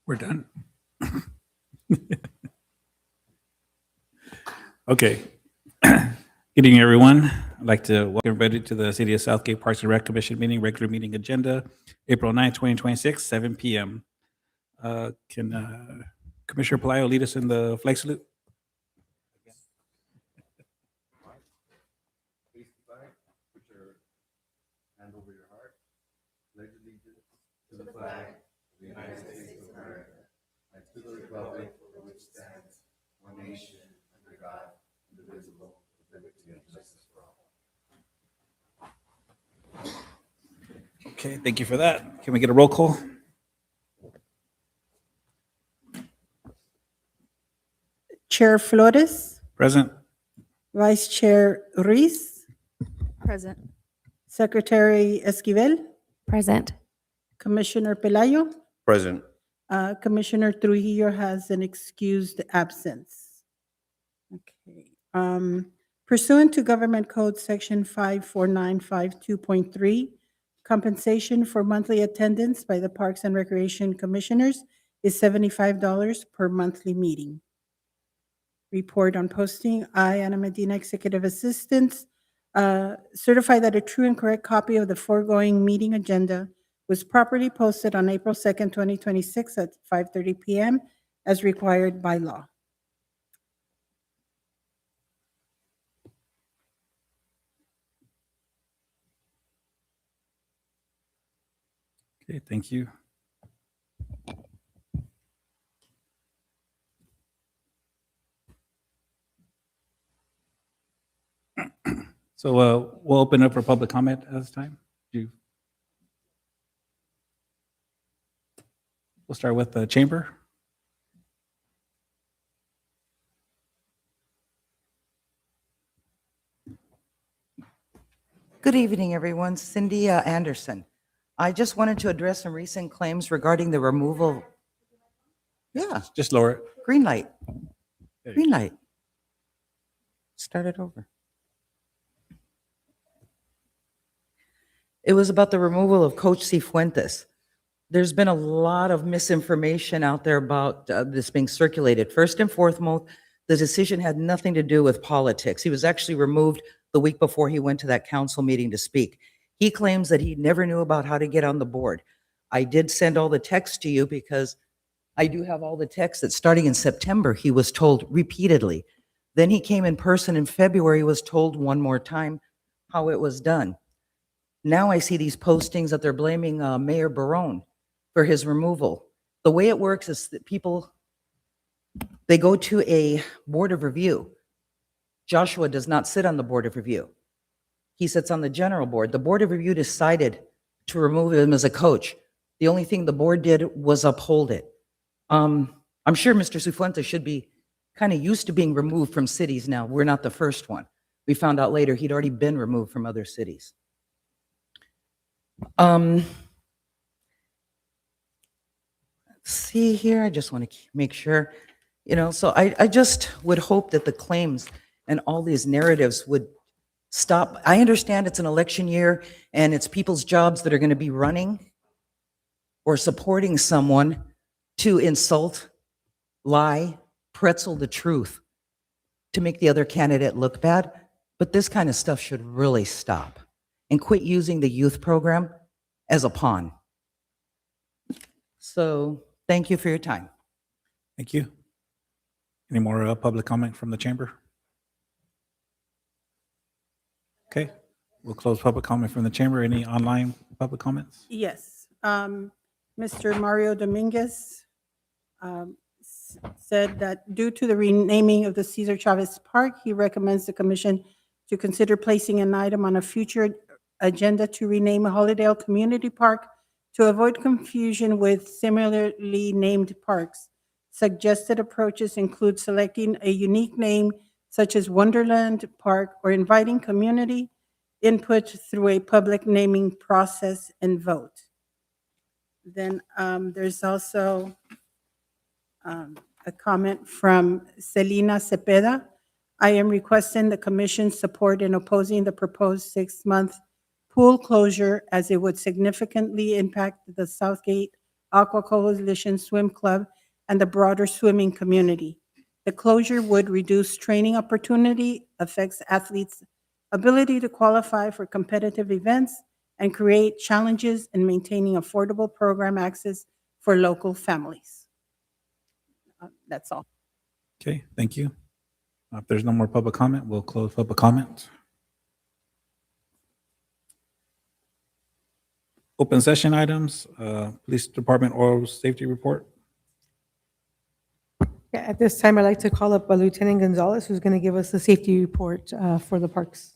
We're done. Okay. Good evening, everyone. I'd like to welcome everybody to the City of Southgate Parks and Rec Commission meeting, regular meeting agenda, April 9th, 2026, 7 p.m. Can Commissioner Pelayo lead us in the flag salute? Face the flag, put your hand over your heart, pledge allegiance to the flag of the United States of America and to the republic for which stands one nation under God, indivisible, with liberty and justice for all. Okay, thank you for that. Can we get a roll call? Chair Flores, Present. Vice Chair Ruiz, Present. Secretary Esquivel, Present. Commissioner Pelayo, Present. Commissioner Trujillo has an excused absence. Okay. Pursuant to Government Code Section 54952.3, compensation for monthly attendance by the Parks and Recreation Commissioners is $75 per monthly meeting. Report on posting. I, Ana Medina, Executive Assistant, certify that a true and correct copy of the foregoing meeting agenda was properly posted on April 2nd, 2026 at 5:30 p.m. as required by law. Okay, thank you. So we'll open up for public comment at this time. We'll start with the chamber. Good evening, everyone. Cindy Anderson. I just wanted to address some recent claims regarding the removal. Yeah, Just lower it. green light, There you green light. Start it over. It was about the removal of Coach Cifuentes. There's been a lot of misinformation out there about this being circulated. First and foremost, the decision had nothing to do with politics. He was actually removed the week before he went to that council meeting to speak. He claims that he never knew about how to get on the board. I did send all the text to you because I do have all the texts that starting in September, he was told repeatedly. Then he came in person in February, was told one more time how it was done. Now I see these postings that they're blaming Mayor Barone for his removal. The way it works is that people, they go to a board of review. Joshua does not sit on the board of review. He sits on the general board. The board of review decided to remove him as a coach. The only thing the board did was uphold it. I'm sure Mr. Cifuentes should be kind of used to being removed from cities now. We're not the first one. We found out later he'd already been removed from other cities. Let's see here, I just want to make sure, so I just would hope that the claims and all these narratives would stop. I understand it's an election year and it's people's jobs that are going to be running or supporting someone to insult, lie, pretzel the truth to make the other candidate look bad. But this kind of stuff should really stop and quit using the youth program as a pawn. So thank you for your time. Thank you. Any more public comment from the chamber? Okay, we'll close public comment from the chamber. Any online public comments? Yes. Mr. Mario Dominguez said that due to the renaming of the Cesar Chavez Park, he recommends the commission to consider placing an item on a future agenda to rename Hollydale Community Park to avoid confusion with similarly named parks. Suggested approaches include selecting a unique name such as Wonderland Park or inviting community input through a public naming process and vote. Then there's also a comment from Celina Cepeda. I am requesting the commission's support in opposing the proposed 6-month pool closure as it would significantly impact the Southgate Aqua Coalition Swim Club, and the broader swimming community. The closure would reduce training opportunity, affects athletes' ability to qualify for competitive events, and create challenges in maintaining affordable program access for local families. That's all. Okay, thank you. If there's no more public comment, we'll close public comment. Open session items, Police Department Oral Safety Report. Yeah, at this time, I'd like to call up Lieutenant Gonzalez, who's going to give us the safety report for the parks.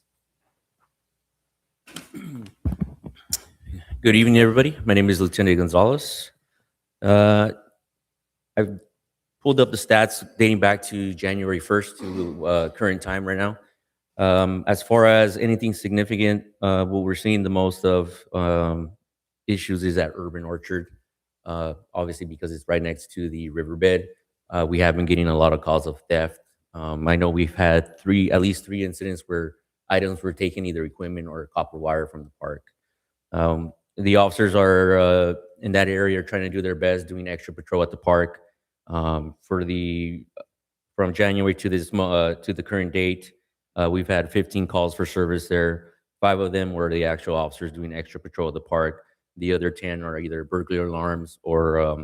Good evening, everybody. My name is Lieutenant Gonzalez. I've pulled up the stats dating back to January 1st to current time right now. As far as anything significant, what we're seeing the most of issues is at Urban Orchard, obviously because it's right next to the riverbed. We have been getting a lot of calls of theft. I know we've had at least three incidents where items were taken, either equipment or copper wire from the park. The officers are in that area are trying to do their best, doing extra patrol at the park. From January to the current date, we've had 15 calls for service there. 5 of them were the actual officers doing extra patrol at the park. The other 10 are either burglary alarms or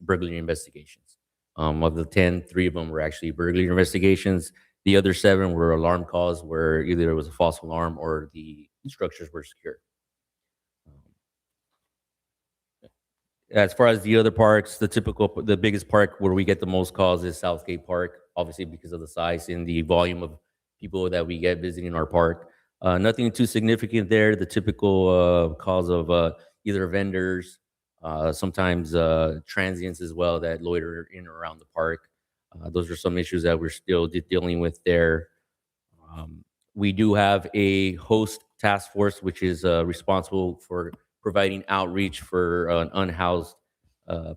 burglary investigations. Of the 10, 3 of them were actually burglary investigations. The other 7 were alarm calls where either it was a false alarm or the structures were secure. As far as the other parks, the biggest park where we get the most calls is Southgate Park, obviously because of the size and the volume of people that we get visiting our park. Nothing too significant there. The typical calls of either vendors, sometimes transients as well that loiter in or around the park. Those are some issues that we're still dealing with there. We do have a host task force, which is responsible for providing outreach for unhoused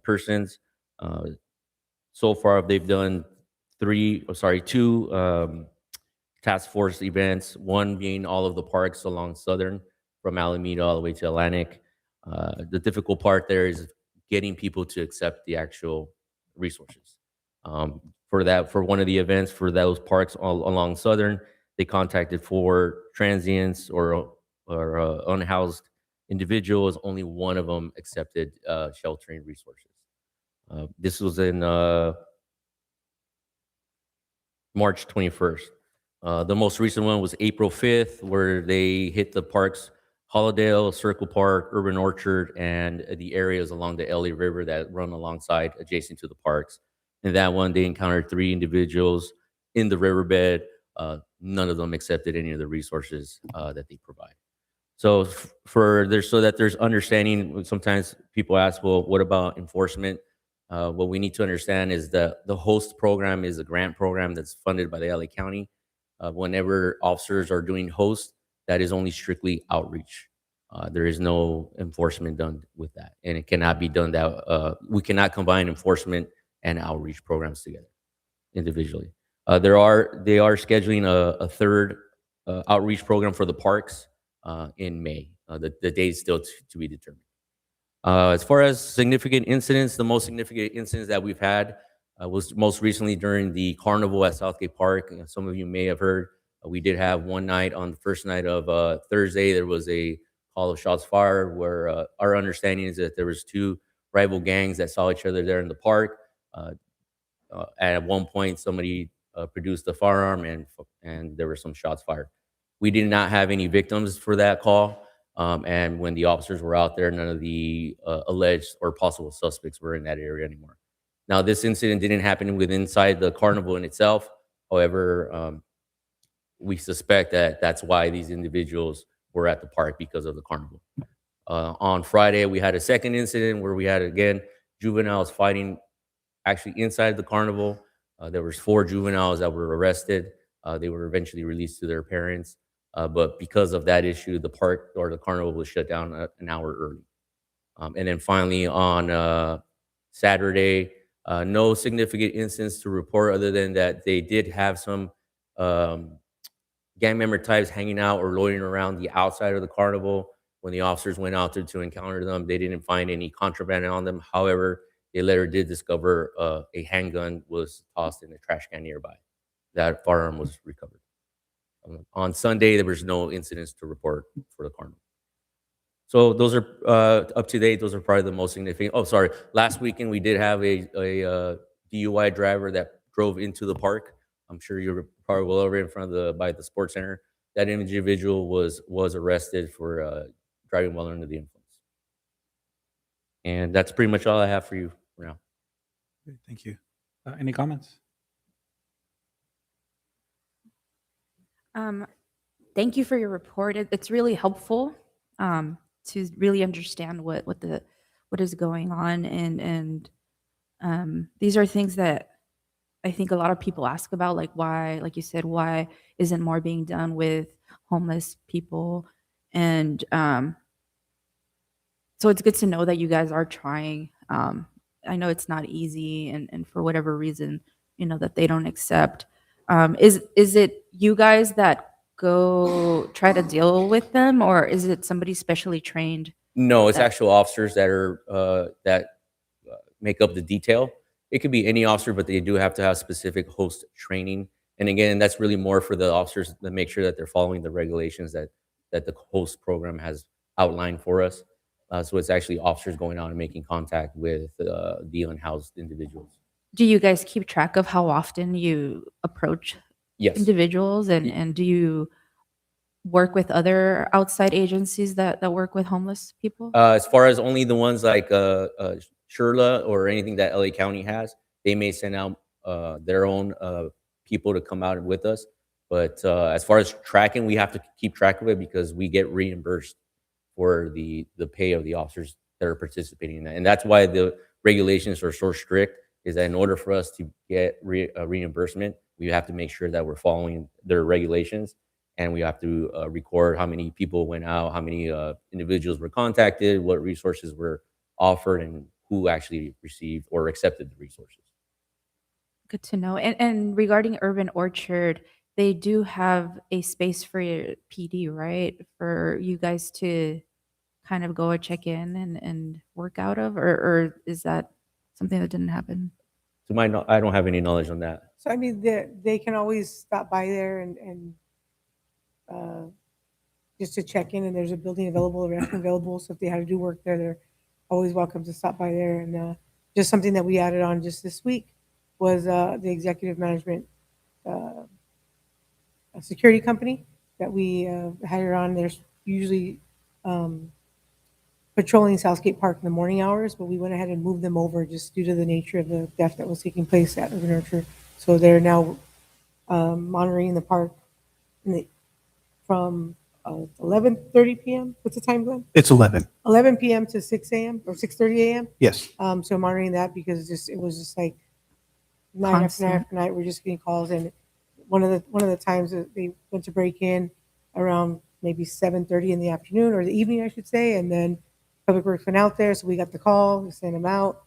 persons. So far, they've done 2 task force events, one being all of the parks along Southern, from Alameda all the way to Atlantic. The difficult part there is getting people to accept the actual resources. For one of the events for those parks all along Southern, they contacted 4 transients or unhoused individuals. Only one of them accepted sheltering resources. This was in March 21st. The most recent one was April 5th, where they hit the parks, Holidale, Circle Park, Urban Orchard, and the areas along the LA River that run alongside, adjacent to the parks. In that one, they encountered 3 individuals in the riverbed. None of them accepted any of the resources that they provide. So that there's understanding, sometimes people ask, well, what about enforcement? What we need to understand is that the HOST program is a grant program that's funded by the LA County. Whenever officers are doing HOST, that is only strictly outreach. There is no enforcement done with that. And it cannot be done that, we cannot combine enforcement and outreach programs together individually. They are scheduling a third outreach program for the parks in May. The date is still to be determined. As far as significant incidents, the most significant incidents that we've had was most recently during the carnival at Southgate Park. Some of you may have heard, we did have one night on the first night of Thursday, there was a call of shots fired where our understanding is that there was 2 rival gangs that saw each other there in the park. At one point, somebody produced a firearm and there were some shots fired. We did not have any victims for that call. And when the officers were out there, none of the alleged or possible suspects were in that area anymore. Now, this incident didn't happen inside the carnival in itself. However, we suspect that that's why these individuals were at the park, because of the carnival. On Friday, we had a second incident where we had, again, juveniles fighting actually inside the carnival. There was 4 juveniles that were arrested. They were eventually released to their parents. But because of that issue, the park or the carnival was shut down an hour early. And then finally on Saturday, no significant incidents to report other than that they did have some gang member types hanging out or loitering around the outside of the carnival. When the officers went out there to encounter them, they didn't find any contraband on them. However, they later did discover a handgun was tossed in a trash can nearby. That firearm was recovered. On Sunday, there was no incidents to report for the coroner. So those are up to date. Those are probably the most significant. Oh, sorry. Last weekend, we did have a DUI driver that drove into the park. I'm sure you're probably well over in front of by the sports center. That individual was arrested for driving while under the influence. And that's pretty much all I have for you for now. Great, thank you. Any comments? Thank you for your report. It's really helpful to really understand what is going on, and these are things that I think a lot of people ask about, like why, like you said, why isn't more being done with homeless people? And so it's good to know that you guys are trying. I know it's not easy, and for whatever reason, that they don't accept. Is it you guys that go try to deal with them, or is it somebody specially trained? No, it's That- actual officers that are make up the detail. It could be any officer, but they do have to have specific host training. And again, that's really more for the officers to make sure that they're following the regulations that the host program has outlined for us. So it's actually officers going out and making contact with the unhoused individuals. Do you guys keep track of how often you approach Yes. individuals, and do you work with other outside agencies that work with homeless people? As far as only the ones like Sherla or anything that LA County has, they may send out their own people to come out with us. But as far as tracking, we have to keep track of it because we get reimbursed for the pay of the officers that are participating in that. And that's why the regulations are so strict, is that in order for us to get reimbursement, we have to make sure that we're following their regulations, and we have to record how many people went out, how many individuals were contacted, what resources were offered, and who actually received or accepted the resources. Good to know. And regarding Urban Orchard, they do have a space for your PD, right? For you guys to kind of go and check in and work out of, or is that something that didn't happen? To my I don't have any knowledge on that. So I mean, they can always stop by there and just to check in, and there's a building available, a restroom available. So if they had to do work there, they're always welcome to stop by there. And just something that we added on just this week was the executive management a security company that we hired on. There's usually patrolling Southgate Park in the morning hours, but we went ahead and moved them over just due to the nature of the theft that was taking place at Urban Orchard. So they're now monitoring the park from 11:30 p.m. What's the time, Glenn? It's 11. 11 p.m. to 6 a.m. or 6:30 a.m. Yes. So monitoring that because it was just like night after night after night. We're just getting calls, and one of the times that they went to break in around maybe 7:30 in the afternoon or the evening, I should say, and then Public Works went out there, so we got the call, we sent them out.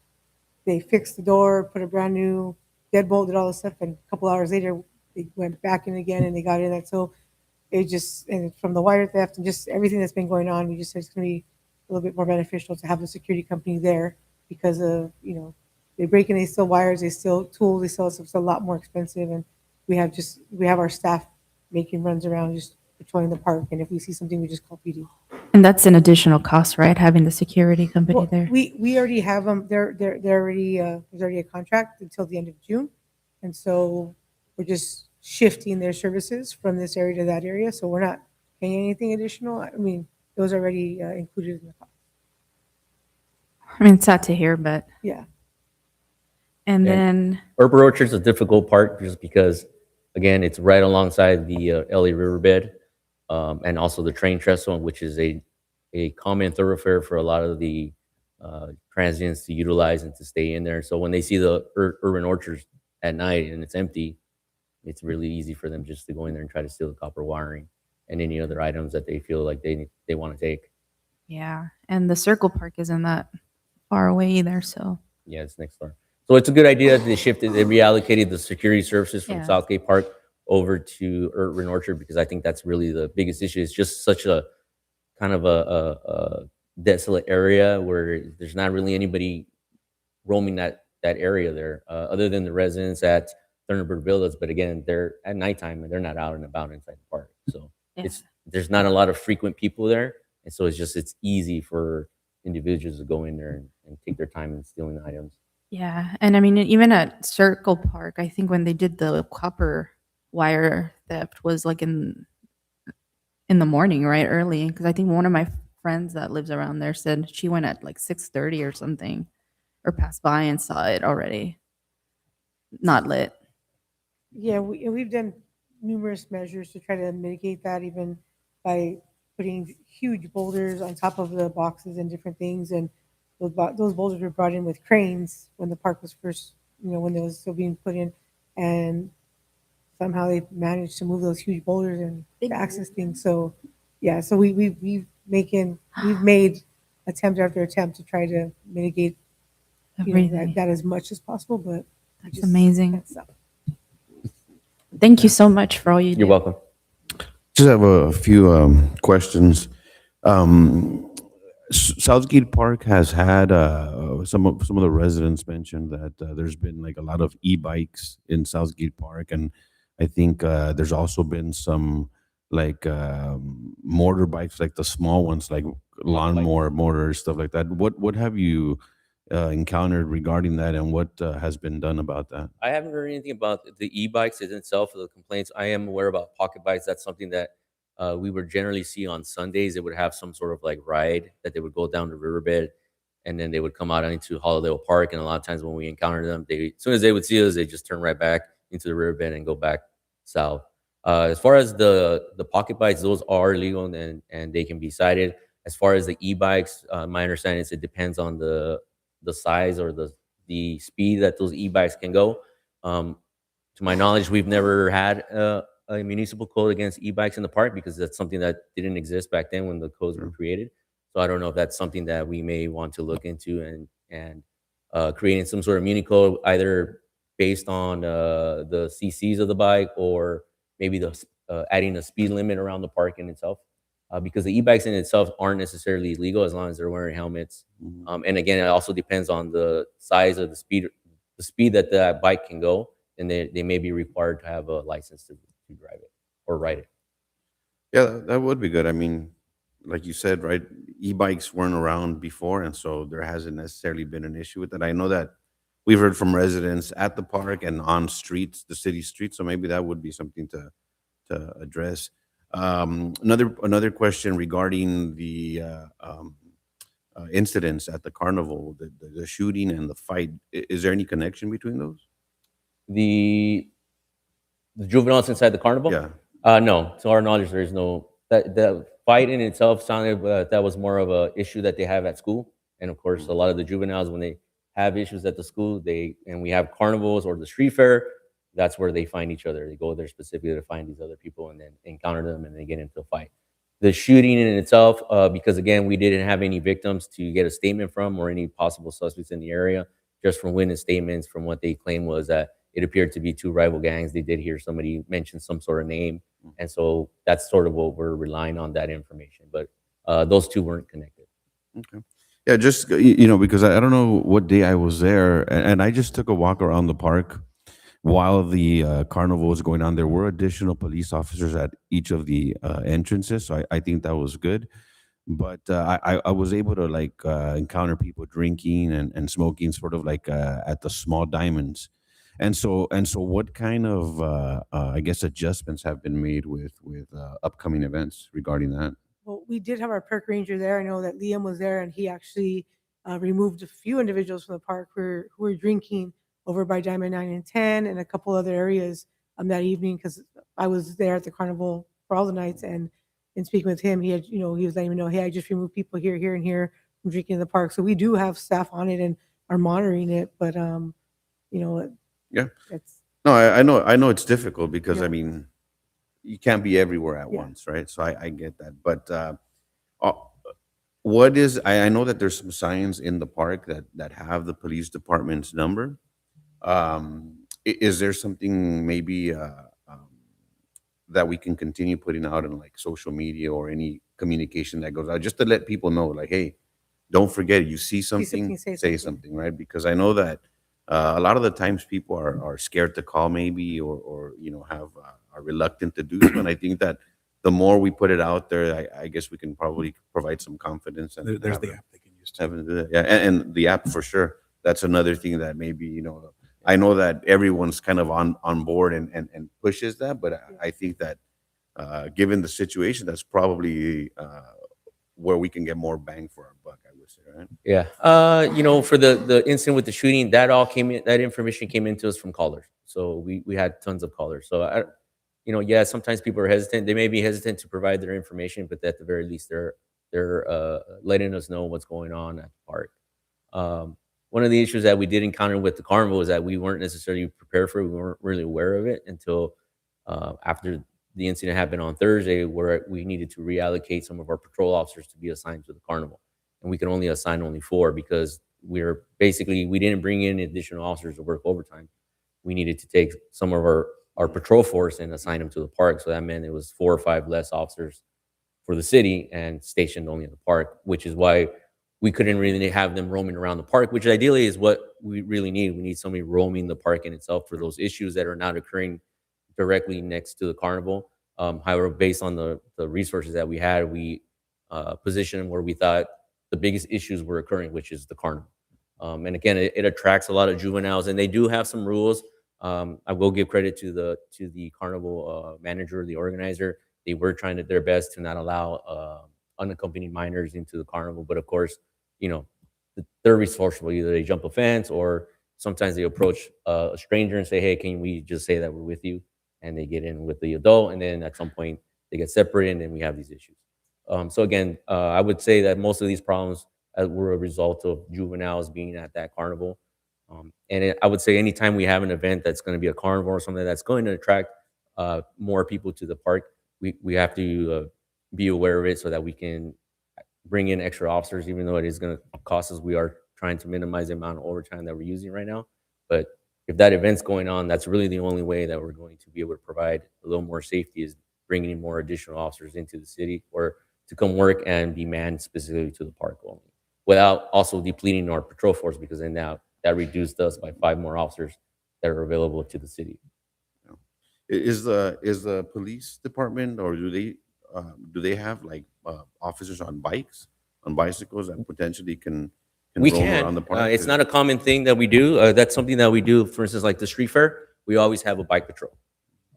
They fixed the door, put a brand new deadbolt, did all this stuff, and a couple hours later they went back in again and they got in that. So it just, and from the wire theft and just everything that's been going on, we just said it's going to be a little bit more beneficial to have the security company there because of, they break in, they steal wires, they steal tools, they steal stuff. It's a lot more expensive, and we have our staff making runs around just patrolling the park, and if we see something, we just call PD. And that's an additional cost, right? Having the security company Well, there. we already have them. They're already there's already a contract until the end of June, and so we're just shifting their services from this area to that area. So we're not paying anything additional. I mean, those are already included in the cost. I mean, it's sad to hear, but Yeah. and Yeah. then Urban Orchard's a difficult part just because, again, it's right alongside the LA Riverbed, and also the train trestle, which is a common thoroughfare for a lot of the transients to utilize and to stay in there. So when they see the Urban Orchards at night and it's empty, it's really easy for them just to go in there and try to steal the copper wiring and any other items that they feel like they want to take. yeah, and the Circle Park isn't that far away either. So Yeah, it's next door. So it's a good idea that they shifted, they reallocated the security services from Yeah. Southgate Park over to Urban Orchard, because I think that's really the biggest issue. It's just such a kind of a desolate area where there's not really anybody roaming that area there, other than the residents at Thunderbird Villas. But again, they're at nighttime and they're not out and about inside the park. So Yeah. there's not a lot of frequent people there, and so it's easy for individuals to go in there and take their time in stealing items. Yeah, and I mean, even at Circle Park, I think when they did the copper wire theft was like in the morning, right, early. Because I think one of my friends that lives around there said she went at like 6:30 or something, or passed by and saw it already not lit. Yeah, we've done numerous measures to try to mitigate that, even by putting huge boulders on top of the boxes and different things. And those boulders were brought in with cranes when the park was first, when it was still being put in. And somehow they managed to move those huge boulders and They access things. So, yeah, so we've made attempt after attempt to try to mitigate Everything. that as much as possible, but we That's just amazing. can't stop. Thank you so much for all you do. You're welcome. Just have a few questions. Southgate Park has had some of the residents mentioned that there's been like a lot of e-bikes in Southgate Park, and I think there's also been some like motorbikes, like the small ones, like lawnmower motors, stuff like that. What have you encountered regarding that, and what has been done about that? I haven't heard anything about the e-bikes in itself or the complaints. I am aware about pocket bikes. That's something that we would generally see on Sundays. They would have some sort of like ride that they would go down the riverbed, and then they would come out into Holidale Park. And a lot of times when we encounter them, as soon as they would see us, they just turn right back into the riverbed and go back south. As far as the pocket bikes, those are legal and they can be cited. As far as the e-bikes, my understanding is it depends on the size or the speed that those e-bikes can go. To my knowledge, we've never had a municipal code against e-bikes in the park because that's something that didn't exist back then when the codes were created. So I don't know if that's something that we may want to look into and creating some sort of muni code, either based on the CCs of the bike or maybe adding a speed limit around the park in itself. Because the e-bikes in itself aren't necessarily illegal as long as they're wearing helmets. And again, it also depends on the size of the speed that that bike can go, and they may be required to have a license to drive it or ride it. Yeah, that would be good. I mean, like you said, right? E-bikes weren't around before, and so there hasn't necessarily been an issue with it. I know that we've heard from residents at the park and on streets, the city streets, so maybe that would be something to address. Another question regarding the incidents at the carnival, the shooting and the fight. Is there any connection between those? The juveniles inside the carnival? Yeah. No, to our knowledge, there is no. That the fight in itself sounded that was more of a issue that they have at school, and of course, a lot of the juveniles when they have issues at the school, we have carnivals or the street fair. That's where they find each other. They go there specifically to find these other people and then encounter them, and they get into a fight. The shooting in itself, because again, we didn't have any victims to get a statement from or any possible suspects in the area, just from witness statements from what they claimed was that it appeared to be two rival gangs. They did hear somebody mention some sort of name. And so that's sort of what we're relying on, that information. But those two weren't connected. Okay. Yeah, just because I don't know what day I was there, and I just took a walk around the park while the carnival was going on. There were additional police officers at each of the entrances, so I think that was good. But I was able to encounter people drinking and smoking, sort of like at the Small Diamonds. And so what kind of I guess adjustments have been made with upcoming events regarding that? Well, we did have our park ranger there. I know that Liam was there, and he actually removed a few individuals from the park who were drinking over by Diamond 9 and 10 and a couple other areas that evening, because I was there at the carnival for all the nights, and in speaking with him, he had, he was letting me know, hey, I just removed people here, here, and here from drinking in the park. So we do have staff on it and are monitoring it, but Yeah. it's No, I know it's difficult because Yeah. I mean, you can't be everywhere at Yeah. once, right? So I get that. But what is I know that there's some signs in the park that have the police department's number. Is there something maybe that we can continue putting out in like social media or any communication that goes out, just to let people know, like, hey, don't forget, you see something, say say something, right? Because I know that a lot of the times people are scared to call maybe, or have are reluctant to do so. And I think that the more we put it out there, I guess we can probably provide some confidence. And There's have the it- app they can use too. have it do that. Yeah, and the app for sure. That's another thing that maybe, I know that everyone's kind of on board and pushes that, but I think that given the situation, that's probably where we can get more bang for our buck, I would say, right? Yeah. For the incident with the shooting, that information came into us from callers. So we had tons of callers. So yeah, sometimes people are hesitant. They may be hesitant to provide their information, but at the very least, they're letting us know what's going on at the park. One of the issues that we did encounter with the carnival is that we weren't necessarily prepared for it. We weren't really aware of it until after the incident happened on Thursday, where we needed to reallocate some of our patrol officers to be assigned to the carnival. And we could only assign only 4 because we didn't bring in additional officers to work overtime. We needed to take some of our patrol force and assign them to the park. So that meant it was 4 or 5 less officers for the city and stationed only at the park, which is why we couldn't really have them roaming around the park, which ideally is what we really need. We need somebody roaming the park in itself for those issues that are not occurring directly next to the carnival. However, based on the resources that we had, we positioned them where we thought the biggest issues were occurring, which is the carnival. And again, it attracts a lot of juveniles, and they do have some rules. I will give credit to the carnival manager, the organizer. They were trying their best to not allow unaccompanied minors into the carnival, but of course, they're resourceful. Either they jump a fence, or sometimes they approach a stranger and say, "Hey, can we just say that we're with you?" And they get in with the adult, and then at some point they get separated, and then we have these issues. So again, I would say that most of these problems were a result of juveniles being at that carnival. I would say anytime we have an event that's going to be a carnival or something that's going to attract more people to the park, we have to be aware of it so that we can bring in extra officers, even though it is going to cost us. We are trying to minimize the amount of overtime that we're using right now. But if that event's going on, that's really the only way that we're going to be able to provide a little more safety, is bringing in more additional officers into the city, or to come work and be manned specifically to the park only, without also depleting our patrol force, because then now that reduced us by 5 more officers that are available to the city. Is the police department, or do they have like officers on bicycles that potentially can We roam can. around the park? It's not a common thing that we do. That's something that we do. For instance, like the street fair, we always have a bike patrol.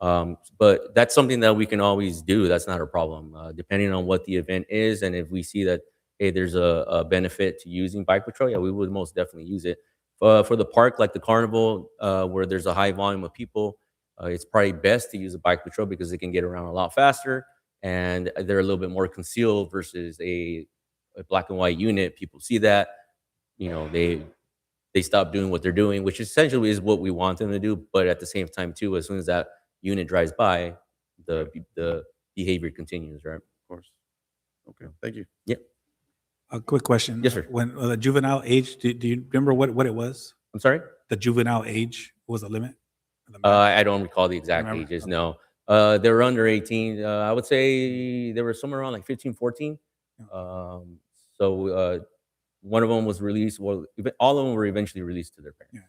But that's something that we can always do. That's not a problem. Depending on what the event is, and if we see that, hey, there's a benefit to using bike patrol, yeah, we would most definitely use it. For the park, like the carnival, where there's a high volume of people, it's probably best to use a bike patrol because they can get around a lot faster, and they're a little bit more concealed versus a black and white unit. People see that, they stop doing what they're doing, which essentially is what we want them to do. But at the same time, too, as soon as that unit drives by, the behavior continues, right? Of course. Okay, thank you. Yep. A quick question. Yes, sir. When the juvenile age, do you remember what it was? I'm sorry. The juvenile age was a limit? I don't recall the exact Remember? ages. No, they were under 18. I would say they were somewhere around like 15, 14. So one of them was released. Well, all of them were eventually released to their parents. Yeah.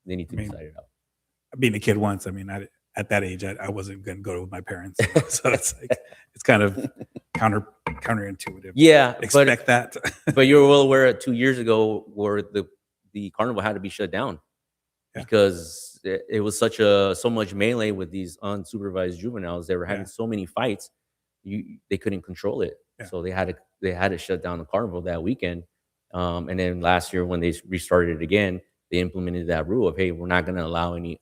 They need to I mean, decide it out. Being a kid once, at that age, I wasn't going to go with my parents. So it's like, it's kind of counterintuitive. Yeah, Expect that. but you're well aware 2 years ago where the carnival had to be shut down because it was so much melee with these unsupervised juveniles. They were having so many fights, they couldn't control it. Yeah. So they had to shut down the carnival that weekend. And then last year when they restarted it again, they implemented that rule of, hey, we're not going to allow any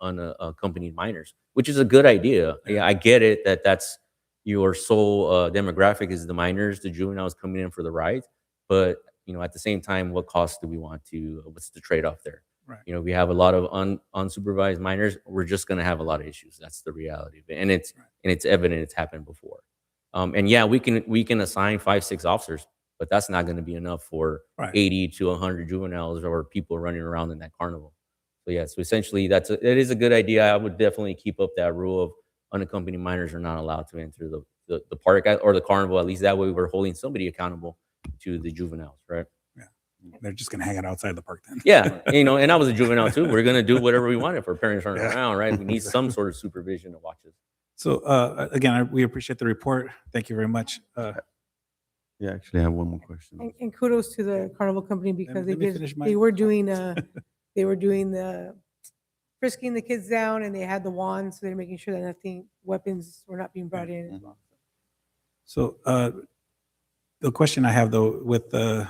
unaccompanied minors, which is a good idea. Yeah, I get it that's your sole demographic is the minors, the juveniles coming in for the ride. But, at the same time, what cost do we want to, what's the trade-off there? Right. We have a lot of unsupervised minors. We're just going to have a lot of issues. That's the reality of it. And it's evident it's happened before. And yeah, we can assign 5-6 officers, but that's not going to be enough for 80 to 100 juveniles or people running around in that carnival. So yeah, so essentially it is a good idea. I would definitely keep up that rule of unaccompanied minors are not allowed to enter the park or the carnival. At least that way we're holding somebody accountable to the juveniles, right? They're just gonna hang out outside the park then. Yeah, and I was a juvenile too. We're gonna do whatever we want if our parents aren't Yeah. around, right? We need some sort of supervision to watch us. So again, we appreciate the report. Thank you very much. Yeah, actually, I have one more question. And kudos to the carnival company because let me finish my- they were doing the frisking the kids down and they had the wands, so they're making sure that weapons were not being brought in as well. So the question I have though, with the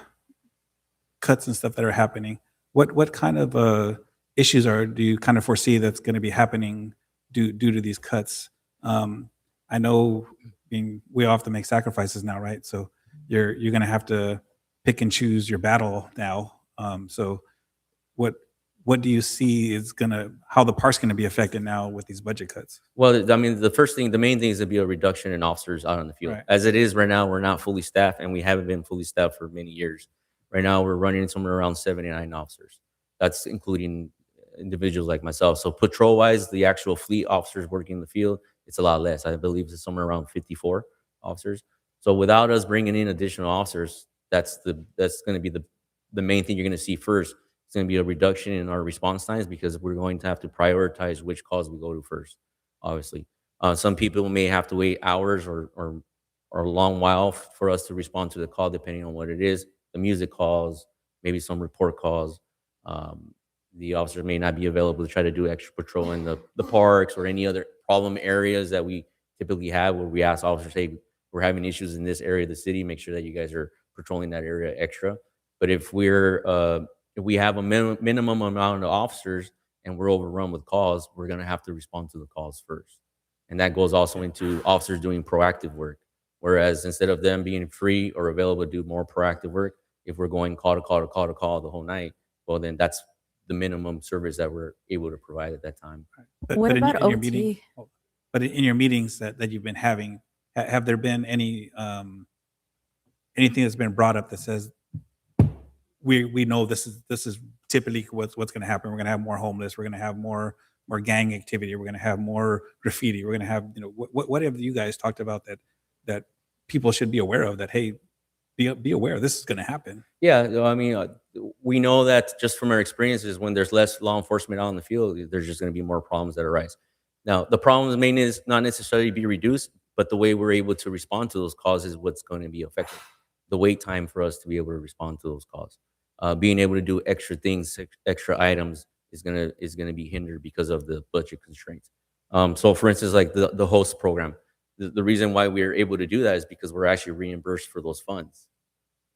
cuts and stuff that are happening, what kind of issues do you kind of foresee that's going to be happening due to these cuts? I know we all have to make sacrifices now, right? So you're going to have to pick and choose your battle now. So what do you see how the park's going to be affected now with these budget cuts? Well, I mean, the main thing is to be a reduction in officers out on the field. Right. As it is right now, we're not fully staffed, and we haven't been fully staffed for many years. Right now, we're running somewhere around 79 officers. That's including individuals like myself. So patrol-wise, the actual fleet officers working in the field, it's a lot less. I believe it's somewhere around 54 officers. So without us bringing in additional officers, that's going to be the main thing you're going to see first. It's going to be a reduction in our response times because we're going to have to prioritize which calls we go to first, obviously. Some people may have to wait hours or a long while for us to respond to the call, depending on what it is. The music calls, maybe some report calls. The officers may not be available to try to do extra patrol in the parks or any other problem areas that we typically have where we ask officers, hey, we're having issues in this area of the city, make sure that you guys are patrolling that area extra. But if we have a minimum amount of officers and we're overrun with calls, we're going to have to respond to the calls first. And that goes also into officers doing proactive work. Whereas instead of them being free or available to do more proactive work, if we're going call to call to call to call the whole night, well, then that's the minimum service that we're able to provide at that time. What in about your meeting- OT? but in your meetings that you've been having, have there been any anything that's been brought up that says we know this is typically what's going to happen? We're going to have more homeless. We're going to have more gang activity. We're going to have more graffiti. We're going to have what have you guys talked about that people should be aware of? That hey, be aware this is going to happen. Yeah, I mean, we know that just from our experiences, when there's less law enforcement out in the field, there's just going to be more problems that arise. Now, the problems may not necessarily be reduced, but the way we're able to respond to those calls is what's going to be affected. The wait time for us to be able to respond to those calls, being able to do extra things, extra items is gonna be hindered because of the budget constraints. So, for instance, like the host program, the reason why we're able to do that is because we're actually reimbursed for those funds,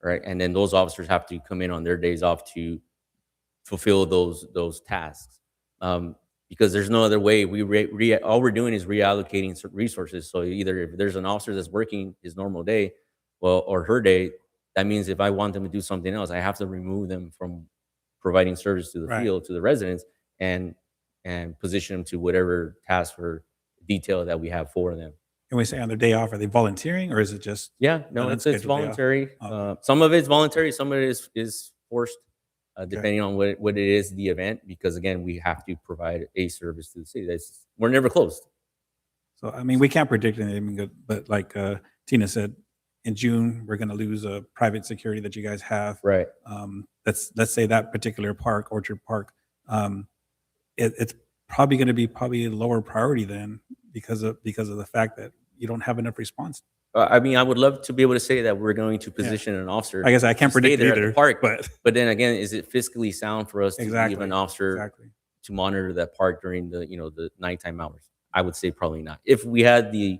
right? And then those officers have to come in on their days off to fulfill those tasks. Because there's no other way. All we're doing is reallocating resources. So either if there's an officer that's working his normal day, or her day, that means if I want them to do something else, I have to remove them from providing service to the Right. field, to the residents, and position them to whatever task or detail that we have for them. And we say on their day off, are they volunteering or is it just Yeah, no, An it's unscheduled day off. voluntary. Okay. Some of it's voluntary, some of it is forced, depending on what it is, the event. Because again, we have to provide a service to the city. We're never closed. So I mean, we can't predict anything good, but like Tina said, in June we're going to lose a private security that you guys have. Right. Let's say that particular park, Orchard Park, it's probably going to be a lower priority then because of the fact that you don't have enough response. I mean, I would love to be able to say that we're going to position an officer. I guess I can't to stay predict there at the either, park, but then again, is it fiscally sound for us to exactly, leave an officer exactly. to monitor that park during the nighttime hours? I would say probably not. If we had the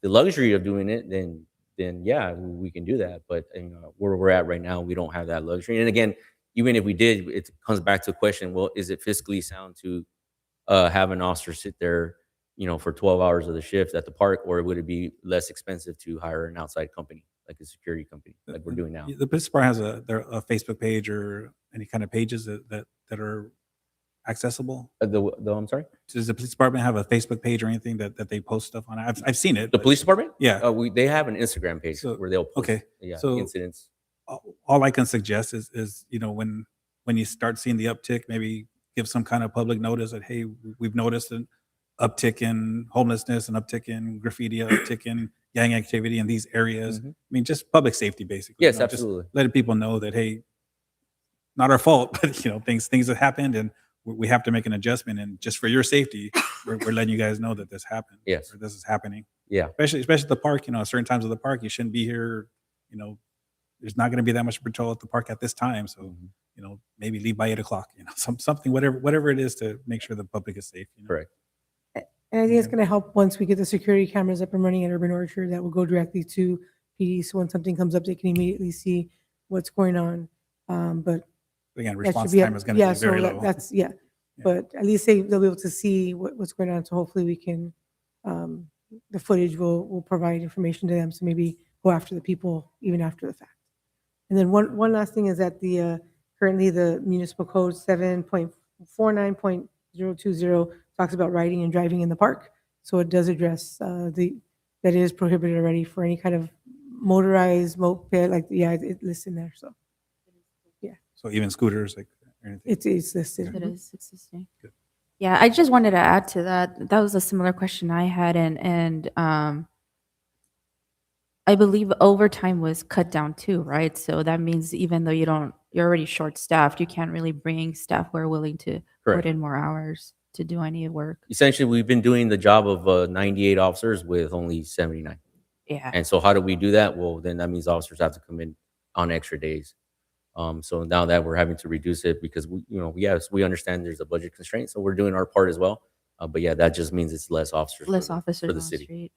luxury of doing it, then yeah, we can do that. But where we're at right now, we don't have that luxury. And again, even if we did, it comes back to a question: well, is it fiscally sound to have an officer sit there, for 12 hours of the shift at the park, or would it be less expensive to hire an outside company, like a security company, like we're doing now? The police department has a Facebook page or any kind of pages that are accessible. I'm sorry. Does the police department have a Facebook page or anything that they post stuff on? I've seen it. The but- police department? Yeah. They have an Instagram page So- where they'll post, okay. So- incidents. All I can suggest is when you start seeing the uptick, maybe give some kind of public notice that hey, we've noticed an uptick in homelessness, an uptick in graffiti, an uptick in gang activity in these areas. Mhm. I mean, just public safety, basically. Yes, you know, just absolutely. letting people know that, hey, not our fault, but things have happened, and we have to make an adjustment. And just for your safety, we're letting you guys know that this happened. Yes. Or this is happening. Yeah. Especially at the park. At certain times of the park, you shouldn't be here. There's not going to be that much patrol at the park at this time. So, Mhm. maybe leave by 8 o'clock. Something, whatever it is, to make sure the public is safe. Correct. And I think it's going to help once we get the security cameras up and running at Urban Orchard, that will go directly to PD. So when something comes up, they can immediately see what's going on. But Again, that should response be, time is going to yeah, be very so low. that's, Yeah. But at least they'll be able to see what's going on. So hopefully we can, the footage will provide information to them. So maybe go after the people even after the fact. And then one last thing is that currently the municipal code 7.49.020 talks about riding and driving in the park. So it does address that it is prohibited already for any kind of motorized moped, it lists in there. So So even scooters, like anything. it's listed. It is existing. Good. Yeah, I just wanted to add to that. That was a similar question I had, and I believe overtime was cut down too, right? So that means even though you're already short-staffed, you can't really bring staff who are willing to Correct. put in more hours to do any work. Essentially, we've been doing the job of 98 officers with only 79. Yeah. And so how do we do that? Well, then that means officers have to come in on extra days. So now that we're having to reduce it because we understand there's a budget constraint, so we're doing our part as well. But yeah, that just means it's less officers. Less for the officers on the city. street.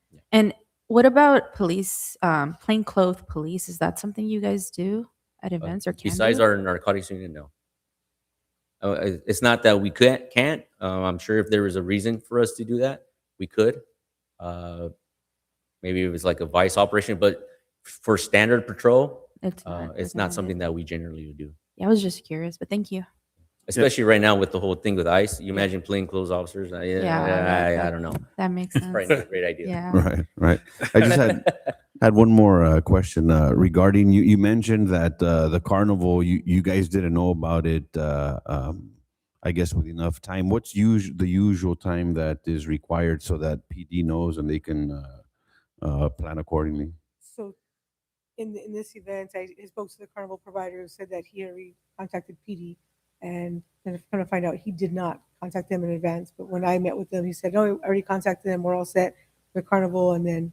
Yeah. And what about police, plainclothes police? Is that something you guys do at events or can Besides do? our narcotics unit, no. It's not that we can't. I'm sure if there was a reason for us to do that, we could. Maybe it was like a vice operation, but for standard patrol, It's it's not something that we generally would do. Yeah, I was just curious, but thank you. Especially right now with the whole thing with ICE. You imagine plainclothes officers. I don't know. That makes Probably sense. not a great idea. Yeah. Right. I just had one more question regarding you mentioned that the carnival, you guys didn't know about it, I guess, with enough time. What's the usual time that is required so that PD knows and they can plan accordingly? So in this event, I spoke to the carnival provider who said that he already contacted PD, and then kind of find out he did not contact them in advance. But when I met with them, he said, "No, I already contacted them. We're all set for carnival." And then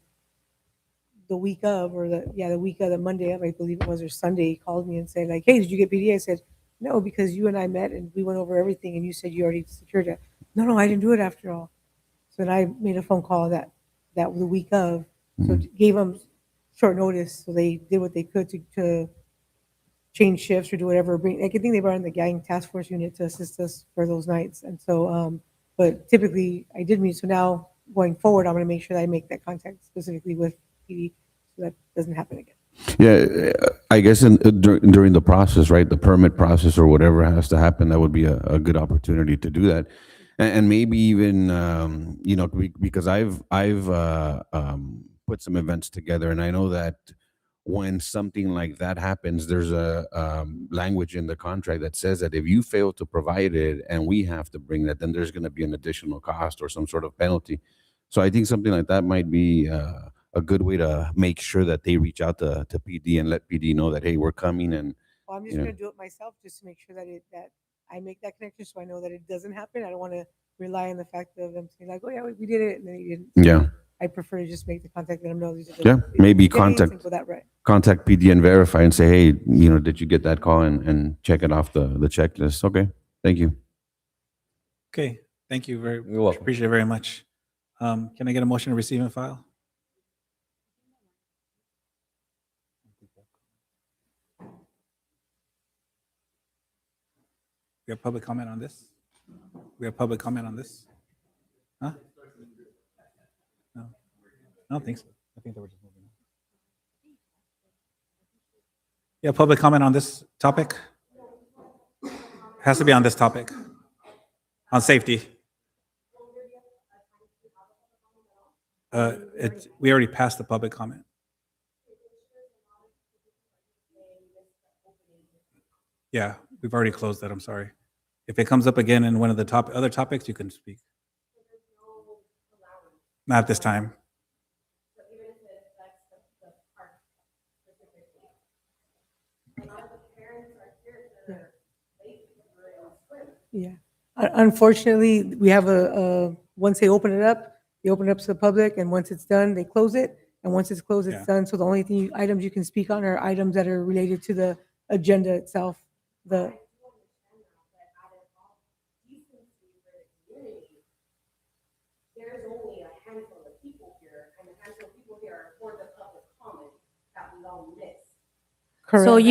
the week of, the Monday of, I believe it was, or Sunday, he called me and said, like, "Hey, did you get PD?" I said, "No, because you and I met and we went over everything, and you said you already secured it." "No, I didn't do it after all." So then I made a phone call that the week of, so it gave them short notice, so they did what they could to change shifts or do whatever. I think they brought in the gang task force unit to assist us for those nights. And so, but typically I did meet. So now going forward, I'm going to make sure that I make that contact specifically with PD so that doesn't happen again. Yeah, I guess during the process, right, the permit process or whatever has to happen, that would be a good opportunity to do that. And maybe even, because I've put some events together, and I know that when something like that happens, there's a language in the contract that says that if you fail to provide it and we have to bring that, then there's going to be an additional cost or some sort of penalty. So I think something like that might be a good way to make sure that they reach out to PD and let PD know that, hey, we're coming. And Well, I'm just going to do it myself just to make sure that I make that connection so I know that it doesn't happen. I don't want to rely on the fact of them saying like, "Oh yeah, we did it," and then he didn't. yeah, I prefer to just make the contact, let them know these are Yeah, maybe dates contact- and go that right. contact PD and verify and say, hey, did you get that call, and check it off the checklist. Okay, thank you. Okay, thank you very You're welcome. Appreciate it very much. Can I get a motion to receive and file? We have public comment on this? We have public comment on this? Huh? No, I don't think so. I think they were just moving on. Yeah, public comment on this topic? Has to be on this topic. On safety. We already passed the public comment. Yeah, we've already closed that. I'm sorry. If it comes up again in one of the other topics, you can speak. Not this time. Yeah. Unfortunately, we have once they open it up to the public, and once it's done, they close it. And once it's closed, Yeah. it's done. So the only items you can speak on are items that are related to the agenda itself. The, There's only a handful of people here, and a handful of people here are for the public comment that we all miss. So correct.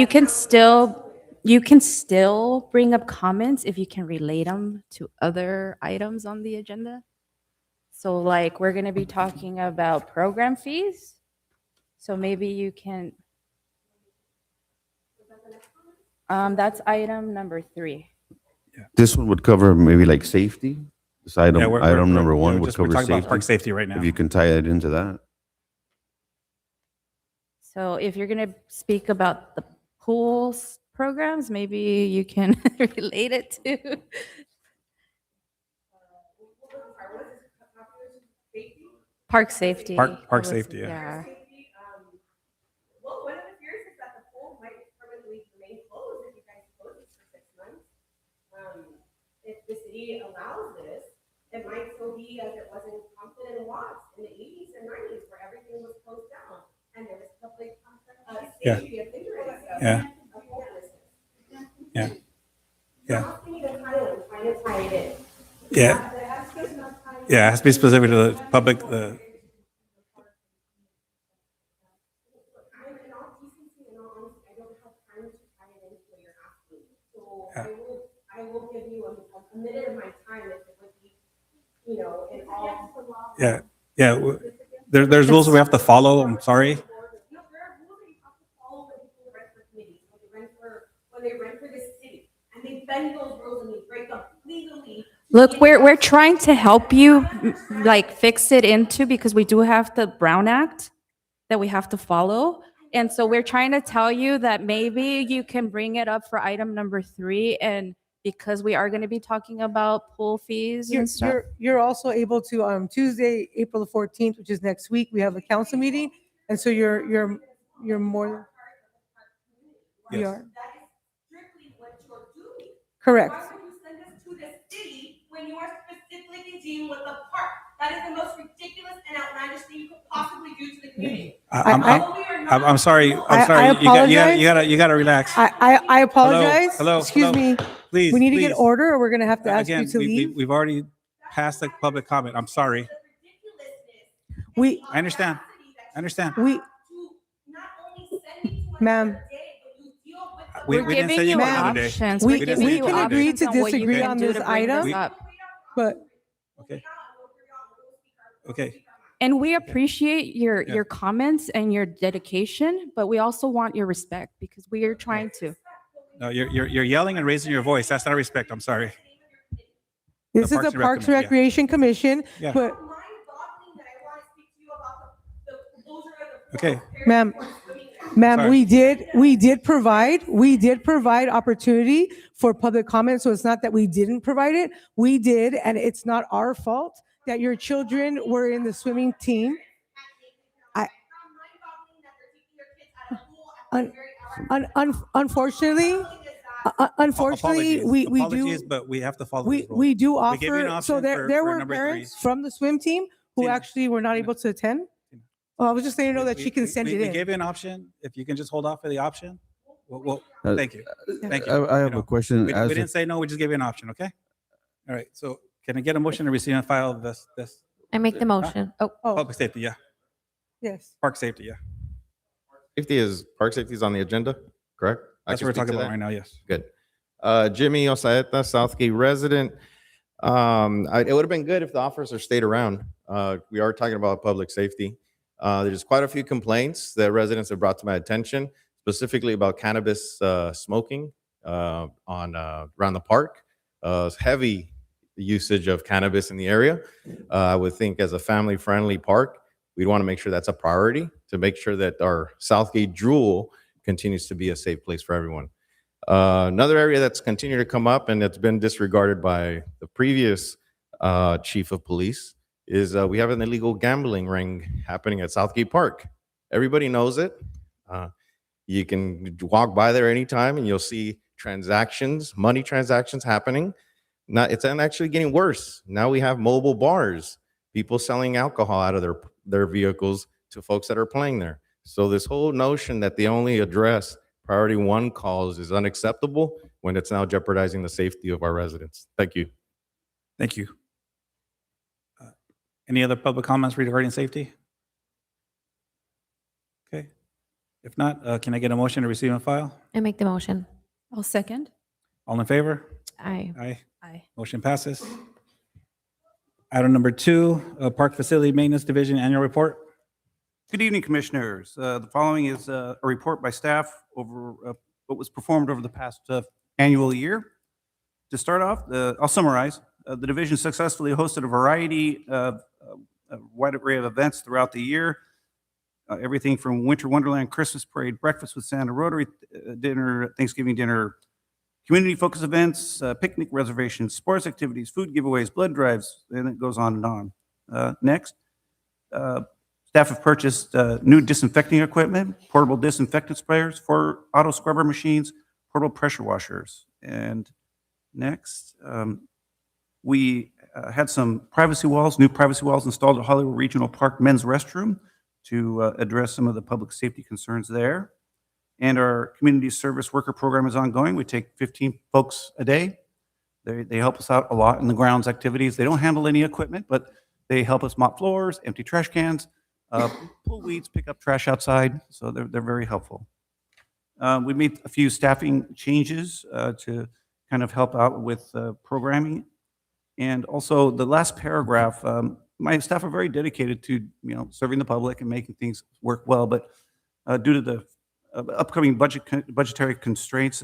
you can still bring up comments if you can relate them to other items on the agenda. So like we're going to be talking about program fees. So maybe you can. That's item number 3. This one would cover maybe like safety. This Yeah, item, we're- item we're- number we're one would just- we're cover talking about park safety. safety right now. If you can tie it into that. So if you're going to speak about the pools programs, maybe you can relate it to. Park safety. Park safety, yeah. Well, one of the fears is that the pool might permanently remain closed if you guys close it for 6 months. If the city allows this, it might still be as it was in Compton and Watts in the 80s and 90s where everything was closed down and there was public Yeah. safety of ignorance. Yeah. Of homelessness. Yeah. You're Yeah. asking me to title and trying to tie it in. Yeah. But it has to be enough time. Yeah, it has to be specific to the public, the, I'm in all decency and all honesty, I don't have time to tie it into what you're asking. So I will give you a minute of my time if it would be, in all. yeah, yeah. There's rules we have to follow. I'm sorry. No, there are rules that you have to follow when people run for committees, when they run for the city. And they bend those rules and they break them legally. Look, we're trying to help you like fix it into, because we do have the Brown Act that we have to follow. And so we're trying to tell you that maybe you can bring it up for item number 3. And because we are going to be talking about pool fees and stuff. You're also able to, Tuesday, April the 14th, which is next week, we have a council meeting. And so you're more, we Yes. are, That is strictly what you're doing. correct. Why would you send us to the city when you are specifically dealing with the park? That is the most ridiculous and outlandish thing you could possibly do to the community. I'm I- No, we are not. I'm sorry. I I'm sorry. apologize. You gotta relax. I apologize. Hello, Excuse hello. me. Please. We need to get please. order or we're going to have to ask Again, you to leave. we've already passed the public comment. I'm sorry. The ridiculousness and We- the I understand. audacity that I understand. you We, have to not only send me to Ma'am. another day, but you deal with the We- We're we didn't giving say you you were Ma'am, another day. options. we- We're giving we you can agree options to on what you disagree can on do this to bring item. up. but Okay. Okay. And we appreciate Yeah. your comments and your dedication, but we also want your respect because we are trying to. No, you're yelling and raising your voice. That's not respect. I'm sorry. this is Parks the and Parks and Rec Recreation Commission, Yeah. but Mind-boggling that I want to speak to you about the closure of the Okay. pools. Ma'am, Sorry. ma'am, we did provide opportunity for public comment. So it's not that we didn't provide it. We did, and it's not our fault that your children were in the swimming team. I- Un- Unfortunately, unfortunately, we Apologies, do, but we have to follow the rules. we do We gave you an offer, so option there for were number parents 3. from the swim team who Tina. actually were not able to attend. Oh, I was just letting you know that she can send it We in. gave you an option. If you can just hold off for the option. Well, Uh, thank you. Thank you. I You have know, a question. We As didn't say no, we just gave you an option, okay? All right, so can I get a motion to receive and file this I make the motion. Oh, Oh, public safety, yeah, yes. park safety, yeah. Park safety is on the agenda, correct? I That's can what we're speak talking to about that? right now, yes. Good. Jimmy Osaeta, Southgate resident. It would have been good if the officer stayed around. We are talking about public safety. There's quite a few complaints that residents have brought to my attention, specifically about cannabis smoking around the park. Heavy usage of cannabis in the area. I would think as a family-friendly park, we'd want to make sure that's a priority to make sure that our Southgate Jewel continues to be a safe place for everyone. Another area that's continued to come up and that's been disregarded by the previous chief of police is we have an illegal gambling ring happening at Southgate Park. Everybody knows it. You can walk by there anytime and you'll see transactions, money transactions happening. Not, it's actually getting worse. Now we have mobile bars, people selling alcohol out of their vehicles to folks that are playing there. So this whole notion that they only address priority one calls is unacceptable when it's now jeopardizing the safety of our residents. Thank you. Thank you. Any other public comments regarding safety? Okay. If not, can I get a motion to receive and file? I make the motion. I'll second. All in favor? Aye. Aye. Aye. Motion passes. Item number 2, Park Facility Maintenance Division Annual Report. Good evening, Commissioners. The following is a report by staff over what was performed over the past annual year. To start off, I'll summarize. The division successfully hosted a variety of a wide array of events throughout the year. Everything from Winter Wonderland, Christmas Parade, Breakfast with Santa, Rotary dinner, Thanksgiving dinner, community focus events, picnic reservations, sports activities, food giveaways, blood drives, and it goes on and on. Next, staff have purchased new disinfecting equipment, portable disinfectant sprayers, 4 auto scrubber machines, portable pressure washers. And next, we had some privacy walls, new privacy walls installed at Hollywood Regional Park Men's Restroom to address some of the public safety concerns there. And our community service worker program is ongoing. We take 15 folks a day. They help us out a lot in the grounds activities. They don't handle any equipment, but they help us mop floors, empty trash cans, pull weeds, pick up trash outside. So they're very helpful. We made a few staffing changes to kind of help out with programming. And also the last paragraph, my staff are very dedicated to, serving the public and making things work well. But due to the upcoming budgetary constraints,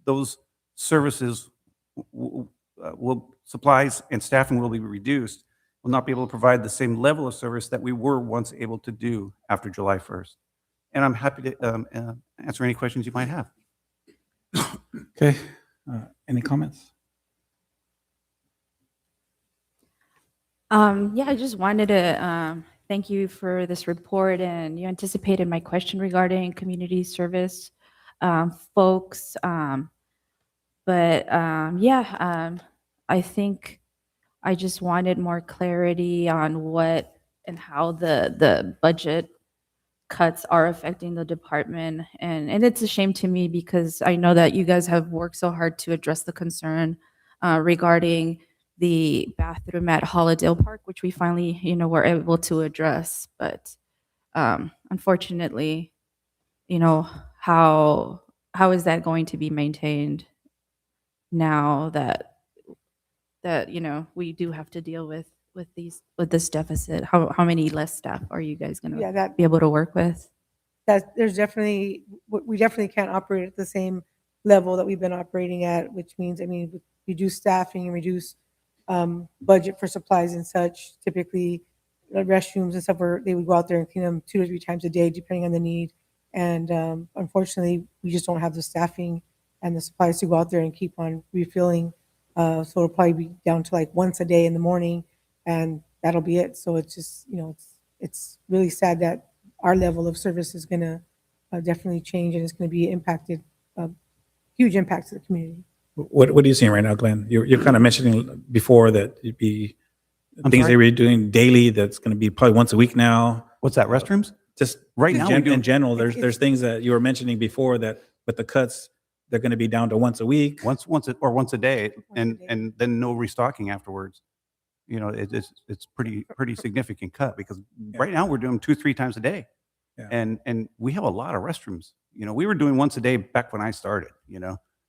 those services supplies and staffing will be reduced. Will not be able to provide the same level of service that we were once able to do after July 1st. And I'm happy to answer any questions you might have. Okay. Any comments? Yeah, I just wanted to thank you for this report, and you anticipated my question regarding community service folks. I think I just wanted more clarity on what and how the budget cuts are affecting the department. And it's a shame to me because I know that you guys have worked so hard to address the concern regarding the bathroom at Holidale Park, which we finally, were able to address. But unfortunately, how is that going to be maintained now that we do have to deal with this deficit? How many less staff are you guys going Yeah, to be able to work with? there's definitely, we definitely can't operate at the same level that we've been operating at, which means, with reduced staffing and reduce budget for supplies and such. Typically, restrooms and stuff, they would go out there and clean them 2 to 3 times a day, depending on the need. And unfortunately, we just don't have the staffing and the supplies to go out there and keep on refilling. So it'll probably be down to like once a day in the morning, and that'll be it. So it's just, it's really sad that our level of service is going to definitely change, and it's going to be impacted, huge impact to the community. What are you seeing right now, Glenn? You're kind of mentioning before that it'd be things they were doing daily. That's going to be probably once a week now. What's that, restrooms? Just Right now, we do- in general, there's things that you were mentioning before that with the cuts, they're going to be down to once a week. Once a day, and day. and then no restocking afterwards. It's pretty significant cut, because right now we're doing 2-3 times a day. Yeah. And we have a lot of restrooms. We were doing once a day back when I started,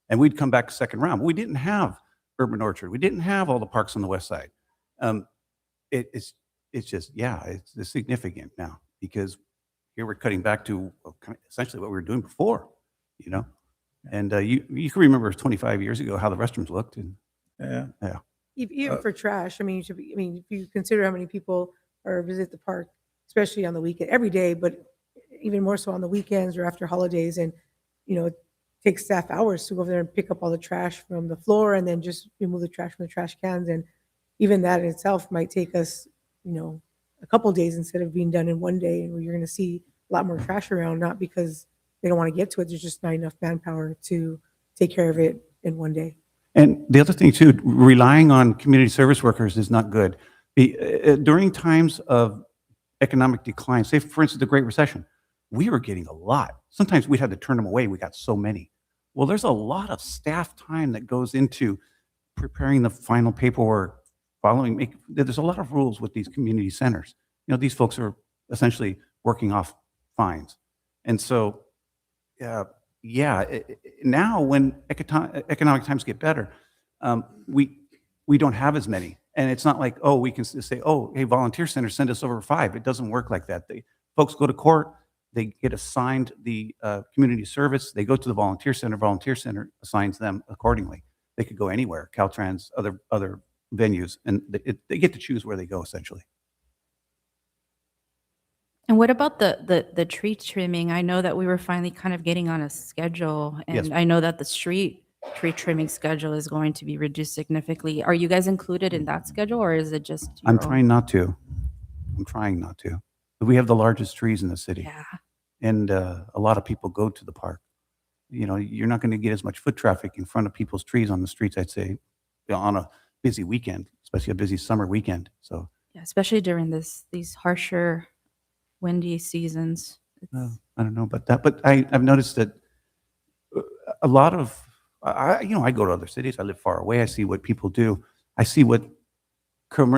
and we'd come back second round. We didn't have Urban Orchard. We didn't have all the parks on the west side. It's significant now, because here we're cutting back to essentially what we were doing before, And you can remember 25 years ago how the restrooms looked. And Yeah. Even for trash, if you consider how many people visit the park, especially on the weekend, every day, but even more so on the weekends or after holidays, and it takes staff hours to go over there and pick up all the trash from the floor and then just remove the trash from the trash cans, and even that in itself might take us, a couple days instead of being done in one day. And you're going to see a lot more trash around, not because they don't want to get to it, there's just not enough manpower to take care of it in one day. And the other thing too, relying on community service workers is not good. During times of economic decline, say for instance, the Great Recession, we were getting a lot. Sometimes we'd have to turn them away. We got so many. Well, there's a lot of staff time that goes into preparing the final paperwork, there's a lot of rules with these community centers. These folks are essentially working off fines. And so, now when economic times get better, we don't have as many. And it's not like, oh, we can say, oh, hey, volunteer center, send us over 5. It doesn't work like that. Folks go to court, they get assigned the community service, they go to the volunteer center assigns them accordingly. They could go anywhere, Caltrans, other venues, and they get to choose where they go, essentially. And what about the tree trimming? I know that we were finally kind of getting on a schedule, Yes. and I know that the street tree trimming schedule is going to be reduced significantly. Are you guys included in that schedule, or is it just? I'm your own? trying not to. But we have the largest trees in the city. Yeah. And a lot of people go to the park. You're not going to get as much foot traffic in front of people's trees on the streets, I'd say, on a busy weekend, especially a busy summer weekend. So Yeah, especially during these harsher, windy seasons. I don't know about that, but I've noticed that a lot of, I go to other cities. I live far away. I see what people do. I see what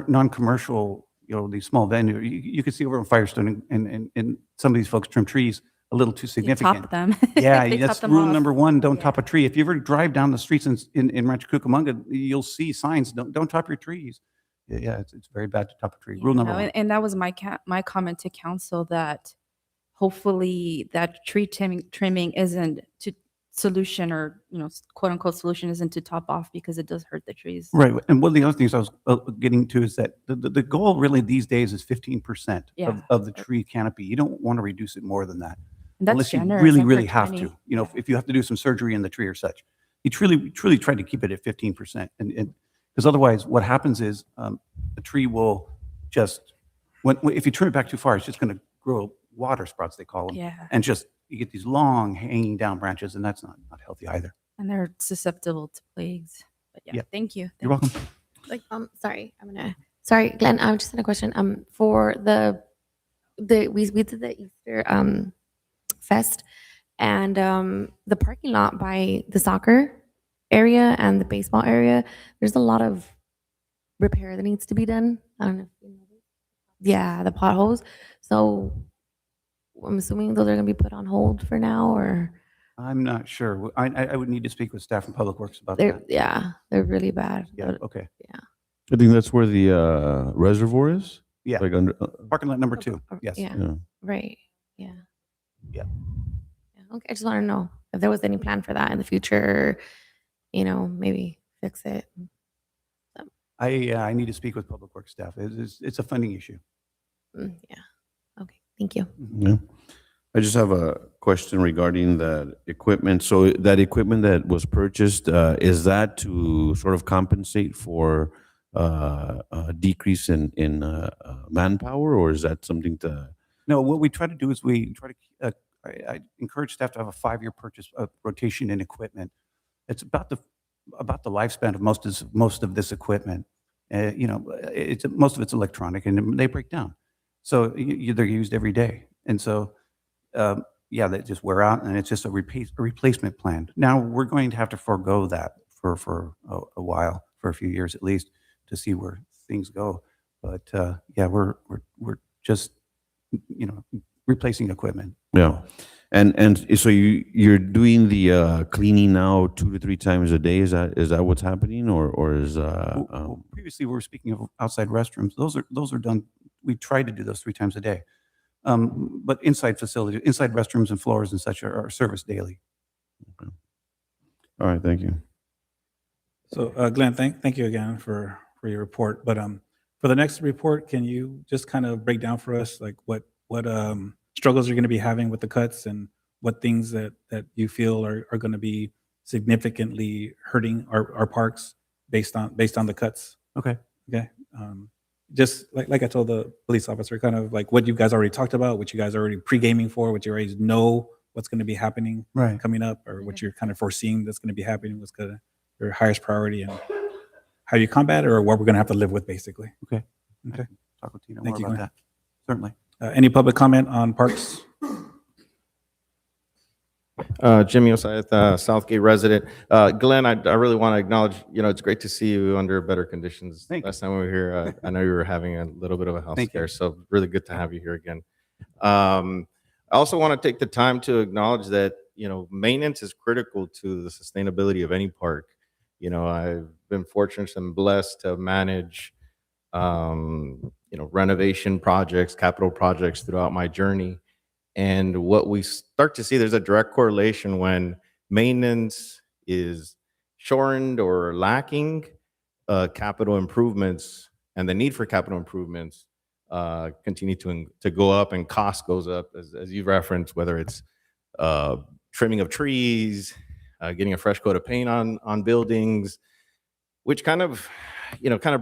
non-commercial, these small venues. You can see over in Firestone, and some of these folks trim trees a little too They significant. top them. Yeah, They that's top them rule off. number 1. Don't Yeah. top a tree. If you ever drive down the streets in Rancho Cucamonga, you'll see signs. Don't top your trees. Yeah, it's very bad to top a tree. Rule number 1. And that was my comment to council, that hopefully that tree trimming isn't to solution, or quote unquote solution isn't to top off, because it does hurt the trees. Right. And one of the other things I was getting to is that the goal really these days is 15% Yeah. of the tree canopy. You don't want to reduce it more than that. And that's Unless you generous. really, I've really heard have 20. to. If you have to do some surgery in the tree or such. You truly try to keep it at 15%. And because otherwise what happens is the tree will just, if you trim it back too far, it's just going to grow water sprouts, they call them. Yeah, And just, you get these long hanging down branches, and that's not healthy either. and they're susceptible to plagues. But yeah, Yeah. thank you. You're welcome. Sorry, Glenn, I just had a question. For we did the Easter fest, and the parking lot by the soccer area and the baseball area, there's a lot of repair that needs to be done. I don't know if you know this. Yeah, the potholes. So I'm assuming those are going to be put on hold for now, or I'm not sure. I would need to speak with staff from Public Works about they're that. they're really bad. Yeah, okay. I think that's where the reservoir is. Yeah. Like under. Parking lot number 2, yes. Yeah. Yeah. Right. Yeah. Yeah. Okay. I just want to know if there was any plan for that in the future. Maybe fix it. I need to speak with Public Works staff. It's a funding issue. Yeah. Okay. Thank you. Yeah. I just have a question regarding that equipment. So that equipment that was purchased, is that to sort of compensate for a decrease in manpower, or is that something to? No, what we try to do is we try to, I encourage staff to have a 5-year purchase rotation in equipment. It's about the lifespan of most of this equipment. Most of it's electronic, and they break down. So they're used every day. And so, they just wear out, and it's just a replacement plan. Now, we're going to have to forego that for a while, for a few years at least, to see where things go. But we're just replacing equipment. Yeah. And so you're doing the cleaning now 2 to 3 times a day. Is that what's happening, or is Well, previously, we were speaking of outside restrooms. Those are done. We try to do those 3 times a day. But inside restrooms and floors and such are serviced daily. all right? Thank you. So Glenn, thank you again for your report. But for the next report, can you just kind of break down for us like what struggles you're going to be having with the cuts, and what things that you feel are going to be significantly hurting our parks based on the cuts? Okay. Okay. Just like I told the police officer, kind of like what you guys already talked about, what you guys are already pre-gaming for, what you already know what's going to be happening Right. coming up, or what you're kind of foreseeing that's going to be happening, what's going to your highest priority and how you combat it, or what we're going to have to live with, basically. Okay. Talk with Tina more Thank you, about Glenn. that. Certainly. Any public comment on parks? Jimmy Osaeta, Southgate resident. Glenn, I really want to acknowledge, it's great to see you under better conditions. Thank you. Last time we were here, I know you were having a little bit of a health Thank you. scare, so really good to have you here again. I also want to take the time to acknowledge that, maintenance is critical to the sustainability of any park. I've been fortunate and blessed to manage, renovation projects, capital projects throughout my journey. And what we start to see, there's a direct correlation when maintenance is shortened or lacking, capital improvements and the need for capital improvements continue to go up, and cost goes up, as you referenced, whether it's trimming of trees, getting a fresh coat of paint on buildings, which kind of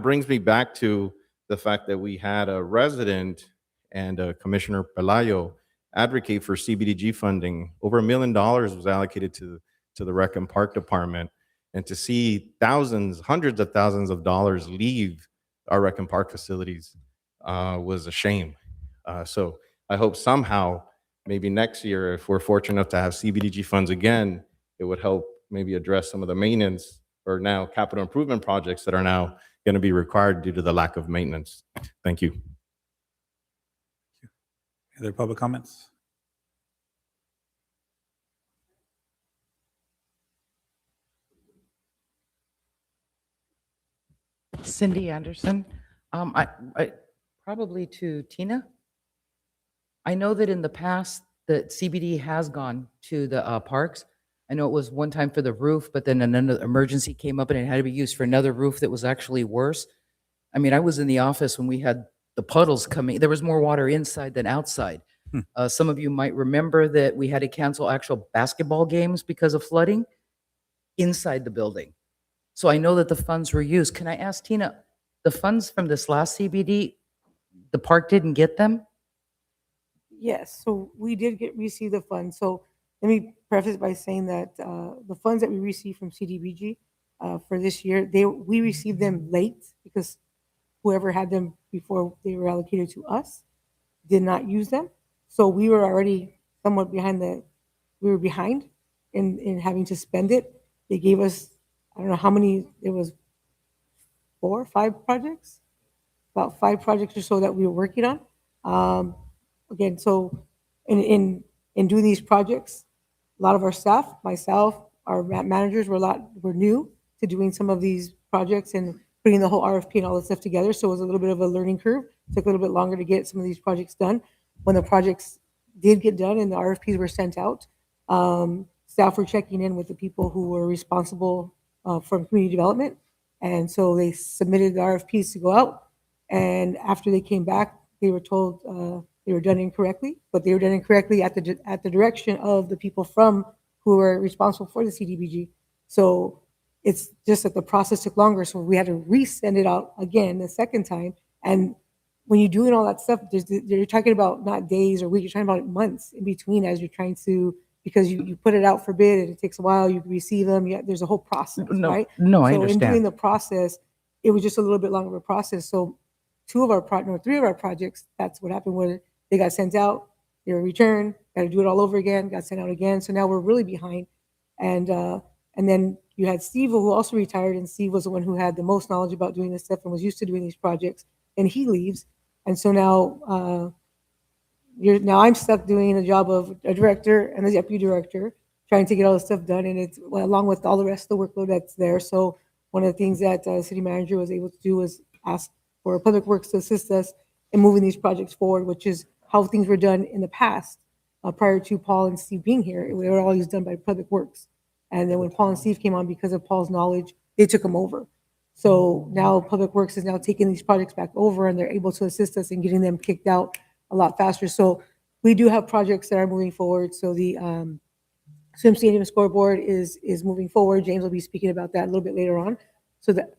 brings me back to the fact that we had a resident and Commissioner Pelayo advocate for CBDG funding. Over $1 million was allocated to the Rec and Park Department, and to see thousands, hundreds of thousands of dollars leave our Rec and Park facilities was a shame. So I hope somehow, maybe next year, if we're fortunate enough to have CBDG funds again, it would help maybe address some of the maintenance or now capital improvement projects that are now going to be required due to the lack of maintenance. Thank you. Other public comments? Cindy Anderson. I probably to Tina. I know that in the past, the CBD has gone to the parks. I know it was one time for the roof, but then another emergency came up and it had to be used for another roof that was actually worse. I mean, I was in the office when we had the puddles coming. There was more water inside than outside. Some of you might remember that we had to cancel actual basketball games because of flooding inside the building. So I know that the funds were used. Can I ask Tina, the funds from this last CBD, the park didn't get them? Yes, so we did receive the funds. So let me preface by saying that the funds that we received from CDBG for this year, we received them late because whoever had them before they were allocated to us did not use them. So we were already somewhat behind in having to spend it. They gave us, I don't know how many, it was 4 or 5 projects, about 5 projects or so that we were working on. Again, so in doing these projects, a lot of our staff, myself, our managers were new to doing some of these projects and putting the whole RFP and all that stuff together. So it was a little bit of a learning curve. It took a little bit longer to get some of these projects done. When the projects did get done and the RFPs were sent out, staff were checking in with the people who were responsible from community development. And so they submitted the RFPs to go out. And after they came back, they were told they were done incorrectly, but they were done incorrectly at the direction of the people who were responsible for the CDBG. So it's just that the process took longer. So we had to resend it out again the second time. And when you're doing all that stuff, you're talking about not days or weeks, you're talking about months in between as you're trying to, because you put it out for bid and it takes a while, you receive them, there's a whole process, right? No, I So in doing understand. the process, it was just a little bit longer of a process. So 3 of our projects, that's what happened, where they got sent out, they were returned, got to do it all over again, got sent out again. So now we're really behind. And then you had Steve, who also retired, and Steve was the one who had the most knowledge about doing this stuff and was used to doing these projects. And he leaves, and so now I'm stuck doing the job of a director and a deputy director, trying to get all this stuff done, and it's along with all the rest of the workload that's there. So one of the things that city manager was able to do was ask for Public Works to assist us in moving these projects forward, which is how things were done in the past prior to Paul and Steve being here. They were always done by Public Works. And then when Paul and Steve came on, because of Paul's knowledge, they took them over. So now Public Works is now taking these projects back over, and they're able to assist us in getting them kicked out a lot faster. So we do have projects that are moving forward. So the swim stadium scoreboard is moving forward. James will be speaking about that a little bit later on. So that,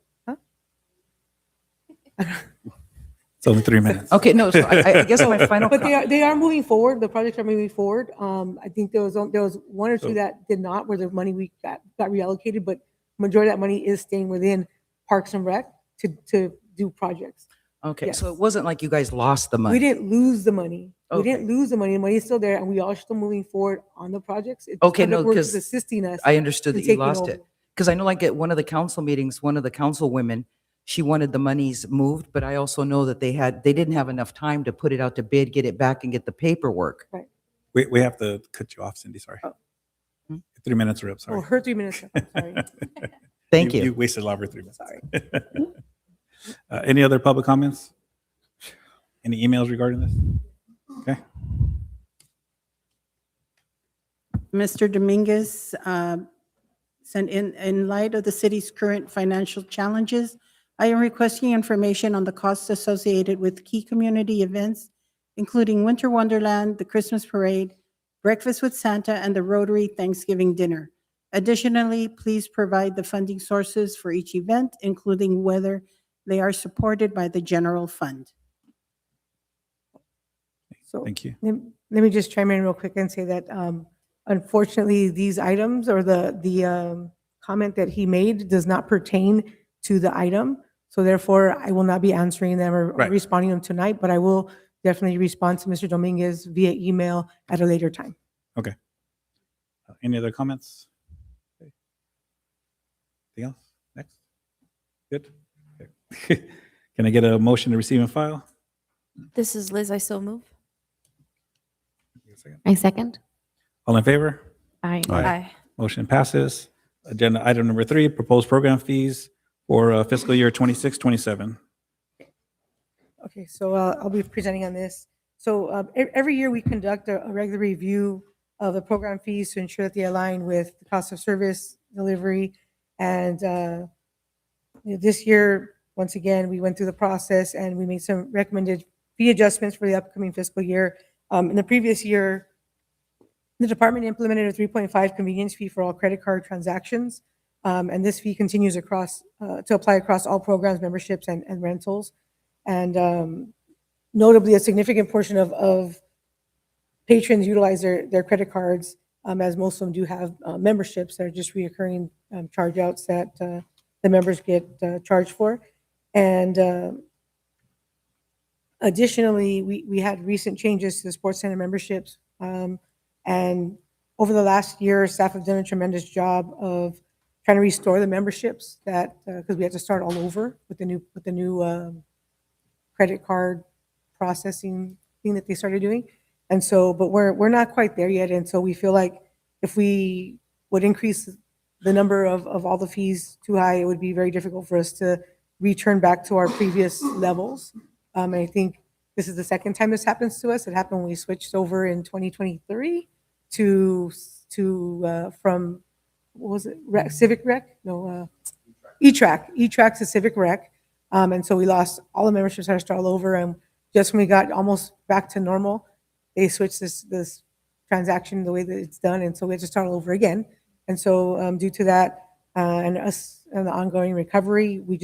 It's only 3 minutes. Okay, no, so I guess my final. but they are moving forward. The projects are moving forward. I think there was 1 or 2 So- that did not, where the money we got reallocated, but majority of that money is staying within Parks and Rec to do projects. Okay, so it Yes. wasn't like you guys lost the money? We didn't lose the money. We didn't Okay. lose the money. The money is still there, and we are still moving forward on the projects. It's Okay, Public no, Works is 'cause assisting us. I understood in that you taking lost over. it. Because I know like at one of the council meetings, one of the council women, she wanted the monies moved, but I also know that they didn't have enough time to put it out to bid, get it back and get the paperwork. We have to cut you off, Cindy, sorry. Oh. 3 minutes are up, Oh, sorry. her 3 minutes. I'm sorry. Thank You you. wasted a lot of your 3 minutes. Sorry. Any other public comments? Any emails regarding this? Okay. Mr. Dominguez sent in light of the city's current financial challenges, I am requesting information on the costs associated with key community events, including Winter Wonderland, the Christmas Parade, Breakfast with Santa, and the Rotary Thanksgiving Dinner. Additionally, please provide the funding sources for each event, including whether they are supported by the general fund. So Thank you. let me just chime in real quick and say that unfortunately, these items or the comment that he made does not pertain to the item. So therefore, I will not be answering them or Right. responding to them tonight, but I will definitely respond to Mr. Dominguez via email at a later time. Any other comments? Okay. Anything else? Next? Good? Okay. Can I get a motion to receive and file? This is Liz. I so move. I second. All in favor? Aye. Aye. Motion passes. Agenda item number 3, proposed program fees for fiscal year 26-27. Okay, so I'll be presenting on this. So every year we conduct a regular review of the program fees to ensure that they align with the cost of service delivery. And this year, once again, we went through the process and we made some recommended fee adjustments for the upcoming fiscal year. In the previous year, the department implemented a 3.5 convenience fee for all credit card transactions. And this fee continues across to apply across all programs, memberships, and rentals. And notably, a significant portion of patrons utilize their credit cards, as most of them do have memberships that are just reoccurring charge outs that the members get charged for. And additionally, we had recent changes to the sports center memberships. And over the last year, staff have done a tremendous job of trying to restore the memberships that, because we had to start all over with the new credit card processing thing that they started doing. And so, but we're not quite there yet. And so we feel like if we would increase the number of all the fees too high, it would be very difficult for us to return back to our previous levels. And I think this is the second time this happens to us. It happened when we switched over in 2023 to from, what was it, Civic Rec? No, E-Track. E-Track to Civic Rec. And so we lost all the memberships, had to start all over. And just when we got almost back to normal, they switched this transaction the way that it's done. And so we had to start all over again. And so due to that and us and the ongoing recovery, we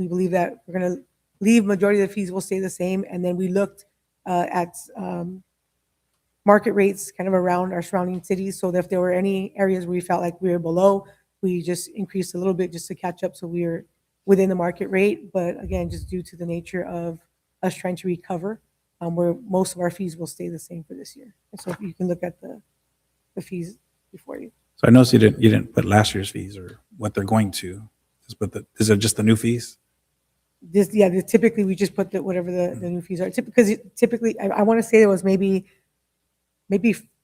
believe that we're going to leave majority of the fees will stay the same. And then we looked at market rates kind of around our surrounding cities. So that if there were any areas where we felt like we were below, we just increased a little bit just to catch up. So we were within the market rate. But again, just due to the nature of us trying to recover, where most of our fees will stay the same for this year. And so you can look at the fees before you. So I noticed you didn't put last year's fees or what they're going to. Just put is it just the new fees? Typically we just put whatever the new fees are. Because typically, I want to say there was maybe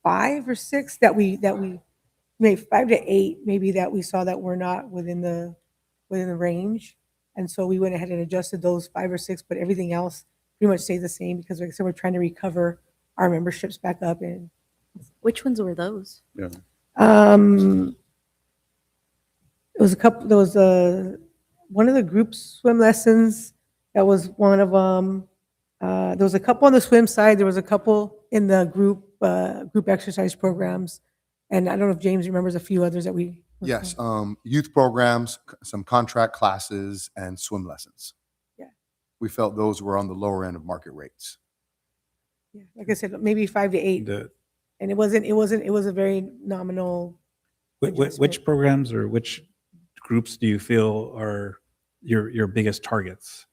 5 or 6 that we maybe 5 to 8 maybe that we saw that were not within the range. And so we went ahead and adjusted those 5 or 6, but everything else pretty much stayed the same because like I said, we're trying to recover our memberships back up. And Which ones were those? it was a couple, there was one of the group swim lessons. That was one of them. There was a couple on the swim side. There was a couple in the group exercise programs. And I don't know if James remembers a few others that we. Yes, youth programs, some contract classes, and swim lessons. Yeah. We felt those were on the lower end of market rates. Yeah, like I said, maybe 5 to 8. And it was a very nominal. Which programs or which groups do you feel are your biggest targets?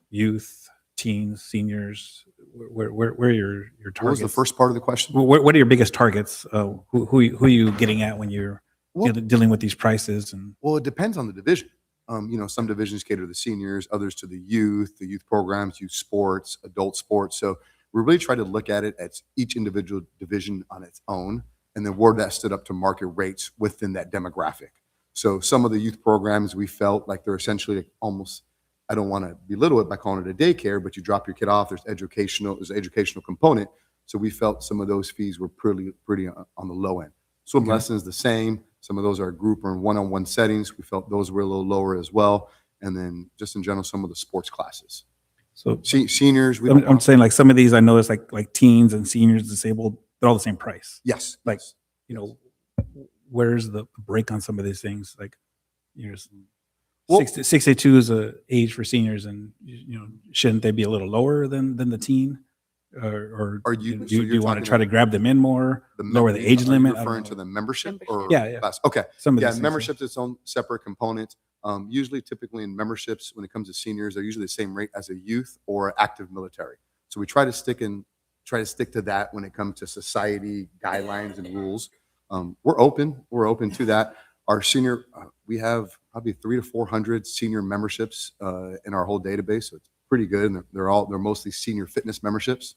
Youth, teens, seniors, where are your What was targets? the first part of the question? What are your biggest targets? Who are you getting at when you're Well- dealing with these prices? And Well, it depends on the division. Some divisions cater to the seniors, others to the youth programs, youth sports, adult sports. So we really try to look at it as each individual division on its own, and then where that stood up to market rates within that demographic. So some of the youth programs, we felt like they're essentially like almost, I don't want to belittle it by calling it a daycare, but you drop your kid off, there's an educational component. So we felt some of those fees were pretty on the low end. Swim Okay. lessons the same. Some of those are group or in one-on-one settings. We felt those were a little lower as well. And then just in general, some of the sports classes. so Seniors, we I'm, don't. I'm saying like some of these I noticed like teens and seniors, disabled, they're all the same price. Yes. Like, where's the break on some of these things? Like, Well- 62 is a age for seniors, and shouldn't they be a little lower than the teen? Or Are do you- so do you're you want to talking try to about grab them in more, lower the age Are you limit? I don't referring know. to the membership Membership. or? Yeah, yeah. class? Okay. Some of Yeah, these things, membership's its own separate component. Usually, typically in memberships, when it comes to seniors, they're usually the same rate as a youth or active military. So we try to stick to that when it comes to society guidelines and rules. We're open to that. Our senior, we have probably 300 to 400 senior memberships in our whole database, so it's pretty good. And they're mostly senior fitness memberships.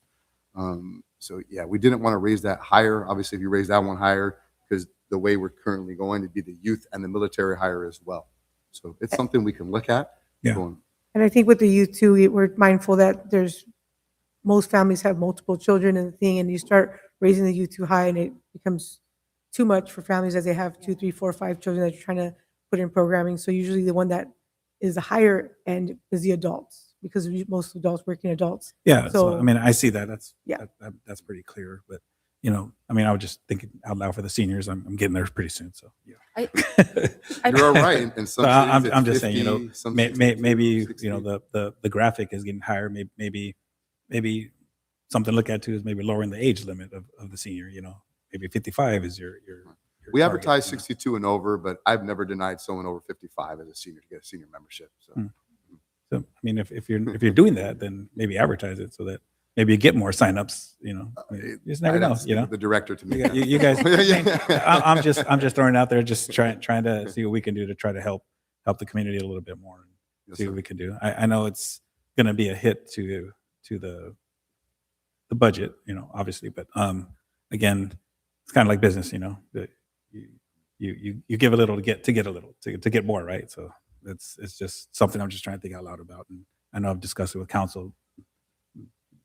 So yeah, we didn't want to raise that higher. Obviously, if you raise that one higher, because the way we're currently going to be the youth and the military higher as well. So it's something we can look at. Yeah. going- And I think with the youth too, we're mindful that most families have multiple children and the thing, and you start raising the youth too high and it becomes too much for families as they have 2, 3, 4, 5 children that you're trying to put in programming. So usually the one that is the higher end is the adults, because most adults working adults. Yeah, so I So- mean, I see that. Yeah. That's pretty clear. But I mean, I was just thinking out loud for the seniors. I'm getting there pretty soon. So yeah. You're all right. In some So I'm cities, it's just saying, 50, some may, 62, maybe 60. the graphic is getting higher. Maybe something to look at too is maybe lowering the age limit of the senior. Maybe 55 is your We target, advertise 62 and over, but I've never denied someone over 55 as a senior to get a senior membership. So Hmm. So I mean, if you're doing that, then maybe advertise it so that maybe you get more signups. I mean, you just never I'd know. have to speak with the director to me. You guys. Yeah. I'm just throwing it out there, just trying to see what we can do to try to help the community a little bit more and Yes, see sir. what we can do. I know it's going to be a hit to the budget, obviously, but again, it's kind of like business, that you give a little to get a little to get more, right? So it's just something I'm just trying to think out loud about, and I know I've discussed it with council.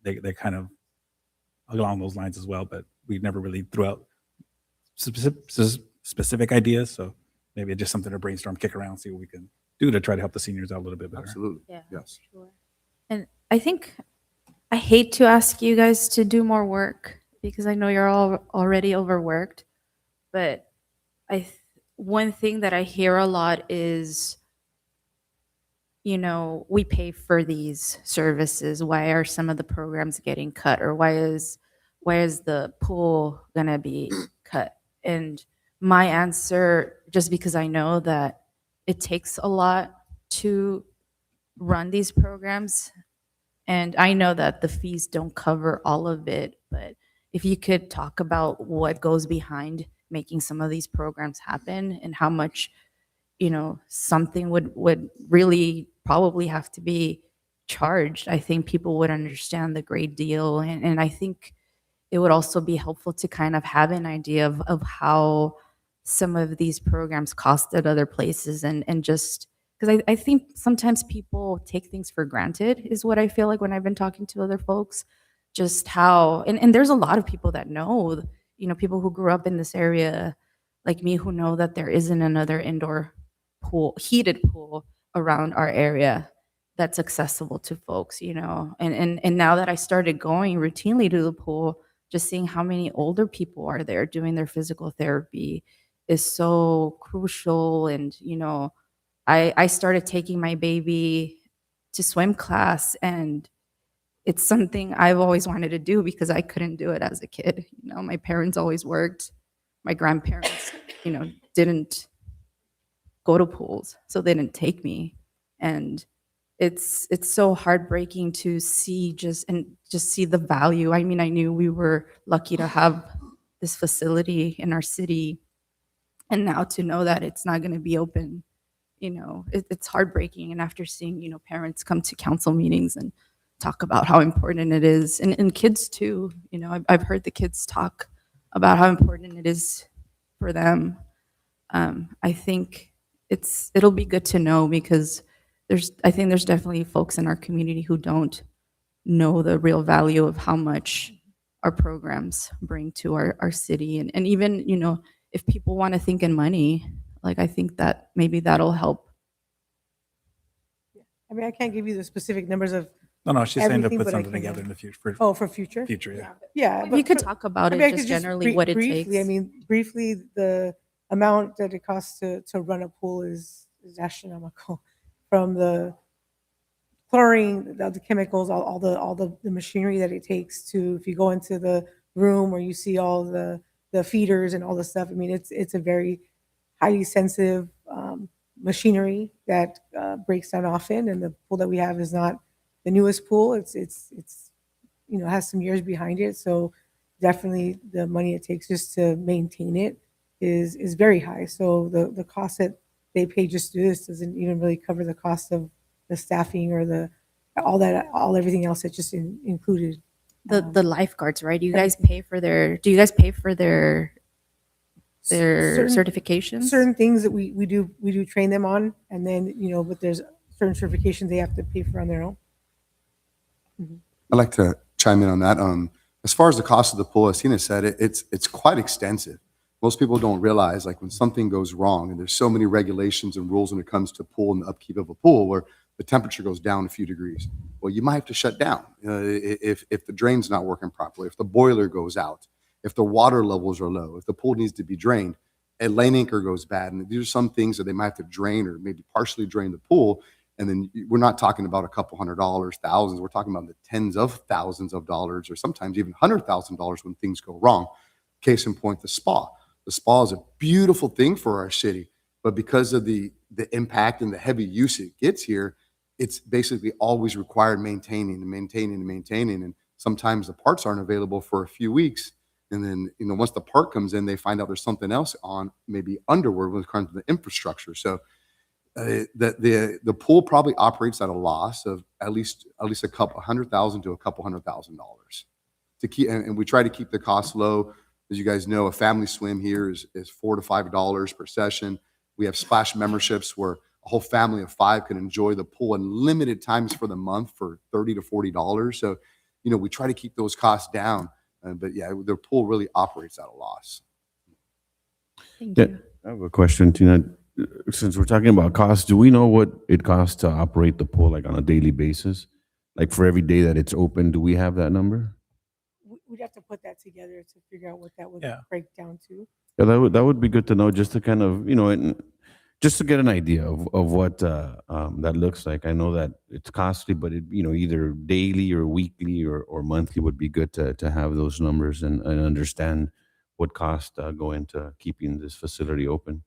They kind of along those lines as well, but we never really threw out specific ideas. So maybe it's just something to brainstorm, kick around, see what we can do to try to help the seniors out a little bit better. Absolutely. Yeah. Yes. Sure. And I think I hate to ask you guys to do more work because I know you're all already overworked, but one thing that I hear a lot is, we pay for these services. Why are some of the programs getting cut, or why is the pool gonna be cut? And my answer, just because I know that it takes a lot to run these programs, and I know that the fees don't cover all of it, but if you could talk about what goes behind making some of these programs happen and how much, something would really probably have to be charged, I think people would understand the great deal. And I think it would also be helpful to kind of have an idea of how some of these programs cost at other places, and just because I think sometimes people take things for granted is what I feel like when I've been talking to other folks, just how, and there's a lot of people that know, people who grew up in this area like me who know that there isn't another indoor pool, heated pool around our area that's accessible to folks, and now that I started going routinely to the pool, just seeing how many older people are there doing their physical therapy is so crucial. And, I started taking my baby to swim class, and it's something I've always wanted to do because I couldn't do it as a kid. My parents always worked. My grandparents, didn't go to pools, so they didn't take me. And it's so heartbreaking to see just see the value. I mean, I knew we were lucky to have this facility in our city, and now to know that it's not going to be open, it's heartbreaking. And after seeing, parents come to council meetings and talk about how important it is, and kids too, I've heard the kids talk about how important it is for them. I think it'll be good to know, because I think there's definitely folks in our community who don't know the real value of how much our programs bring to our city. And even, if people want to think in money, like, I think that maybe that'll help. I mean, I can't give you the specific numbers of, No, she's saying to Everything, put but I something can, together in the future, for for future. future, yeah. Yeah. If you could but- talk about I it, mean, I could just just generally what it briefly, takes. I mean, briefly, the amount that it costs to run a pool is astronomical. From the chlorine, the chemicals, all the machinery that it takes to, if you go into the room where you see all the feeders and all the stuff. I mean, it's a very highly sensitive machinery that breaks down often. And the pool that we have is not the newest pool. It's has some years behind it. So definitely the money it takes just to maintain it is very high. So the cost that they pay just to do this doesn't even really cover the cost of the staffing or everything else that's just included. The lifeguards, right? Do you guys pay for their Certain- certifications? Certain things that we do train them on, and then, but there's certain certifications they have to pay for on their own. I'd like to chime in on that. As far as the cost of the pool, as Tina said, it's quite extensive. Most people don't realize, like, when something goes wrong, and there's so many regulations and rules when it comes to pool and the upkeep of a pool, where the temperature goes down a few degrees. Well, you might have to shut down if the drain's not working properly, if the boiler goes out, if the water levels are low, if the pool needs to be drained, a lane anchor goes bad. And these are some things that they might have to drain or maybe partially drain the pool. And then we're not talking about a couple $100s, thousands. We're talking about the tens of thousands of dollars, or sometimes even $100,000 when things go wrong. Case in point, the spa. The spa is a beautiful thing for our city, but because of the impact and the heavy use it gets here, it's basically always required maintaining. And sometimes the parts aren't available for a few weeks. And then, once the part comes in, they find out there's something else on, maybe underward when it comes to the infrastructure. So the pool probably operates at a loss of at least a couple $100,000 to a couple $100,000 to keep. And we try to keep the cost low. As you guys know, a family swim here is $4 to $5 per session. We have splash memberships where a whole family of 5 can enjoy the pool in limited times for the month for $30 to $40. So, we try to keep those costs down. But yeah, the pool really operates at a loss. Thank Yeah. you. I have a question, Tina. Since we're talking about costs, do we know what it costs to operate the pool, like, on a daily basis? Like, for every day that it's open, do we have that number? We'd have to put that together to figure out what that would Yeah. break down to. Yeah, that would be good to know, just to kind of, and just to get an idea of what that looks like. I know that it's costly, but either daily or weekly or monthly would be good to have those numbers and understand what costs go into keeping this facility open.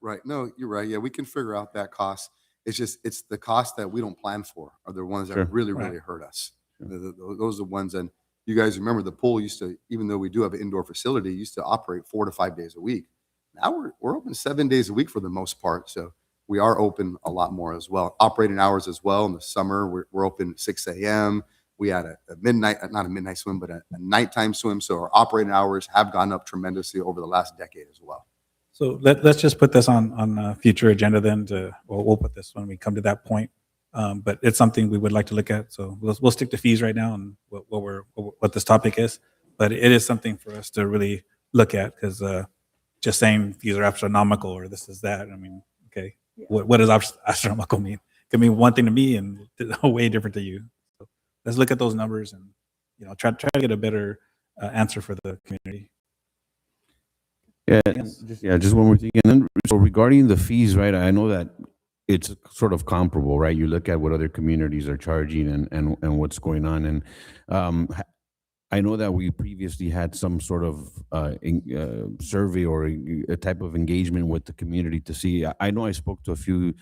Right. No, you're right. Yeah, we can figure out that cost. It's the cost that we don't plan for are the ones that Sure. really Right. hurt us. Those are the ones. And you guys remember the pool used to, even though we do have an indoor facility, used to operate 4 to 5 days a week. Now we're open 7 days a week for the most part. So we are open a lot more as well. Operating hours as well. In the summer, we're open 6 a.m. We had a midnight, not a midnight swim, but a nighttime swim. So our operating hours have gone up tremendously over the last decade as well. So let's just put this on a future agenda then. We'll put this when we come to that point. But it's something we would like to look at. So we'll stick to fees right now and what this topic is. But it is something for us to really look at, because just saying fees are astronomical or this is that. I mean, okay, Yeah. what does astronomical mean? It can mean one thing to me and way different to you. So let's look at those numbers and try to get a better answer for the community. Yeah, Yes. just one more thing. And then, so regarding the fees, right? I know that it's sort of comparable, right? You look at what other communities are charging and what's going on. And I know that we previously had some sort of survey or a type of engagement with the community to see. I know I spoke to a few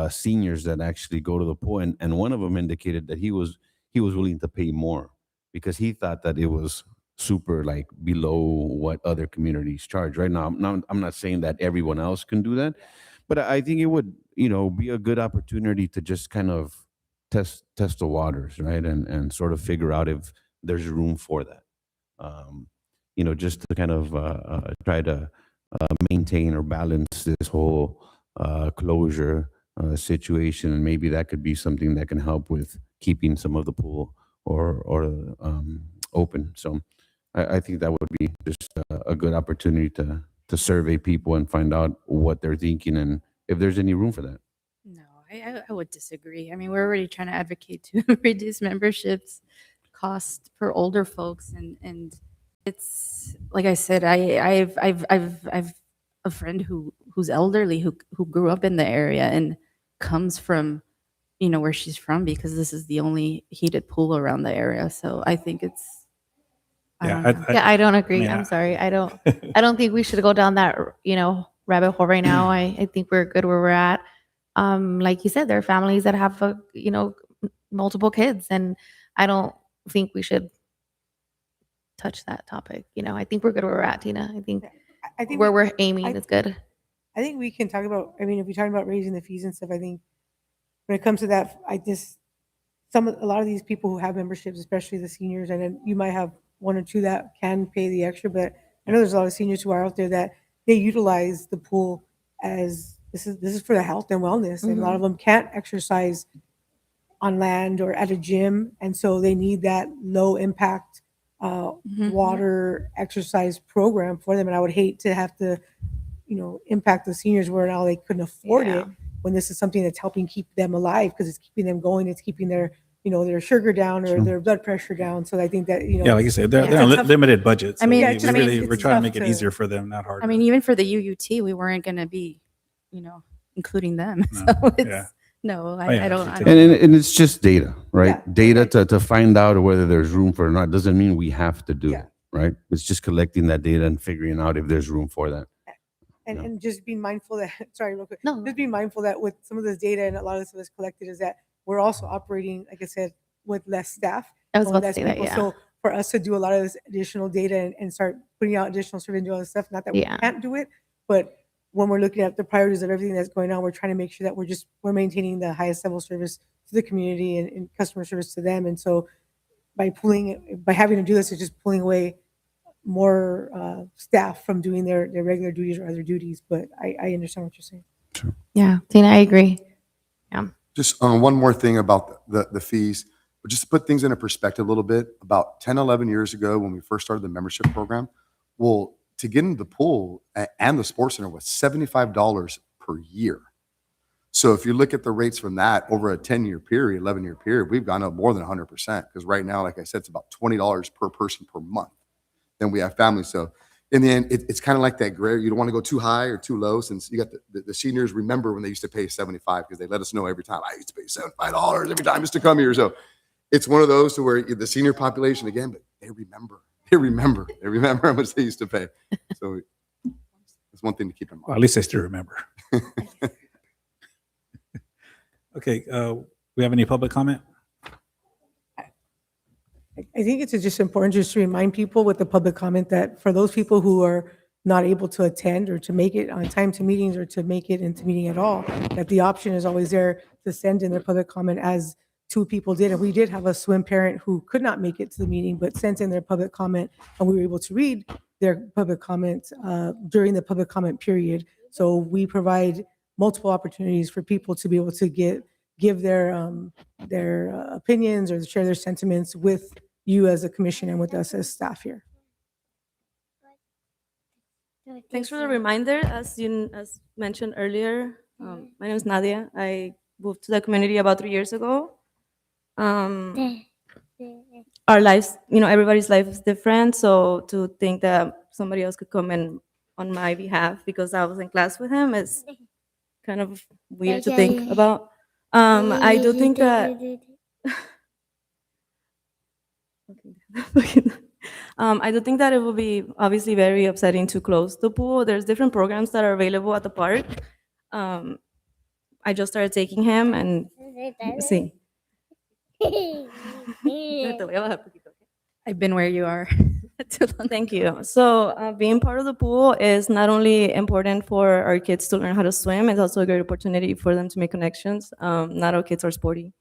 seniors that actually go to the pool, and one of them indicated that he was willing to pay more because he thought that it was super like below what other communities charge. Right now, I'm not saying that everyone else can do that, but I think it would, be a good opportunity to just kind of test the waters, right? And sort of figure out if there's room for that. Just to kind of try to maintain or balance this whole closure situation, and maybe that could be something that can help with keeping some of the pool or open. So I think that would be just a good opportunity to survey people and find out what they're thinking and if there's any room for that. No, I would disagree. I mean, we're already trying to advocate to reduce memberships cost for older folks, and it's like I said, I've a friend who's elderly who grew up in the area and comes from where she's from because this is the only heated pool around the area. So I think it's I Yeah, don't know. Yeah, I don't agree. mean, I'm sorry. I don't think we should go down that, rabbit hole right now. I think we're good where we're at. Like you said, there are families that have, multiple kids, and I don't think we should touch that topic. I think we're good where we're at, Tina. I think I think where we- we're aiming is good. I think we can talk about, I mean, if we're talking about raising the fees and stuff, I think when it comes to that, a lot of these people who have memberships, especially the seniors, and then you might have one or two that can pay the extra, but I know there's a lot of seniors who are out there that they utilize the pool as this is for the health and wellness, and a lot of them can't exercise on land or at a gym, and so they need that low impact water exercise program for them. And I would hate to have to, impact the seniors where now they couldn't afford it, when this is something that's helping keep them alive because it's keeping them going, it's keeping their their sugar down or their blood pressure down. So I think that Yeah, like you said, they're it's a on tough- limited budgets. I mean, we it's- I mean, really, it's we're trying to tough make it to- easier for them, not harder. I mean, even for the UUT, we weren't going to be, including them. No, So it's yeah. no, Oh, yeah, I don't. it's I a- don't And it's just data, right? Yeah. Data to find out whether there's room for it or not doesn't mean we have to do Yeah. it, right? It's just collecting that data and figuring out if there's room for that. and, Yeah. and just being mindful that sorry real quick, No. just being mindful that with some of this data and a lot of this was collected is that we're also operating, like I said, with less staff. I was so about to less say that, people. yeah. So for us to do a lot of this additional data and start putting out additional survey and do all this stuff, not that Yeah. we can't do it, but when we're looking at the priorities of everything that's going on, we're trying to make sure that we're maintaining the highest level service to the community and customer service to them. And so by having to do this, it's just pulling away more staff from doing their regular duties or other duties. But I understand what you're saying. Yeah, Tina, I agree. Just one more thing about the fees, but just to put things into perspective a little bit, about 10, 11 years ago, when we first started the membership program, well, to get into the pool and the sports center was $75 per year. So if you look at the rates from that over a 10-year period, 11-year period, we've gone up more than 100%, because right now, like I said, it's about $20 per person per month. Then we have families. So in the end, it's kind of like that gray. You don't want to go too high or too low, since you got the seniors remember when they used to pay 75, because they let us know every time. I used to pay $75 every time just to come here. So it's one of those to where the senior population again, but they remember how much they used to pay. So it's one thing to keep in Well, at mind. least I still remember. Okay, we have any public comment? I think it's just important just to remind people with the public comment that for those people who are not able to attend or to make it on time to meetings or to make it into meeting at all, that the option is always there to send in their public comment, as two people did. And we did have a swim parent who could not make it to the meeting, but sent in their public comment, and we were able to read their public comment during the public comment period. So we provide multiple opportunities for people to be able to give their opinions or share their sentiments with you as a commission and with us as staff here. Thanks for the reminder. As mentioned earlier, my name is Nadia. I moved to the community about 3 years ago. Our lives, everybody's life is different. So to think that somebody else could come in on my behalf because I was in class with him is kind of weird to think about. I do think that I do think that it will be obviously very upsetting to close the pool. There's different programs that are available at the park. I just started taking him and see. I've been where you are. Thank you. So being part of the pool is not only important for our kids to learn how to swim, it's also a great opportunity for them to make connections. Not all kids are sporty.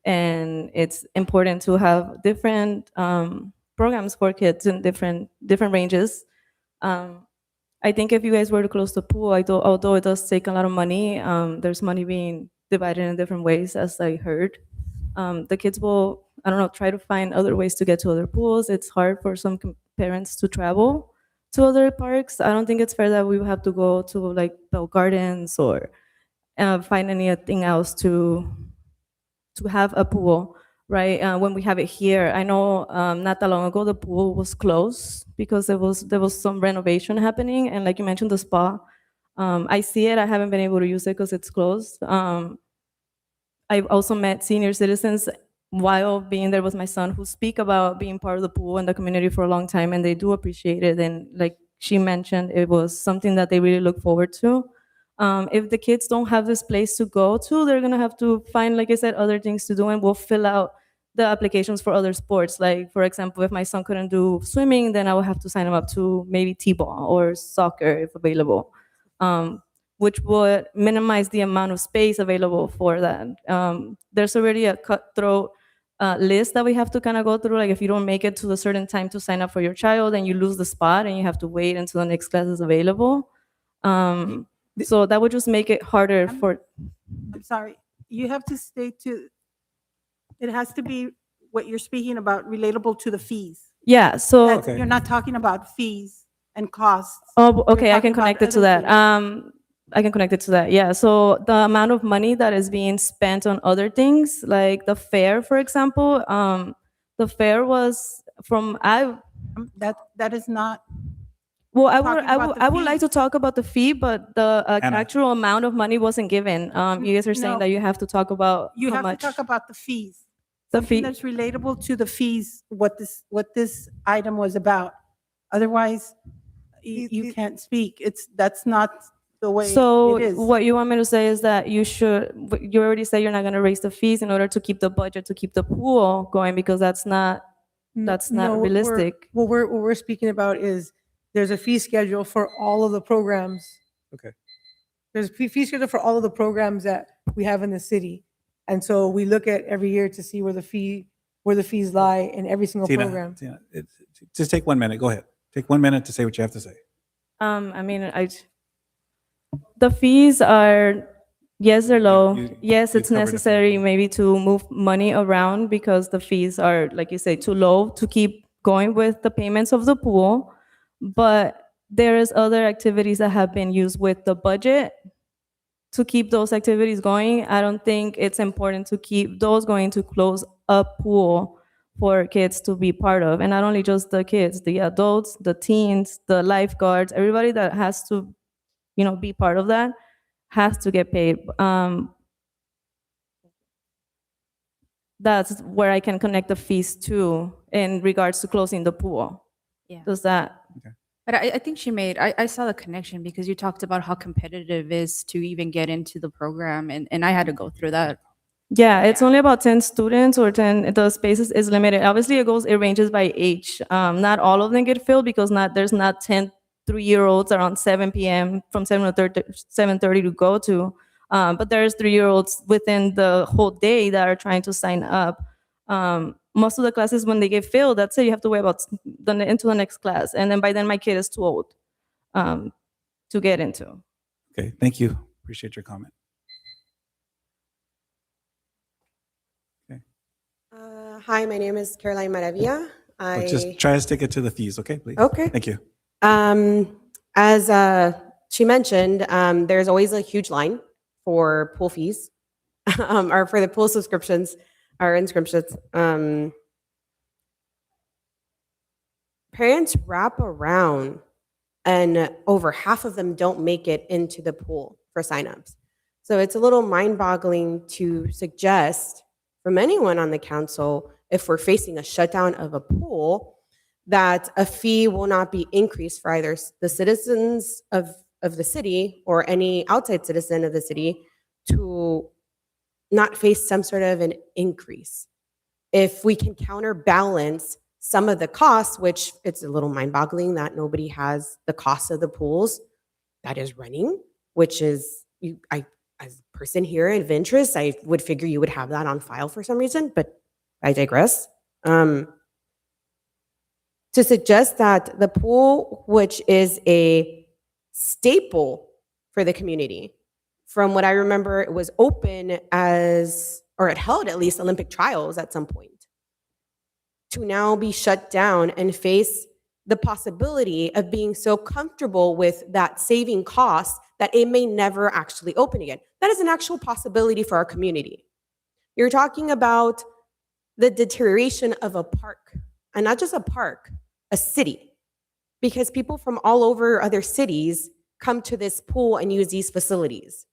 And it's important to have different programs for kids in different ranges. I think if you guys were to close the pool, although it does take a lot of money, there's money being divided in different ways, as I heard. The kids will, I don't know, try to find other ways to get to other pools. It's hard for some parents to travel to other parks. I don't think it's fair that we would have to go to like Bell Gardens or find anything else to have a pool, right? When we have it here, I know not that long ago the pool was closed because there was some renovation happening, and like you mentioned, the spa. I see it. I haven't been able to use it because it's closed. I've also met senior citizens while being there with my son who speak about being part of the pool and the community for a long time, and they do appreciate it. And like she mentioned, it was something that they really look forward to. If the kids don't have this place to go to, they're gonna have to find, like I said, other things to do, and we'll fill out the applications for other sports. Like, for example, if my son couldn't do swimming, then I would have to sign him up to maybe t-ball or soccer if available, which would minimize the amount of space available for that. There's already a cutthroat list that we have to kind of go through. Like if you don't make it to a certain time to sign up for your child, and you lose the spot and you have to wait until the next class is available. So that would just make it harder for. I'm sorry, you have to stay to, it has to be what you're speaking about relatable to the fees. Yeah, so. That's- You're not talking about fees and costs. Oh, okay, I talking can about connect it to other that. things. I can connect it to that, yeah. So the amount of money that is being spent on other things, like the fair, for example, the fair was from, That is not, well, talking about the I would like fee. to talk about the fee, but the Anna. actual amount of money wasn't given. You guys are saying No. that you have to talk about you how have to much. talk about the fees. The Something fee, that's relatable to the fees, what this item was about. Otherwise, you can't speak. That's not the way so it is. what you want me to say is that you already say you're not gonna raise the fees in order to keep the budget, to keep the pool going, because that's not No, what realistic. What we're speaking about is there's a fee schedule for all of the programs. Okay. There's a fee schedule for all of the programs that we have in the city. And so we look at every year to see where the fees lie in every single program. Tina, just take 1 minute. Go ahead. Take 1 minute to say what you have to say. I mean, the fees are, yes, they're low. Yes, you it's covered it. necessary maybe to move money around because the fees are, like you say, too low to keep going with the payments of the pool. But there is other activities that have been used with the budget to keep those activities going. I don't think it's important to keep those going to close a pool for kids to be part of. And not only just the kids, the adults, the teens, the lifeguards, everybody that has to, be part of that has to get paid. That's where I can connect the fees to in regards to closing the pool. Yeah. Does that? But I think I saw the connection because you talked about how competitive it is to even get into the program, and I had to go through that. Yeah, it's only about 10 students or 10, the spaces is limited. Obviously, it ranges by age. Not all of them get filled because there's not 10 3-year-olds around 7 p.m. from 7:30 to go to. But there's 3-year-olds within the whole day that are trying to sign up. Most of the classes, when they get filled, that's it. You have to wait into the next class. And then by then, my kid is too old to get into. Okay, thank you. Appreciate your comment. Hi, my name is Caroline Maravilla. Just try to stick it to the fees, okay, please? Okay. Thank you. As she mentioned, there's always a huge line for pool fees or for the pool subscriptions or inscriptions. Parents wrap around and over half of them don't make it into the pool for signups. So it's a little mind-boggling to suggest from anyone on the council if we're facing a shutdown of a pool, that a fee will not be increased for either the citizens of the city or any outside citizen of the city to not face some sort of an increase. If we can counterbalance some of the costs, which it's a little mind-boggling that nobody has the cost of the pools that is running, which is, as a person here of interest, I would figure you would have that on file for some reason, but I digress. To suggest that the pool, which is a staple for the community, from what I remember, it was open as, or it held at least Olympic trials at some point, to now be shut down and face the possibility of being so comfortable with that saving costs that it may never actually open again. That is an actual possibility for our community. You're talking about the deterioration of a park, and not just a park, a city, because people from all over other cities come to this pool and use these facilities.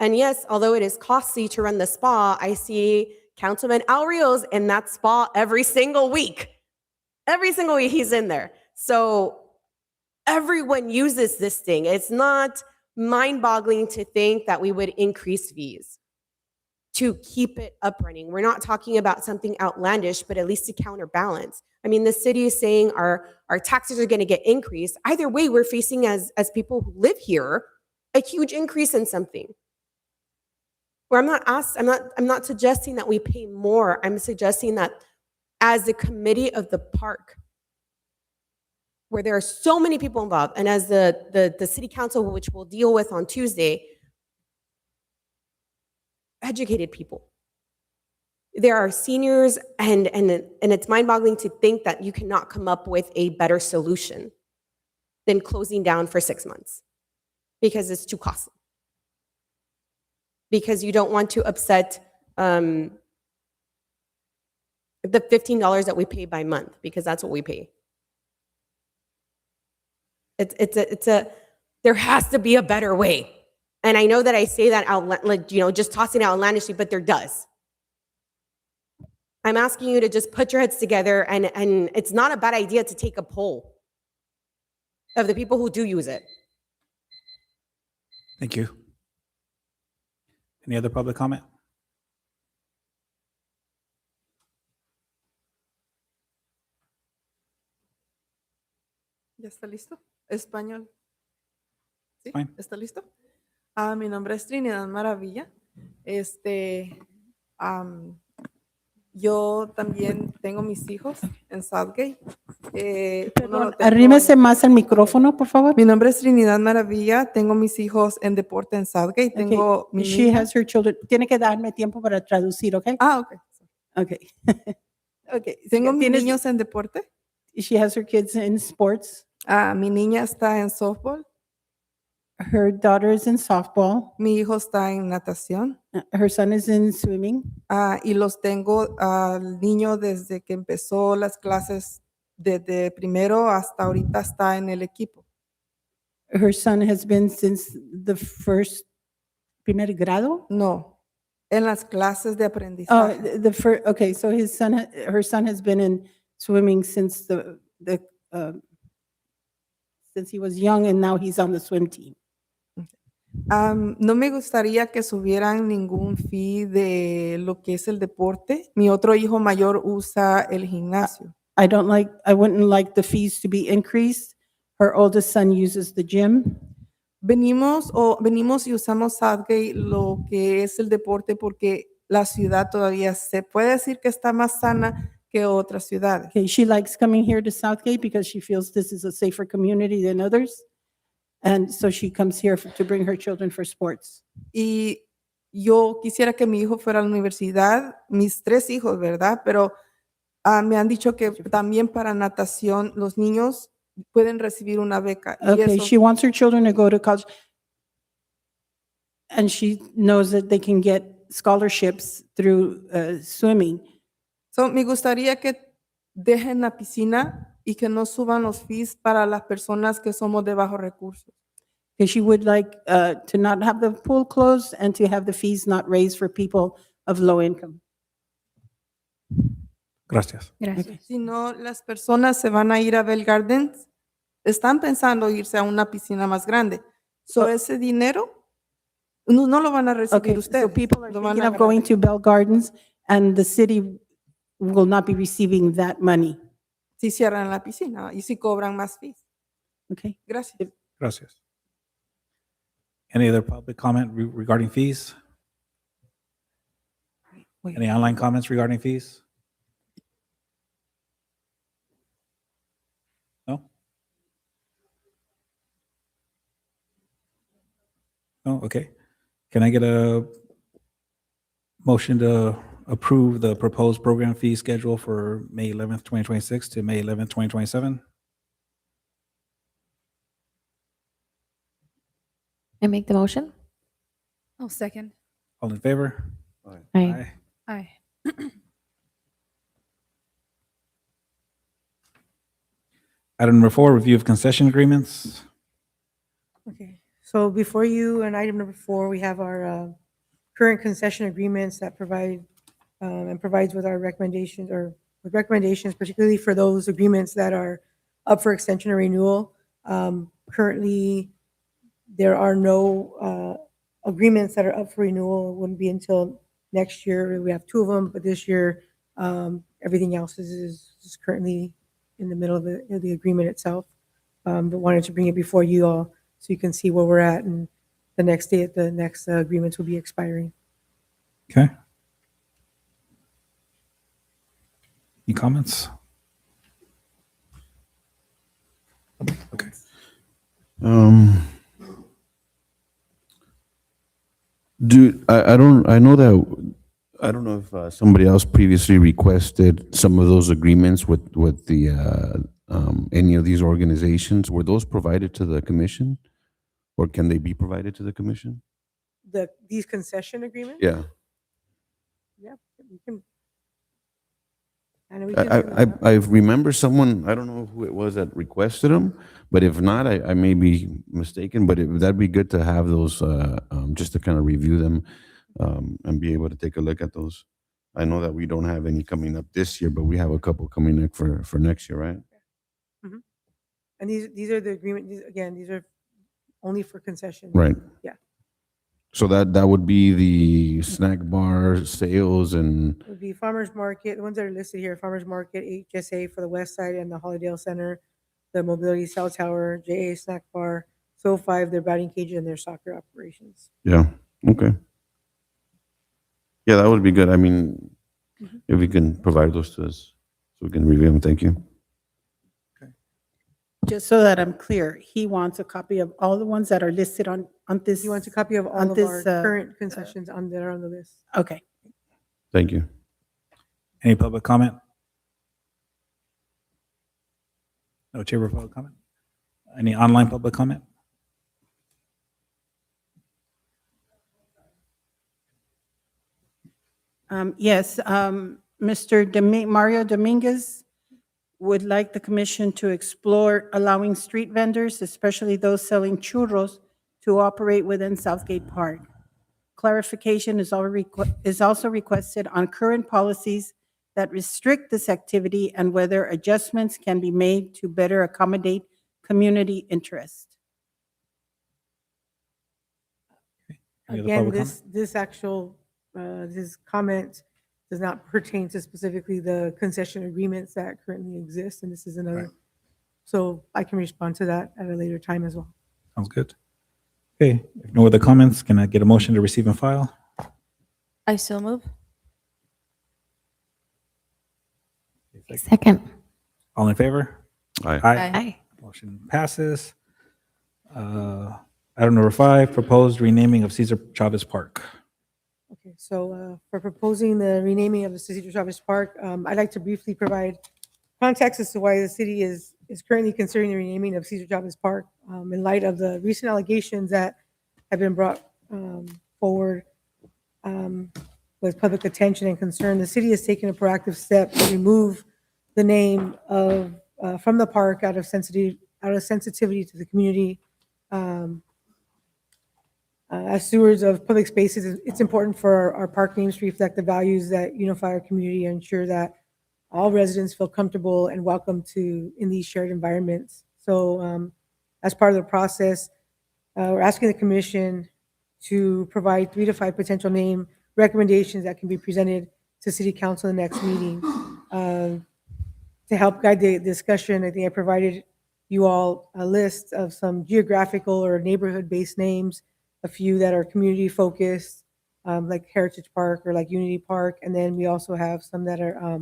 And yes, although it is costly to run the spa, I see Councilman Al Rios in that spa every single week. Every single week he's in there. So everyone uses this thing. It's not mind-boggling to think that we would increase fees to keep it up running. We're not talking about something outlandish, but at least to counterbalance. I mean, the city is saying our taxes are going to get increased. Either way, we're facing as people who live here a huge increase in something. Where I'm not suggesting that we pay more. I'm suggesting that as the committee of the park, where there are so many people involved, and as the city council, which we'll deal with on Tuesday, educated people. There are seniors, and it's mind-boggling to think that you cannot come up with a better solution than closing down for 6 months because it's too costly. Because you don't want to upset the $15 that we pay by month, because that's what we pay. There has to be a better way. And I know that I say that out, like, just tossing out outlandishly, but there does. I'm asking you to just put your heads together, and it's not a bad idea to take a poll of the people who do use it. Thank you. Any other public comment? ¿Ya está listo? Español. ¿Sí? Fine. ¿Está listo? Mi nombre es Trinidad Maravilla. Yo también tengo mis hijos en Southgate. Uno lo tengo Arrímese más el micrófono, por favor. Mi nombre es Trinidad Maravilla. Tengo mis hijos en deporte en Southgate. Tengo mi She niña. has her children. Tiene que darme tiempo para traducir, ¿ok? Ok. Okay. Okay. Tengo mis Tienes- niños en deporte. She has her kids in sports. Mi niña está en softball. Her daughter is in softball. Mi hijo está en natación. Her son is in swimming. Y los tengo al niño desde que empezó las clases, desde primero hasta ahorita está en el equipo. Her son has been since the first primer grado. No, en las clases de Oh, aprendizaje. the first. Okay, so her son has been in swimming since since he was young, and now he's on the swim team. No me gustaría que subieran ningún fee de lo que es el deporte. Mi otro hijo mayor usa el gimnasio. I wouldn't like the fees to be increased. Her oldest son uses the gym. Venimos y usamos Southgate lo que es el deporte porque la ciudad todavía se puede decir que está más sana que otras ciudades. Okay, she likes coming here to Southgate because she feels this is a safer community than others. And so she comes here to bring her children for sports. Y yo quisiera que mi hijo fuera a la universidad, mis 3 hijos, ¿verdad? Pero me han dicho que también para natación los niños pueden recibir una beca. Y Okay, eso- she wants her children to go to college. And she knows that they can get scholarships through swimming. So, me gustaría que dejen la piscina y que no suban los fees para las personas que somos de bajos recursos. Because she would like to not have the pool closed and to have the fees not raised for people of low income. Gracias. Gracias. Si no, las personas se van a ir a Bell Gardens, están pensando irse a una piscina más grande. So, ese dinero no lo van a recibir Okay, so ustedes. people are lo van thinking a of going agarrar. to Bell Gardens and the city will not be receiving that money. Si cierran la piscina y si cobran más fees. Okay? Gracias. Gracias. Any other public comment regarding fees? Any online comments regarding fees? No? No, okay. Can I get a motion to approve the proposed program fee schedule for May 11th, 2026 to May 11th, 2027? I make the motion? Oh, second. All in favor? Aye. Aye. Item number 4, review of concession agreements. Okay, so before you, on item number 4, we have our current concession agreements that provide and provides with our recommendations or with recommendations, particularly for those agreements that are up for extension or renewal. Currently, there are no agreements that are up for renewal. It wouldn't be until next year. We have 2 of them, but this year, everything else is currently in the middle of the agreement itself. But wanted to bring it before you all so you can see where we're at, and the next day the next agreements will be expiring. Okay. Any comments? Okay. I know that, I don't know if somebody else previously requested some of those agreements with the, any of these organizations. Were those provided to the commission? Or can they be provided to the commission? These concession agreements? Yeah. Yeah, we can. And we can bring them up. I remember someone, I don't know who it was that requested them, but if not, I may be mistaken, but that'd be good to have those, just to kind of review them, and be able to take a look at those. I know that we don't have any coming up this year, but we have a couple coming up for next year, right? And these are the agreement, again, these are only for concessions. Right. Yeah. So that would be the snack bar sales and, It would be Farmers Market, the ones that are listed here, Farmers Market, HSA for the West Side and the Hollydale Center, the Mobility Cell Tower, JA Snack Bar, So5, their batting cage, and their soccer operations. yeah, okay. Yeah, that would be good. I mean, if we can provide those to us, so we can review them, thank you. Just so that I'm clear, he wants a copy of all the ones that are listed on this. He wants a copy of all on of this, our current concessions that are on the list. Okay. Thank you. Any public comment? No chamber public comment? Any online public comment? Yes, Mr. Mario Dominguez would like the commission to explore allowing street vendors, especially those selling churros, to operate within Southgate Park. Clarification is also requested on current policies that restrict this activity and whether adjustments can be made to better accommodate community interest. Any other Again, public comment? this comment does not pertain to specifically the concession agreements that currently exist, and this is another. Right. So I can respond to that at a later time as well. Sounds good. Okay, if no other comments, can I get a motion to receive and file? I so move. Second. All in favor? Aye. Aye. Motion passes. Item number 5, proposed renaming of Cesar Chavez Park. Okay, so for proposing the renaming of the Cesar Chavez Park, I'd like to briefly provide context as to why the city is currently considering the renaming of Cesar Chavez Park in light of the recent allegations that have been brought forward with public attention and concern. The city has taken a proactive step to remove the name of from the park out of sensitivity to the community. As stewards of public spaces, it's important for our park names to reflect the values that unify our community and ensure that all residents feel comfortable and welcome to in these shared environments. So as part of the process, we're asking the commission to provide 3 to 5 potential name recommendations that can be presented to City Council in the next meeting. To help guide the discussion, I think I provided you all a list of some geographical or neighborhood-based names, a few that are community-focused, like Heritage Park or like Unity Park, and then we also have some that are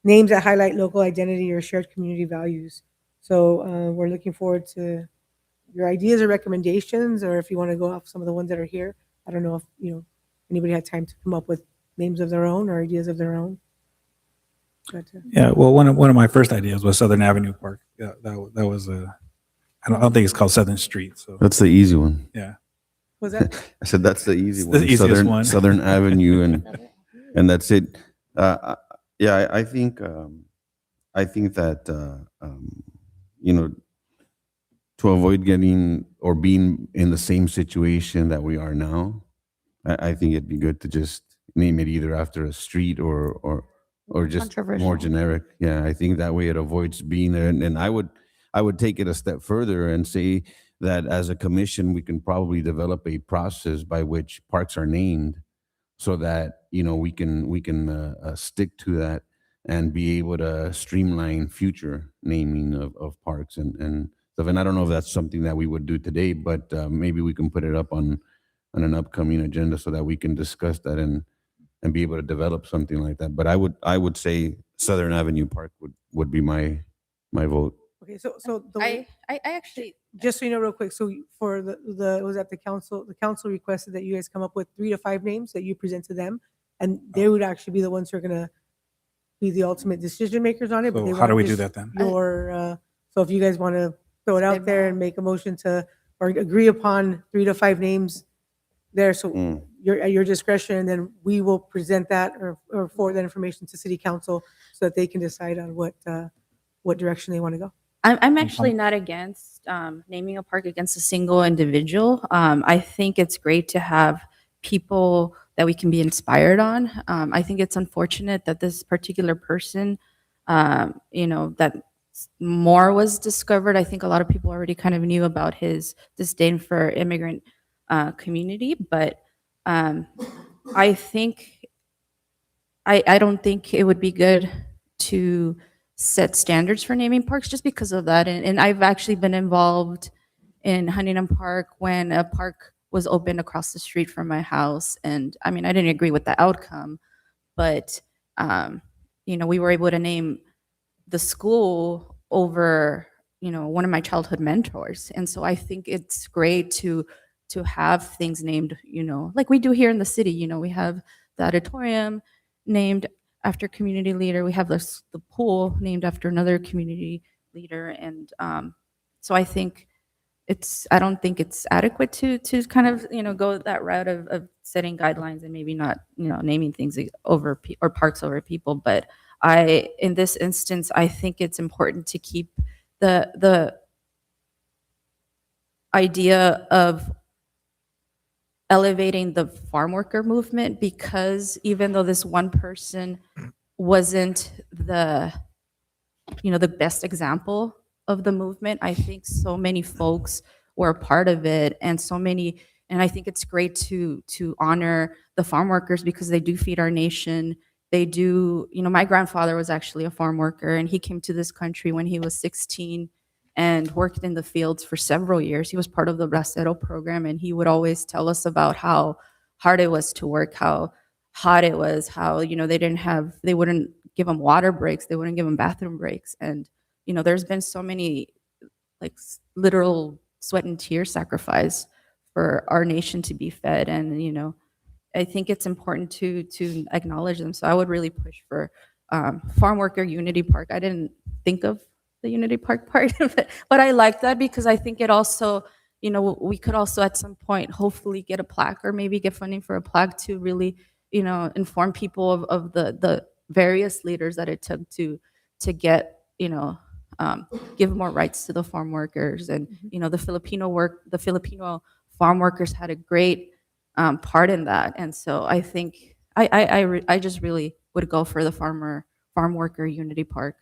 names that highlight local identity or shared community values. So we're looking forward to your ideas or recommendations, or if you want to go off some of the ones that are here. I don't know if anybody had time to come up with names of their own or ideas of their own. But, Yeah, well, one of my first ideas was Southern Avenue Park. Yeah, that was I don't think it's called Southern Street. So That's the easy one. yeah, was that? I said that's the easy It's one. the easiest Southern, one. Southern Avenue, and that's it. Yeah, I think that to avoid getting or being in the same situation that we are now, I think it'd be good to just name it either after a street or just more Controversial. generic. Yeah, I think that way it avoids being there. And I would take it a step further and say that as a commission, we can probably develop a process by which parks are named, so that we can stick to that and be able to streamline future naming of parks and stuff. And I don't know if that's something that we would do today, but maybe we can put it up on an upcoming agenda so that we can discuss that and be able to develop something like that. But I would say Southern Avenue Park would be my vote. Okay, so the way, I actually, just so you know real quick, so for the was that the council requested that you guys come up with 3 to 5 names that you present to them, and they would actually be the ones who are gonna be the ultimate decision makers on it. But So they how do want we do just that then? So if you guys want to throw it out there and make a motion to, or agree upon 3 to 5 names there, so Mm. you're at your discretion, and then we will present that or forward that information to City Council so that they can decide on what direction they want to go. I'm actually not against naming a park against a single individual. I think it's great to have people that we can be inspired on. I think it's unfortunate that this particular person, that more was discovered. I think a lot of people already kind of knew about his disdain for immigrant community, but I think I don't think it would be good to set standards for naming parks just because of that. And I've actually been involved in Huntington Park when a park was opened across the street from my house. And I mean, I didn't agree with the outcome, but we were able to name the school over one of my childhood mentors. And so I think it's great to have things named, like we do here in the city. We have the auditorium named after community leader. We have the pool named after another community leader. And so I think I don't think it's adequate to kind of, go that route of setting guidelines and maybe not, naming things over or parks over people. But in this instance, I think it's important to keep the idea of elevating the farm worker movement, because even though this one person wasn't the best example of the movement, I think so many folks were a part of it, and I think it's great to honor the farm workers because they do feed our nation. They do, my grandfather was actually a farm worker, and he came to this country when he was 16 and worked in the fields for several years. He was part of the Bracero program, and he would always tell us about how hard it was to work, how hot it was, how, they wouldn't give them water breaks, they wouldn't give them bathroom breaks. And, there's been so many like literal sweat and tears sacrifice for our nation to be fed. And, I think it's important to acknowledge them. So I would really push for Farm Worker Unity Park. I didn't think of the Unity Park part of it, but I like that because I think it also, we could also at some point hopefully get a plaque or maybe get funding for a plaque to really, inform people of the various leaders that it took to get, give more rights to the farm workers. And, the Filipino farm workers had a great part in that. And so I think I just really would go for the Farmer Farm Worker Unity Park.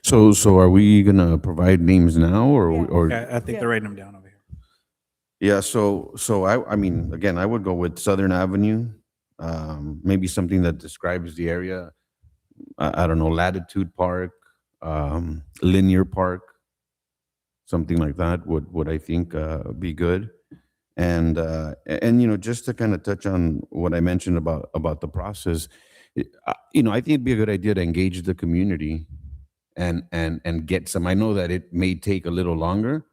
So are we gonna provide names now or? Yeah, I think Yeah. they're writing them down over here. Yeah, so I mean, again, I would go with Southern Avenue, maybe something that describes the area. I don't know, Latitude Park, Linear Park, something like that would I think be good. And just to kind of touch on what I mentioned about the process, I think it'd be a good idea to engage the community and get some. I know that it may take a little longer,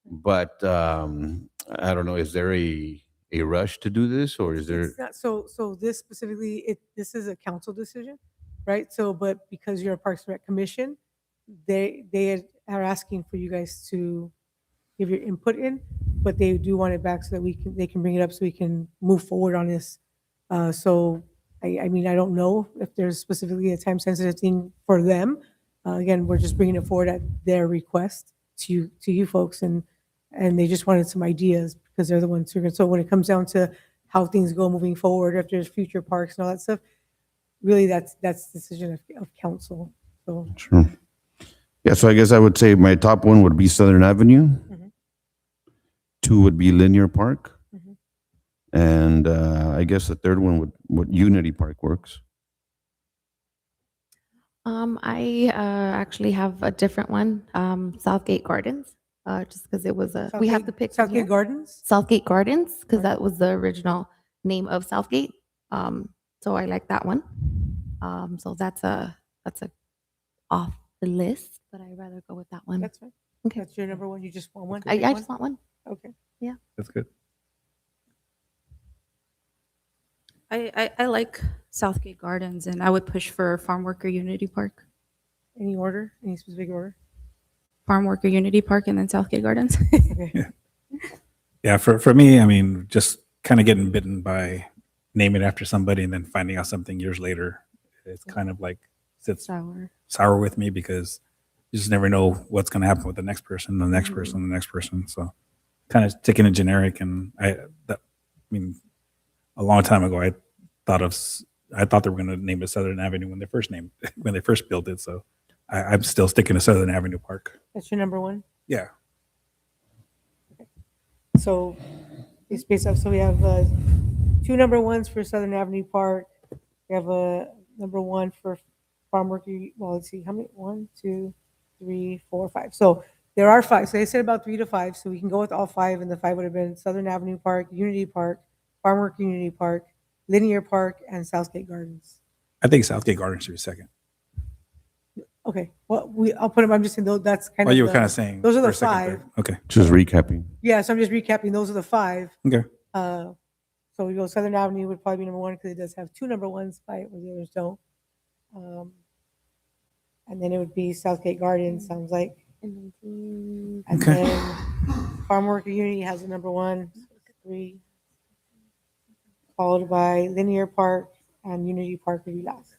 but I don't know. Is there a rush to do this, or is there? It's not, so this specifically, this is a council decision, right? So, but because you're a Parks and Rec Commission, they are asking for you guys to give your input in, but they do want it back so that they can bring it up so we can move forward on this. So, I mean, I don't know if there's specifically a time-sensitive thing for them. Again, we're just bringing it forward at their request to you folks, and they just wanted some ideas because they're the ones who are, so when it comes down to how things go moving forward, if there's future parks and all that stuff, really that's the decision of council. So Sure. Yeah, so I guess I would say my top one would be Southern Avenue. Mhm. 2 would be Linear Park. Mhm. And I guess the third one would Unity Park works. I actually have a different one, Southgate Gardens, just because it was we have to pick from Southgate here. Gardens. Southgate Gardens, because that was the original name of Southgate. So I like that one. So that's a off the list, but I'd rather go with that one. That's fine. Okay. That's your number one. You just want one? I Pick just one? want one. Okay. That's good. I like Southgate Gardens, and I would push for Farm Worker Unity Park. Any order? Any specific order? Farm Worker Unity Park and then Southgate Gardens. Okay. Yeah, for me, I mean, just kind of getting bitten by naming it after somebody and then finding out something years later, it's kind of like sits Sour. sour with me because you just never know what's going to happen with the next person, the next person, the next person. So kind of taking it generic. And I mean, a long time ago, I thought they were going to name it Southern Avenue when they first built it. So I'm still sticking to Southern Avenue Park. That's your number one? Yeah. So it's based off, so we have 2 number ones for Southern Avenue Park. We have a number one for Farm Worker, well, let's see, how many? 1, 2, 3, 4, 5. So there are 5. So they said about 3 to 5. So we can go with all 5, and the 5 would have been Southern Avenue Park, Unity Park, Farm Worker Unity Park, Linear Park, and Southgate Gardens. I think Southgate Gardens should be second. Okay, well, I'll put them, I'm just saying, that's kind Oh, of. you were the- kind of saying. Those are the first, second, 5. third. Okay. Just recapping. Yeah, so I'm just recapping. Those are the 5. Okay. So we go Southern Avenue would probably be number 1 because it does have 2 number 1s by where the others don't. And then it would be Southgate Gardens, sounds like. And Okay. then Farm Worker Unity has a number 1, 3, followed by Linear Park and Unity Park would be last.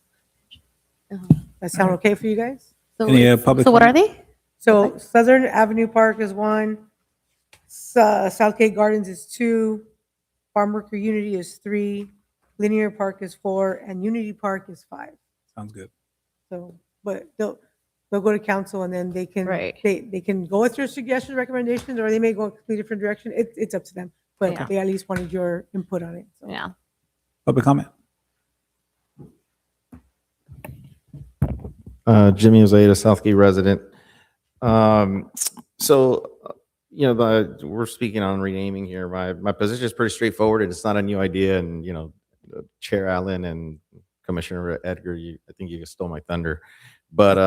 That sound okay for you guys? So, Any, it's- public so what are comment? they? So Southern Avenue Park is 1, Southgate Gardens is 2, Farm Worker Unity is 3, Linear Park is 4, and Unity Park is 5. Sounds good. So, but they'll go to council and then they can, Right. they can go with your suggestions, recommendations, or they may go a completely different direction. It's up to them. But Yeah. they at least wanted your input on it. So. Yeah. Public comment. Jimmy Ozeta, Southgate resident. So, we're speaking on renaming here. My position is pretty straightforward, and it's not a new idea. And, Chair Allen and Commissioner Edgar, I think you stole my thunder. But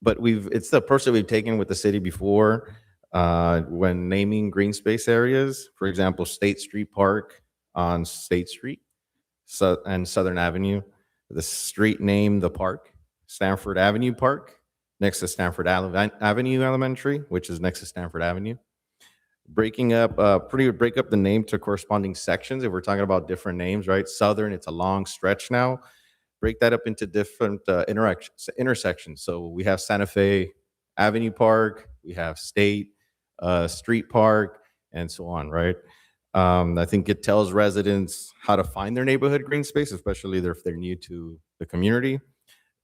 it's the approach that we've taken with the city before when naming green space areas. For example, State Street Park on State Street and Southern Avenue. The street name, the park, Stanford Avenue Park, next to Stanford Avenue Elementary, which is next to Stanford Avenue. Break up the name to corresponding sections. If we're talking about different names, right? Southern, it's a long stretch now. Break that up into different intersections. So we have Santa Fe Avenue Park, we have State Street Park, and so on, right? I think it tells residents how to find their neighborhood green space, especially if they're new to the community.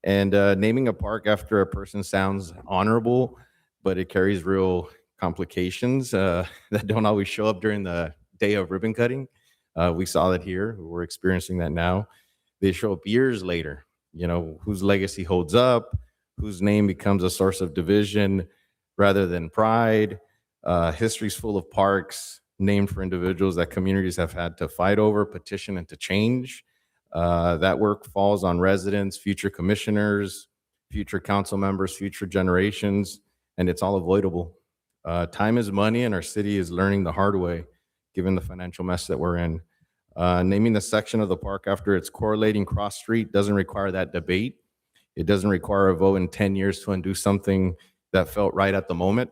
And naming a park after a person sounds honorable, but it carries real complications that don't always show up during the day of ribbon cutting. We saw that here. We're experiencing that now. They show up years later, whose legacy holds up, whose name becomes a source of division rather than pride. History's full of parks named for individuals that communities have had to fight over, petition, and to change. That work falls on residents, future commissioners, future council members, future generations, and it's all avoidable. Time is money, and our city is learning the hard way, given the financial mess that we're in. Naming the section of the park after its correlating cross street doesn't require that debate. It doesn't require a vote in 10 years to undo something that felt right at the moment.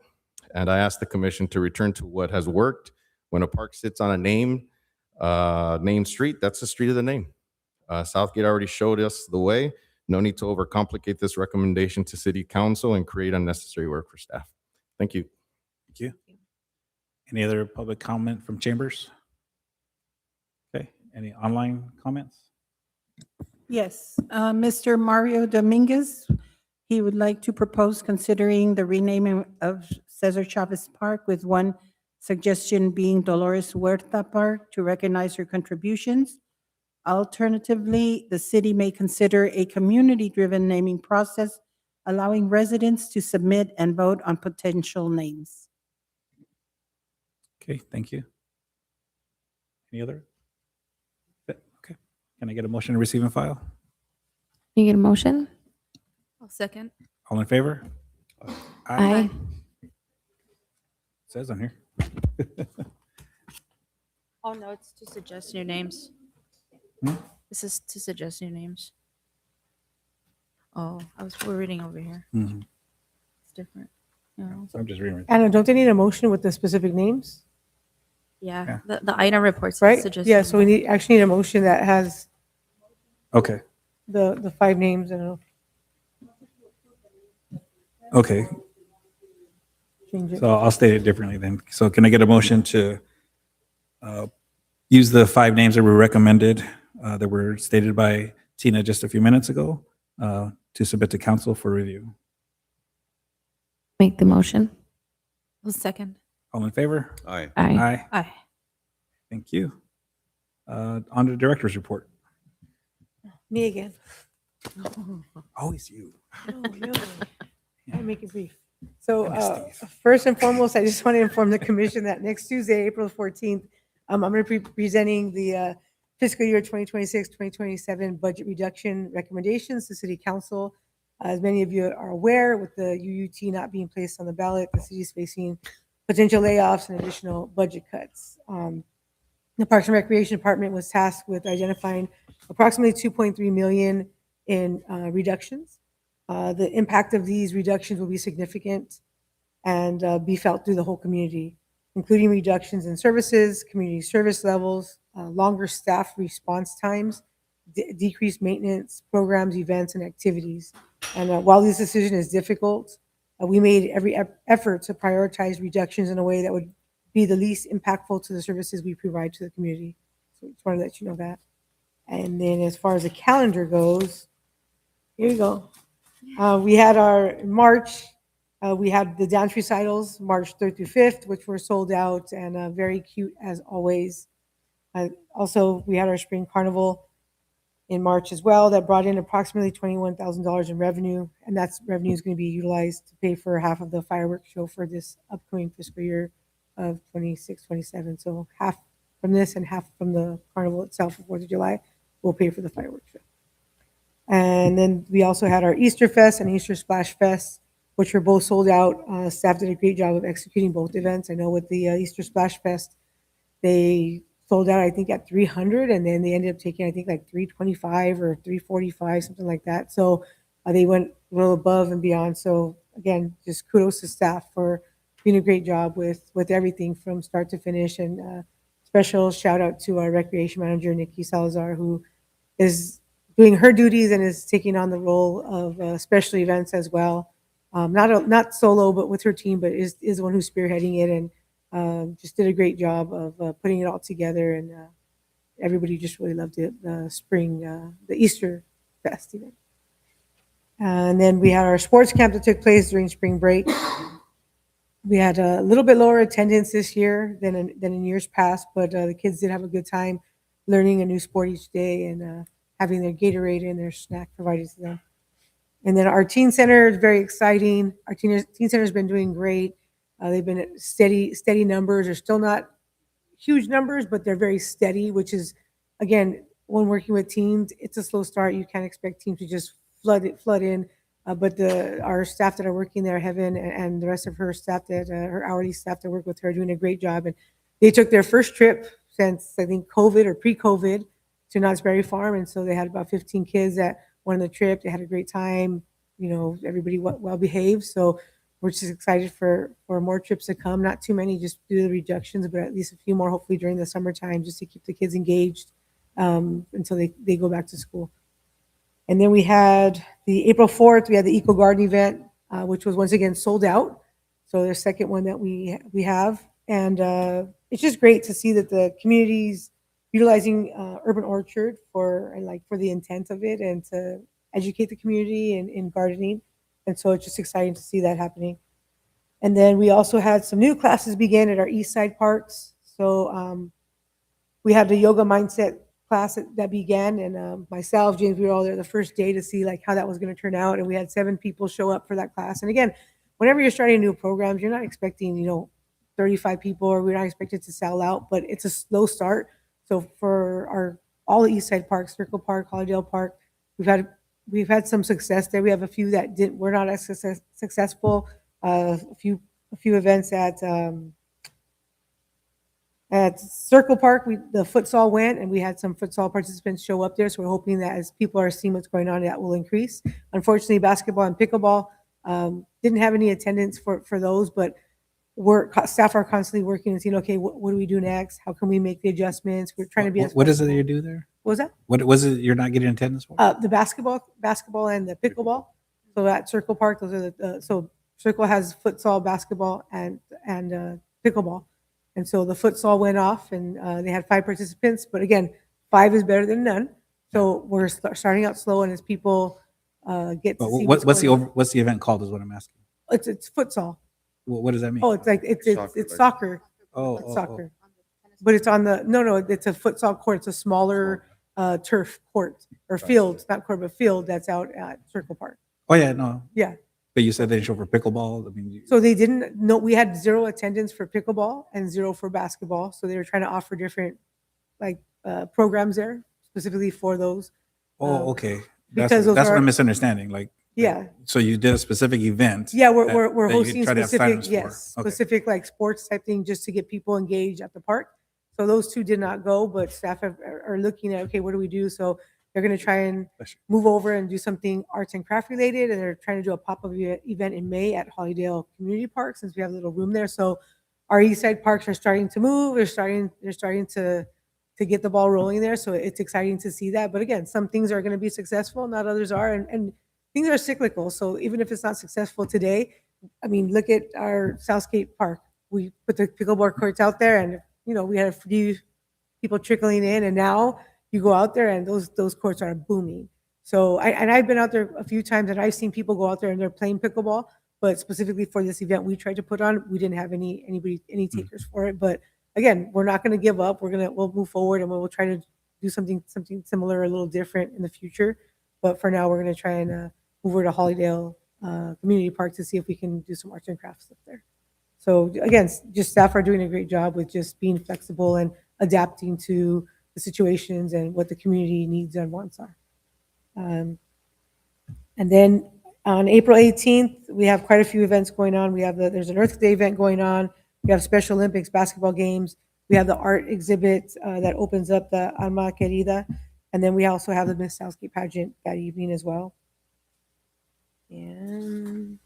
And I asked the commission to return to what has worked. When a park sits on a named street, that's the street of the name. Southgate already showed us the way. No need to overcomplicate this recommendation to city council and create unnecessary work for staff. Thank you. Thank you. Any other public comment from chambers? Okay, any online comments? Yes, Mr. Mario Dominguez, he would like to propose considering the renaming of Cesar Chavez Park, with one suggestion being Dolores Huerta Park to recognize her contributions. Alternatively, the city may consider a community-driven naming process, allowing residents to submit and vote on potential names. Okay, thank you. Any other? Okay, can I get a motion to receive and file? Can you get a motion? I'll second. All in favor? Aye. Says on here. Oh, no, it's to suggest new names. Hmm? This is to suggest new names. Oh, we're reading over here. Mhm. It's different. No. So I'm just reading. Anna, don't they need a motion with the specific names, Yeah, the item reports. right? suggest Yeah, new so we actually need a motion that has Okay, the 5 names. I don't know, okay. change it. So I'll state it differently then. So can I get a motion to use the 5 names that were recommended, that were stated by Tina just a few minutes ago, to submit to council for review? Make the motion. I'll second. All in favor? Aye. Aye. Aye. Aye. Thank you. On to the director's report. Me again. Always you. Oh, no. I'll make it brief. So I miss Steve. first and foremost, I just want to inform the commission that next Tuesday, April 14th, I'm going to be presenting the fiscal year 2026-2027 budget reduction recommendations to City Council. As many of you are aware, with the UUT not being placed on the ballot, the city is facing potential layoffs and additional budget cuts. The Parks and Recreation Department was tasked with identifying approximately 2.3 million in reductions. The impact of these reductions will be significant and be felt through the whole community, including reductions in services, community service levels, longer staff response times, decreased maintenance, programs, events, and activities. And while this decision is difficult, we made every effort to prioritize reductions in a way that would be the least impactful to the services we provide to the community. So just want to let you know that. And then as far as the calendar goes, here you go. We had in March, we had the dance recitals, March 3rd through 5th, which were sold out and very cute as always. Also, we had our spring carnival in March as well that brought in approximately $21,000 in revenue, and that's revenue is going to be utilized to pay for half of the fireworks show for this upcoming fiscal year of 26-27. So half from this and half from the carnival itself for 4th of July will pay for the fireworks show. And then we also had our Easter Fest and Easter Splash Fest, which were both sold out. Staff did a great job of executing both events. I know with the Easter Splash Fest, they sold out, I think, at 300, and then they ended up taking, I think, like 325 or 345, something like that. So they went a little above and beyond. So again, just kudos to staff for doing a great job with everything from start to finish. And special shout out to our recreation manager, Nikki Salazar, who is doing her duties and is taking on the role of special events as well. Not solo, but with her team, but is the one who's spearheading it. And just did a great job of putting it all together, and everybody just really loved it. The Easter Fest event. And then we had our sports camp that took place during spring break. We had a little bit lower attendance this year than in years past, but the kids did have a good time learning a new sport each day and having their Gatorade and their snack provided to them. And then our teen center is very exciting. Our teen center has been doing great. They've been at steady numbers. They're still not huge numbers, but they're very steady, which is, again, when working with teams, it's a slow start. You can't expect teams to just flood in. But our staff that are working there, Heaven and the rest of her staff, her hourly staff that work with her, are doing a great job. And they took their first trip since, I think, COVID or pre-COVID to Knott's Berry Farm. And so they had about 15 kids that went on the trip. They had a great time. Everybody well behaved. So we're just excited for more trips to come. Not too many just due to the reductions, but at least a few more hopefully during the summertime, just to keep the kids engaged until they go back to school. And then we had the April 4th, we had the Eco Garden event, which was once again sold out. So the second one that we have. And it's just great to see that the community's utilizing Urban Orchard for the intent of it and to educate the community in gardening. And so it's just exciting to see that happening. And then we also had some new classes begin at our East Side parks. So we had the yoga mindset class that began, and myself, James, we were all there the first day to see how that was going to turn out. And we had 7 people show up for that class. And again, whenever you're starting new programs, you're not expecting, 35 people, or we're not expected to sell out, but it's a slow start. So for all the East Side parks, Circle Park, Holydale Park, we've had some success there. We have a few that were not as successful. A few events at Circle Park, the futsal went, and we had some futsal participants show up there. So we're hoping that as people are seeing what's going on, that will increase. Unfortunately, basketball and pickleball didn't have any attendance for those, but staff are constantly working and saying, okay, what do we do next? How can we make the adjustments? We're trying to be as What is it that flexible. you do there? What was that? What was it you're not getting attendance for? The basketball and the pickleball. So at Circle Park, those are so Circle has futsal, basketball, and pickleball. And so the futsal went off, and they had 5 participants. But again, 5 is better than none. So we're starting out slow, and as people get to see What's the event called? Is what I'm asking. It's futsal. What does that mean? Oh, it's soccer. It's soccer. But it's on it's a futsal court. It's a smaller turf court or field, not court, but field that's out at Circle Park. Oh yeah, no. Yeah. But you said they didn't show for pickleball. I mean, So they didn't know, we had 0 attendance for pickleball and 0 for basketball. So they were trying to offer different programs there specifically for those. okay. because those That's what are- I'm misunderstanding. Yeah. So you did a specific event. Yeah, that- we're that you hosting try to have specific, signage for. yes, Okay. specific sports type thing just to get people engaged at the park. So those 2 did not go, but staff are looking at, okay, what do we do? So they're going to try and Bless you. move over and do something arts and craft related. And they're trying to do a pop-up event in May at Holydale Community Park since we have a little room there. So our East Side parks are starting to move. They're starting to get the ball rolling there. So it's exciting to see that. But again, some things are going to be successful, not others are. And things are cyclical. So even if it's not successful today, I mean, look at our Southgate Park. We put the pickleball courts out there, and we had a few people trickling in, and now you go out there and those courts are booming. So I've been out there a few times, and I've seen people go out there and they're playing pickleball. But specifically for this event we tried to put on, we didn't have any takers for it. But again, we're not going to give up. We'll move forward, and we'll try to do something similar, a little different in the future. But for now, we're going to try and move over to Holydale Community Park to see if we can do some arts and crafts up there. So again, just staff are doing a great job with just being flexible and adapting to the situations and what the community needs and wants are. And then on April 18th, we have quite a few events going on. There's an Earth Day event going on. We have Special Olympics basketball games. We have the art exhibit that opens up the Alma Querida. And then we also have the Miss Southgate pageant that evening as well. And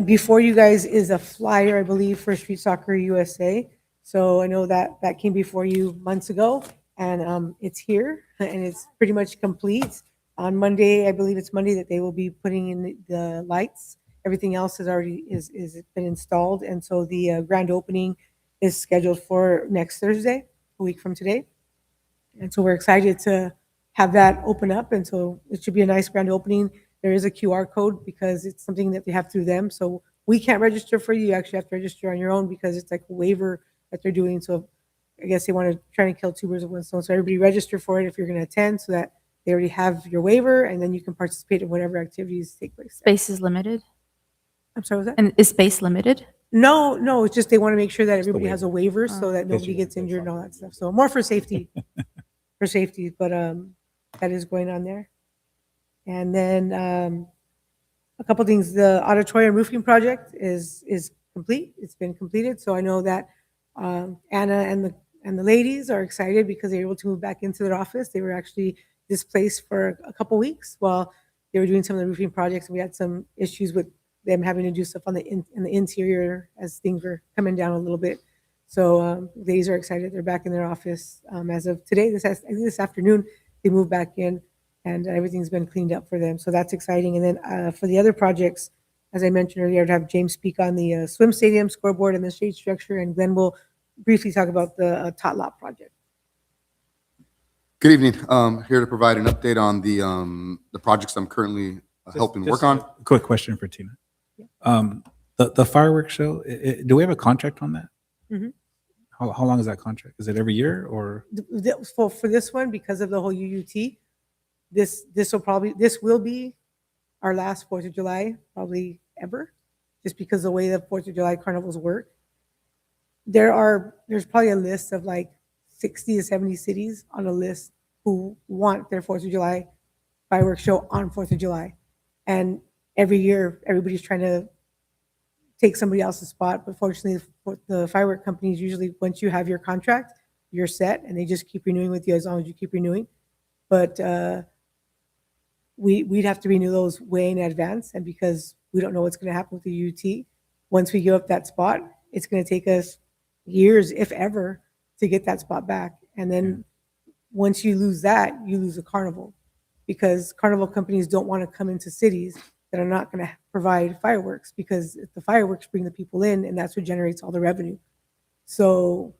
before you guys is a flyer, I believe, for Street Soccer USA. So I know that came before you months ago, and it's here, and it's pretty much complete. On Monday, I believe it's Monday, that they will be putting in the lights. everything else is already is been installed. And so the grand opening is scheduled for next Thursday, a week from today. And so we're excited to have that open up. And so it should be a nice grand opening. There is a QR code because it's something that they have through them. So we can't register for you. You actually have to register on your own because it's like a waiver that they're doing. So I guess they want to try and kill two birds with one stone. So everybody register for it if you're going to attend so that they already have your waiver and then you can participate in whatever activities take place. Space is limited? I'm sorry, was that? And is space limited? No, it's just they want to make sure that everybody waiver. has a waiver so that nobody gets injured and all that stuff. So more for safety, but that is going on there. And then a couple things. The auditorium roofing project is complete. It's been completed. So I know that Anna and the ladies are excited because they were able to move back into their office. They were actually displaced for a couple weeks while they were doing some of the roofing projects. We had some issues with them having to do stuff on in the interior as things were coming down a little bit. So ladies are excited. They're back in their office as of today. I think this afternoon they moved back in, and everything's been cleaned up for them. So that's exciting. And then for the other projects, as I mentioned earlier, I'd have James speak on the swim stadium, scoreboard, and the shade structure, and Glenn will briefly talk about the Tot Lot project. Good evening. Here to provide an update on the projects I'm currently helping work on. A quick question for Tina. The fireworks show, do we have a contract on that? Mhm. How long is that contract? Is it every year or? For this one, because of the whole UUT, this will be our last 4th of July, probably ever, just because the way the 4th of July carnivals work. There's probably a list of like 60 to 70 cities on a list who want their 4th of July fireworks show on 4th of July. And every year, everybody's trying to take somebody else's spot. But fortunately, the firework companies, usually once you have your contract, you're set and they just keep renewing with you as long as you keep renewing. But we'd have to renew those way in advance. And because we don't know what's going to happen with the UT, once we give up that spot, it's going to take us years, if ever, to get that spot back. And then once you lose that, you lose a carnival, because carnival companies don't want to come into cities that are not going to provide fireworks, because the fireworks bring the people in and that's what generates all the revenue. So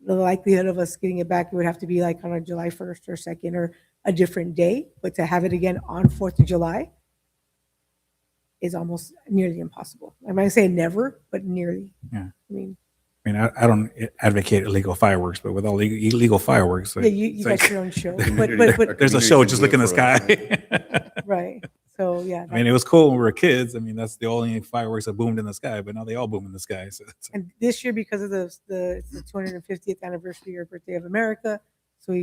the likelihood of us getting it back, it would have to be like on a July 1st or 2nd or a different day. But to have it again on 4th of July is almost nearly impossible. I'm not saying never, but nearly. Yeah. I mean, I don't advocate illegal fireworks, but with all illegal fireworks, yeah, you got your own show, but there's a show, just look in the sky. right. So yeah. I mean, it was cool when we were kids. I mean, that's the only fireworks that boomed in the sky, but now they all boom in the sky. So And this year, because of the 250th anniversary or birthday of America, so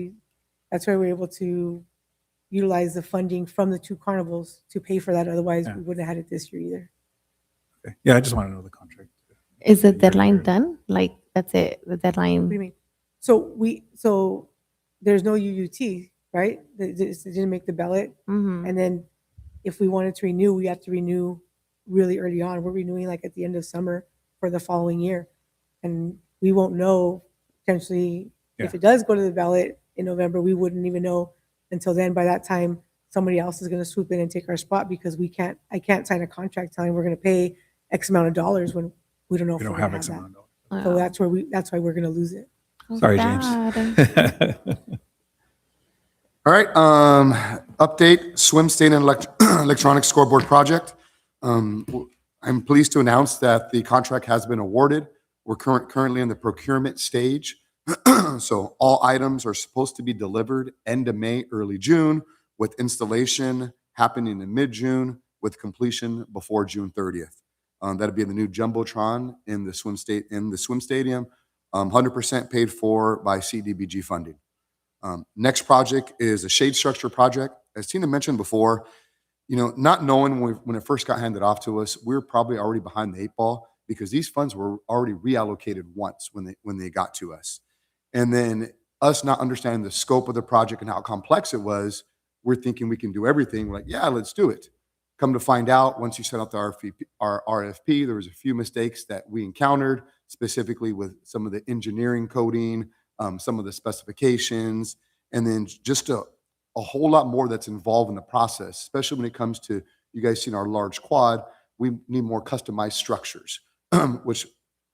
that's why we're able to utilize the funding from the two carnivals to pay for that. Otherwise, we wouldn't have had it this year either. okay. Yeah, I just want to know the contract. Is the deadline done? Like, that's it, the What do you deadline? mean? So there's no UUT, right? It didn't make the ballot. Mhm. And then if we wanted to renew, we have to renew really early on. We're renewing like at the end of summer for the following year. And we won't know potentially if it does go to the ballot in November, we wouldn't even know until then. By that time, somebody else is going to swoop in and take our spot, because I can't sign a contract telling we're going to pay X amount of dollars when we don't know if We we're don't going have to X have amount of that. So that's why we're going to lose it. Sorry, James. Bad. All right, update, swim stadium electronic scoreboard project. I'm pleased to announce that the contract has been awarded. We're currently in the procurement stage. So all items are supposed to be delivered end of May, early June, with installation happening in mid-June, with completion before June 30th. That'll be the new Jumbotron in the swim stadium, 100% paid for by CDBG funding. Next project is a shade structure project. As Tina mentioned before, not knowing when it first got handed off to us, we were probably already behind the 8 ball, because these funds were already reallocated once when they got to us. And then us not understanding the scope of the project and how complex it was, we're thinking we can do everything. We're like, yeah, let's do it. Come to find out, once you set out the RFP, there was a few mistakes that we encountered, specifically with some of the engineering coding, some of the specifications, and then just a whole lot more that's involved in the process, especially when it comes to you guys seen our large quad, we need more customized structures, which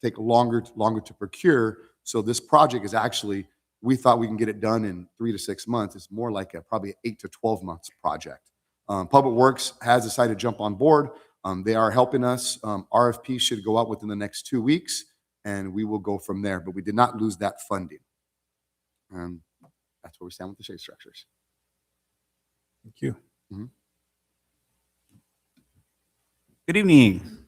take longer to procure. So this project is actually, we thought we can get it done in 3 to 6 months. It's more like probably 8 to 12 months project. Public Works has decided to jump on board. They are helping us. RFP should go out within the next 2 weeks, and we will go from there. But we did not lose that funding. That's where we stand with the shade structures. Thank you. Good evening.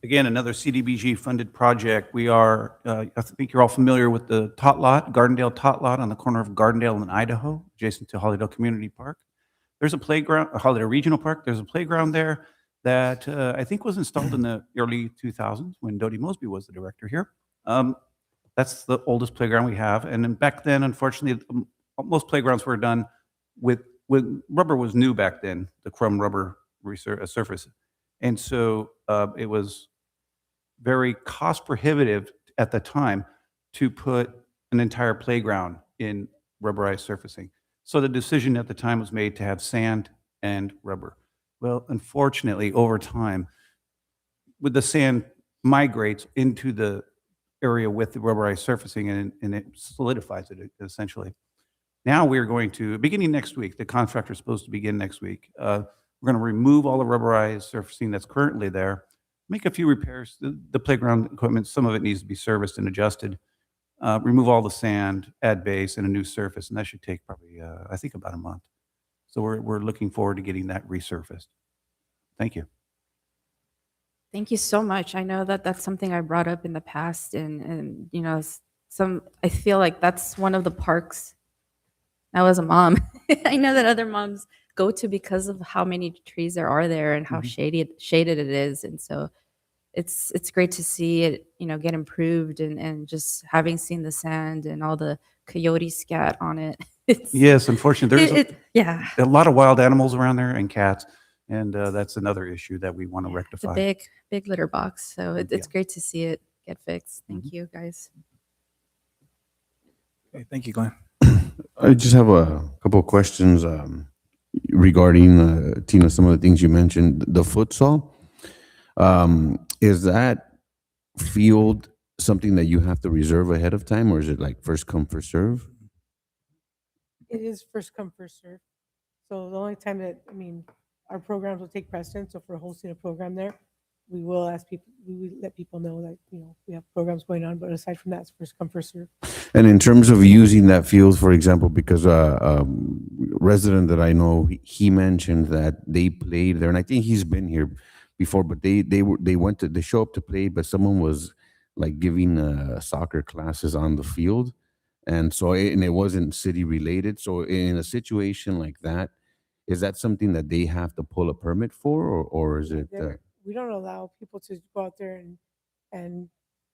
Again, another CDBG-funded project. We are, I think you're all familiar with the Tot Lot, Gardendale Tot Lot on the corner of Gardendale and Idaho, adjacent to Hollydale Community Park. There's a playground, Hollydale Regional Park. There's a playground there that I think was installed in the early 2000s when Dodie Mosby was the director here. That's the oldest playground we have. And then back then, unfortunately, most playgrounds were done with rubber was new back then, the chrome rubber surface. And so it was very cost prohibitive at the time to put an entire playground in rubberized surfacing. So the decision at the time was made to have sand and rubber. Well, unfortunately, over time, with the sand migrates into the area with the rubberized surfacing and it solidifies it essentially. Now we're going to, beginning next week, the contractor is supposed to begin next week. We're going to remove all the rubberized surfacing that's currently there, make a few repairs. The playground equipment, some of it needs to be serviced and adjusted. Remove all the sand, add base, and a new surface, and that should take probably, I think, about a month. So we're looking forward to getting that resurfaced. Thank you. Thank you so much. I know that that's something I brought up in the past, and you know, I feel like that's one of the parks. Now, as a mom, I know that other moms go to because of how many trees there are there and how shaded it is, and so it's great to see it, you know, get improved, and just having seen the sand and all the coyote scat on it. Yes, unfortunately, there's yeah, a lot of wild animals around there and cats, and that's another issue that we want to it's a rectify. big litter box, so it's Yeah. great to see it get fixed. Thank you, guys. Okay, thank you, Glenn. I just have a couple of questions regarding, Tina, some of the things you mentioned. The futsal, is that field something that you have to reserve ahead of time, or is it like first come, first serve? It is first come, first serve. So the only time that, I mean, our programs will take precedence. So if we're hosting a program there, we will ask people, we will let people know that, you know, we have programs going on, but aside from that, it's first come, first serve. And in terms of using that field, for example, because resident that I know, he mentioned that they played there, and I think he's been here before, but they show up to play, but someone was like giving soccer classes on the field, and so and it wasn't city related. So in a situation like that, is that something that they have to pull a permit for, or is it? We don't allow people to go out there and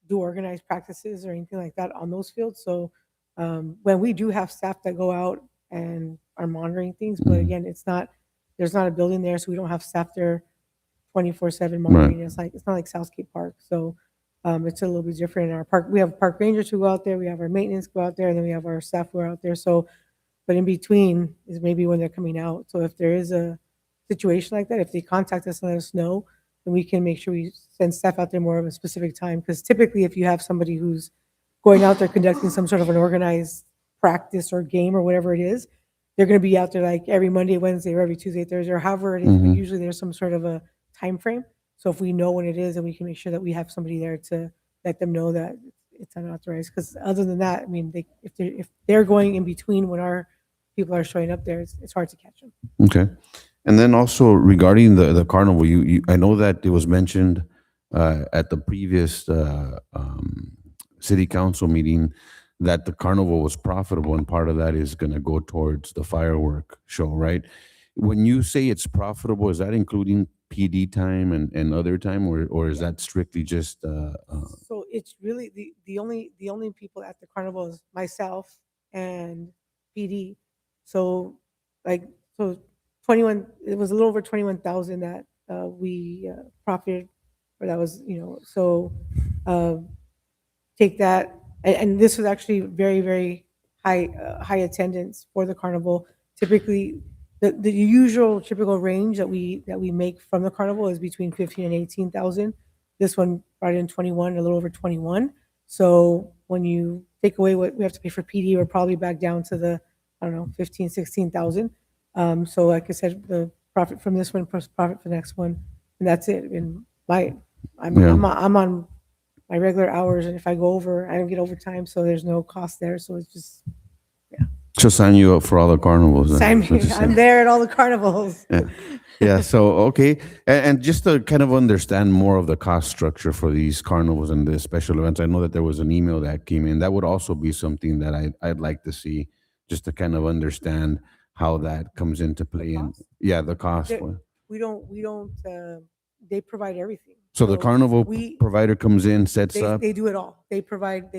do organized practices or anything like that on those fields. So when we do have staff that go out and are monitoring things, but again, there's not a building there, so we don't have staff there 24/7 monitoring. Right. It's not like Southgate Park. So it's a little bit different in our park. We have park rangers who go out there, we have our maintenance go out there, and then we have our staff who are out there. So, but in between is maybe when they're coming out. So if there is a situation like that, if they contact us and let us know, then we can make sure we send staff out there more of a specific time. Because typically, if you have somebody who's going out there conducting some sort of an organized practice or game or whatever it is, they're going to be out there like every Monday, Wednesday, or every Tuesday, Thursday, or however it is. But usually there's some sort of a time frame. So if we know when it is, then we can make sure that we have somebody there to let them know that it's unauthorized. Because other than that, I mean, if they're going in between when our people are showing up there, it's hard to catch them. Okay. And then also regarding the carnival, I know that it was mentioned at the previous city council meeting that the carnival was profitable, and part of that is going to go towards the firework show, right? When you say it's profitable, is that including PD time and other time, or is that strictly just? So it's really the only people at the carnival is myself and PD. So 21, it was a little over 21,000 that we profited, or that was, you know, so take that, and this was actually very, very high attendance for the carnival. Typically, the usual typical range that we make from the carnival is between 15 and 18,000. This one brought in 21, a little over 21. So when you take away what we have to pay for PD, we're probably back down to the, I don't know, 15, 16,000. So like I said, the profit from this one plus profit for the next one, and that's it. And I'm on my regular hours, and if I go over, I don't get overtime, so there's no cost there. So it's just So sign you up for all the carnivals. then. sign That's what me. you're I'm saying. there at all the carnivals. Yeah. Yeah. So, okay. And just to kind of understand more of the cost structure for these carnivals and the special events, I know that there was an email that came in. That would also be something that I'd like to see, just to kind of understand how that comes into play. And yeah, the cost. There- We don't, they provide everything. So the carnival we- provider comes in, sets up. They do it all. They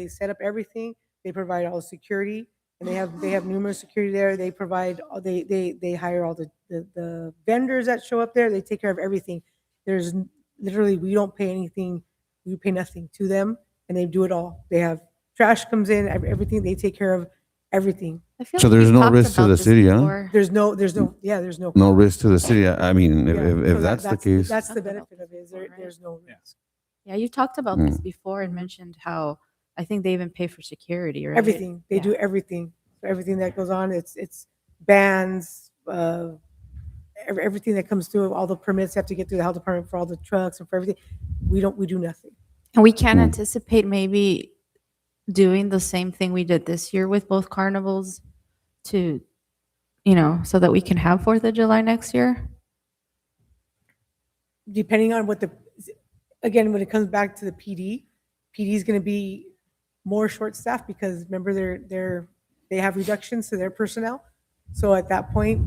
set up everything. They provide all the security, and they have numerous security there. They provide, they hire all the vendors that show up there. They take care of everything. There's literally, we don't pay anything. We pay nothing to them, and they do it all. They have trash comes in, everything. They take care of everything. I feel So like there's we've no talked risk to about the this city, huh? before. There's no. No risk to the city. I mean, Yeah, if so that's the case. That's the benefit of it, is there's no Yeah. risk. Yeah, you talked about this before and mentioned how I think they even pay for security, right? Everything. They Yeah. do everything. So everything that goes on, it's bands, everything that comes through, all the permits have to get through the health department for all the trucks and for everything. We do nothing. And we can Hmm. anticipate maybe doing the same thing we did this year with both carnivals to, so that we can have 4th of July next year. Depending on again, when it comes back to the PD is going to be more short-staffed because remember they have reductions to their personnel. So at that point,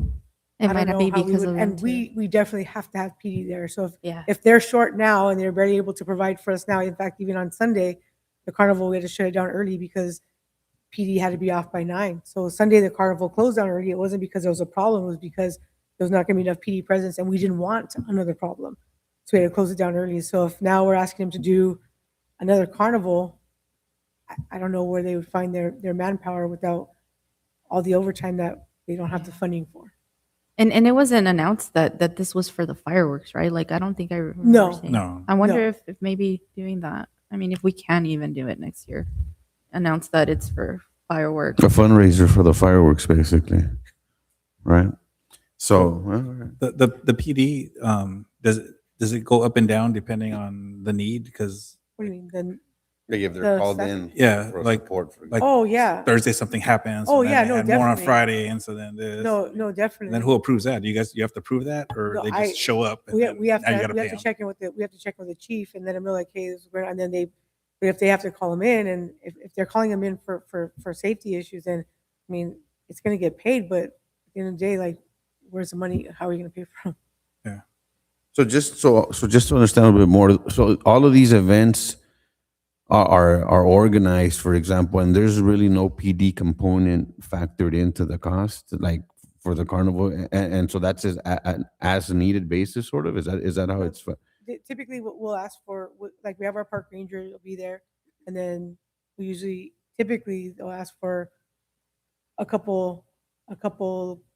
It I might don't not know be how we because would, of and them too. we definitely have to have PD there. So Yeah. if they're short now and they're barely able to provide for us now, in fact, even on Sunday, the carnival, we had to shut it down early because PD had to be off by 9. So Sunday, the carnival closed down early. It wasn't because there was a problem. It was because there was not going to be enough PD presence and we didn't want another problem. So we had to close it down early. So if now we're asking them to do another carnival, I don't know where they would find their manpower without all the overtime that they don't have the funding for. And it wasn't announced that this was for the fireworks, right? Like, I don't think I remember No. saying. No. I wonder No. if maybe doing that. I mean, if we can even do it next year, announce that it's for fireworks. A fundraiser for the fireworks, basically. Right? So, all right. The PD, does it go up and down depending on the need? Because, What do you mean? Then, Like if The they're called staff- in. yeah, for like, support for- like oh, yeah. Thursday something happens. Oh, and then yeah, they no, had more on definitely. Friday, and so then this. No, definitely. And then who approves that? You have to approve that, or No, they I- just show up? And We then we have now you to, gotta we pay have to 'em? check in with the chief and let him know like, hey, this is where, and then but if they have to call him in and if they're calling him in for safety issues, then, I mean, it's going to get paid, but at the end of the day, like, where's the money? How are you going to pay for them? So just to understand a little bit more, so all of these events are organized, for example, and there's really no PD component factored into the cost, like for the carnival, and so that's as a needed basis, sort of. Is that how it's? Typically, what we'll ask for, like, we have our park ranger, will be there, and then we usually, typically, they'll ask for a couple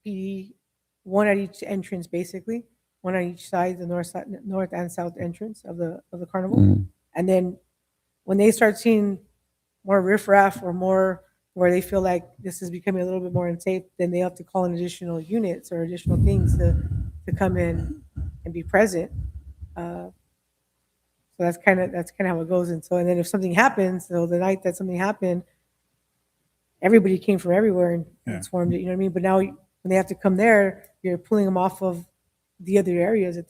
PD, one at each entrance, basically, one on each side, the north and south entrance of the carnival. Mhm. And then when they start seeing more riffraff or more where they feel like this is becoming a little bit more unsafe, then they have to call in additional units or additional things to come in and be present. So that's kind of how it goes. And so, and then if something happens, so the night that something happened, everybody came from everywhere and Yeah. swarmed it, you know what I mean? But now when they have to come there, you're pulling them off of the other areas that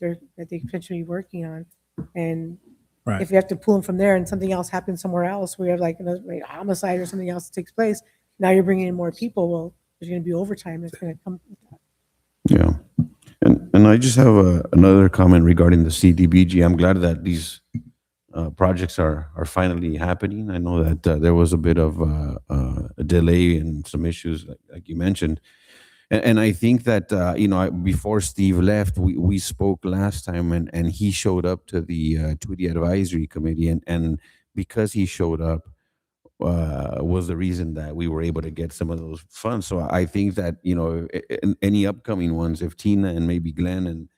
they potentially be working on. And Right. if you have to pull them from there and something else happens somewhere else, where you have like another homicide or something else that takes place, now you're bringing in more people. Well, there's going to be overtime that's going to come with that. Yeah. And I just have another comment regarding the CDBG. I'm glad that these projects are finally happening. I know that there was a bit of a delay and some issues, like you mentioned. And I think that, before Steve left, we spoke last time and he showed up to the advisory committee. And because he showed up, was the reason that we were able to get some of those funds. So I think that, you know, in any upcoming ones, if Tina and maybe Glenn and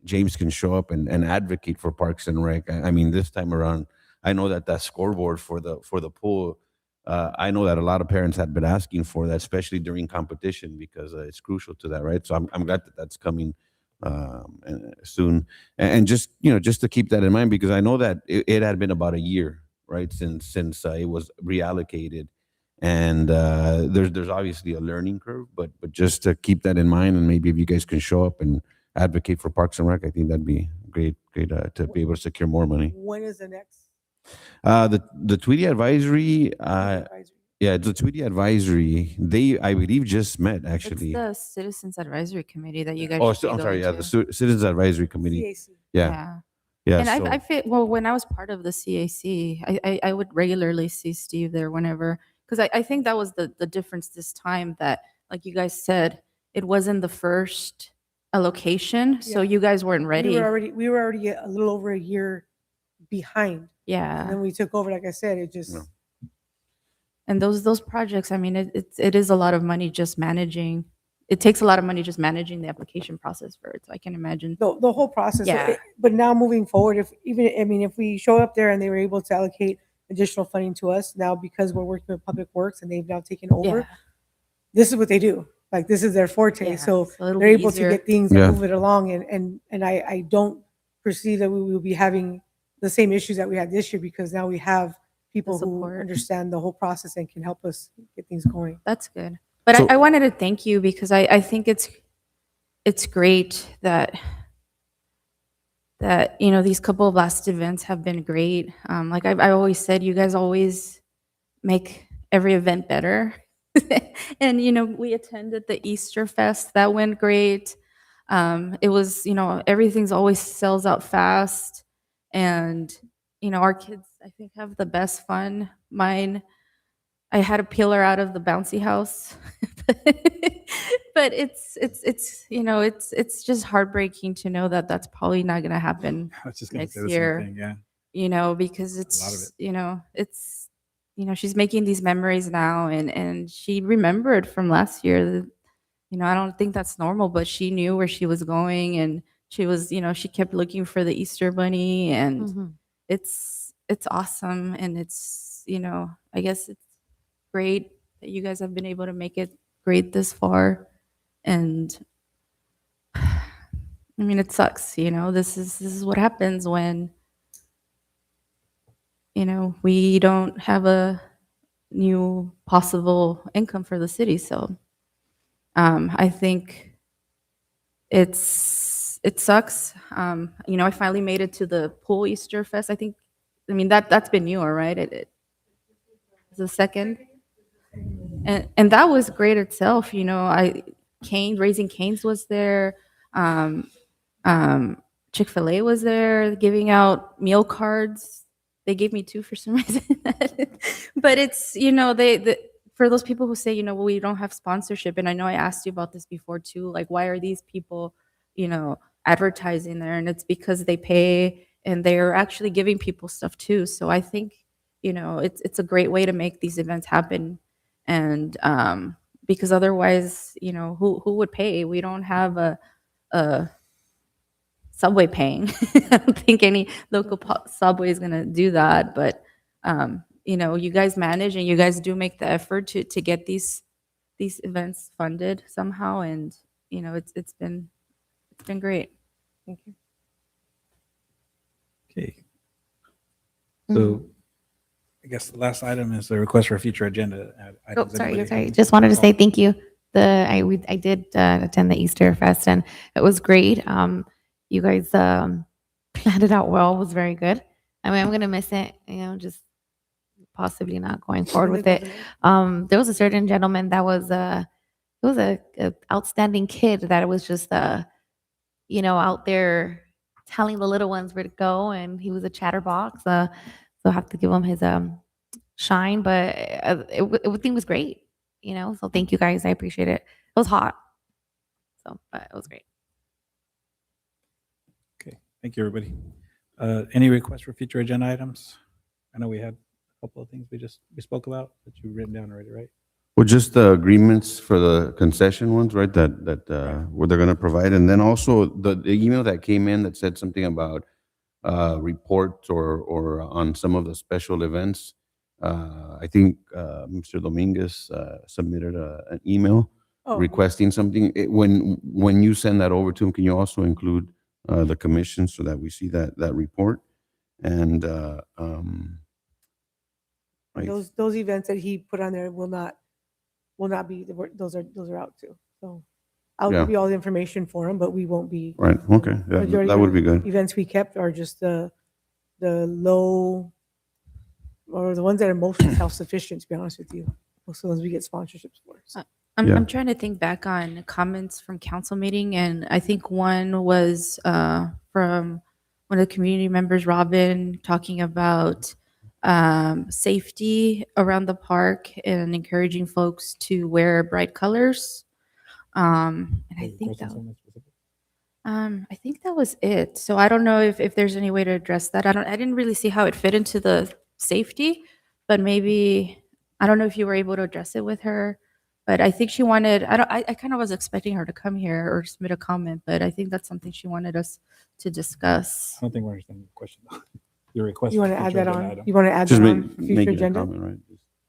James can show up and advocate for Parks and Rec. I mean, this time around, I know that that scoreboard for the pool, I know that a lot of parents had been asking for that, especially during competition, because it's crucial to that, right? So I'm glad that that's coming soon. And just, you know, just to keep that in mind, because I know that it had been about a year, right, since it was reallocated. And there's obviously a learning curve, but just to keep that in mind, and maybe if you guys can show up and advocate for Parks and Rec, I think that'd be great to be able to secure more money. When is the next The Tweety Advisory, advisory? yeah, the Tweety Advisory, I believe just met actually. It's the Citizens Advisory Committee that you guys. Oh, should be I'm sorry, going yeah, the to. Citizens Advisory Committee. CAC. Yeah, yeah. And so- I feel, well, when I was part of the CAC, I would regularly see Steve there whenever, because I think that was the difference this time, that, like you guys said, it wasn't the first allocation, so Yeah. you guys weren't ready. We were already a little over a year behind. And Yeah. then we took over, like I said, it just, No. And those projects, I mean, it is a lot of money just managing. It takes a lot of money just managing the application process for it. So I can imagine. the whole process. So Yeah. But now moving forward, if we show up there and they were able to allocate additional funding to us now, because we're working with Public Works and they've now taken over, Yeah. this is what they do. Like, this is their forte. Yeah, So it'll they're be able easier. to get things Yeah. and move it along. And I don't perceive that we will be having the same issues that we had this year, because now we have people who support. understand the whole process and can help us get things going. That's good. But So- I wanted to thank you, because I think it's great that you know, these couple of last events have been great. Like I always said, you guys always make every event better. And you know, we attended the Easter Fest. That went great. It was, you know, everything's always sells out fast. And you know, our kids, I think, have the best fun. Mine, I had to peel her out of the bouncy house. But it's you know, it's just heartbreaking to know that that's probably not going to happen I was just gonna next say the same year. thing, yeah. You know, because lot of it's it. you know, it's you know, she's making these memories now, and she remembered from last year. You know, I don't think that's normal, but she knew where she was going, and she was, you know, she kept looking for the Easter bunny, and Mhm. it's awesome. And it's, you know, I guess it's great that you guys have been able to make it great this far. And I mean, it sucks, you know, this is what happens when, you know, we don't have a new possible income for the city. So I think it sucks. You know, I finally made it to the pool Easter Fest. I mean, that's been newer, right? It's the second. And that was great itself. You know, Raising Cane's was there. Chick-fil-A was there giving out meal cards. They gave me 2 for some reason. But it's, you know, for those people who say, you know, well, we don't have sponsorship, and I know I asked you about this before too, like, why are these people, you know, advertising there? And it's because they pay, and they're actually giving people stuff too. So I think, you know, it's a great way to make these events happen. And because otherwise, you know, who would pay? We don't have a Subway paying. I don't think any local Subway is going to do that. But you know, you guys manage, and you guys do make the effort to get these events funded somehow. And you know, it's been great. Thank you. Okay. So I guess the last item is the request for a future agenda. Oh, items. sorry, Anybody- sorry. Just wanted to Oh, say thank you. I did attend the Easter Fest, and it was great. You guys planned it out well. It was very good. I mean, I'm gonna miss it. You know, just possibly not going forward with it. There was a certain gentleman that was it was a outstanding kid that was just you know, out there telling the little ones where to go, and he was a chatterbox. So I have to give him his shine, but everything was great, you know. So thank you guys, I appreciate it. It was hot, so but it was great. Okay, thank you, everybody. Any requests for future agenda items? I know we had couple of things we spoke about that you've written down already, right? Well, just the agreements for the concession ones, right, that where they're gonna provide, and then also the email that came in that said something about reports or on some of the special events. I think Mr. Dominguez submitted an email Oh, requesting something. When you send that over to him, can you also include the commission so that we see that report? And I- those events that he put on there will not be, those are out too. So I'll Yeah. give you all the information for them, but we won't be. Right, okay, Majority that of would be good. Events we kept are just the low, or the ones that are mostly self-sufficient, to be honest with you. Most of the ones we get sponsorships for. So. Yeah. I'm trying to think back on comments from council meeting, and I think one was from one of the community members, Robin, talking about safety around the park and encouraging folks to wear bright colors. And I think that was it. So I don't know if there's any way to address that. I didn't really see how it fit into the safety, but maybe, I don't know if you were able to address it with her. But I think she wanted, I kind of was expecting her to come here or submit a comment, but I think that's something she wanted us to discuss. I don't think we're understanding the question. Your request. You want to for add future that agenda on? item. You want to add Just that on for future making a agenda? comment, right?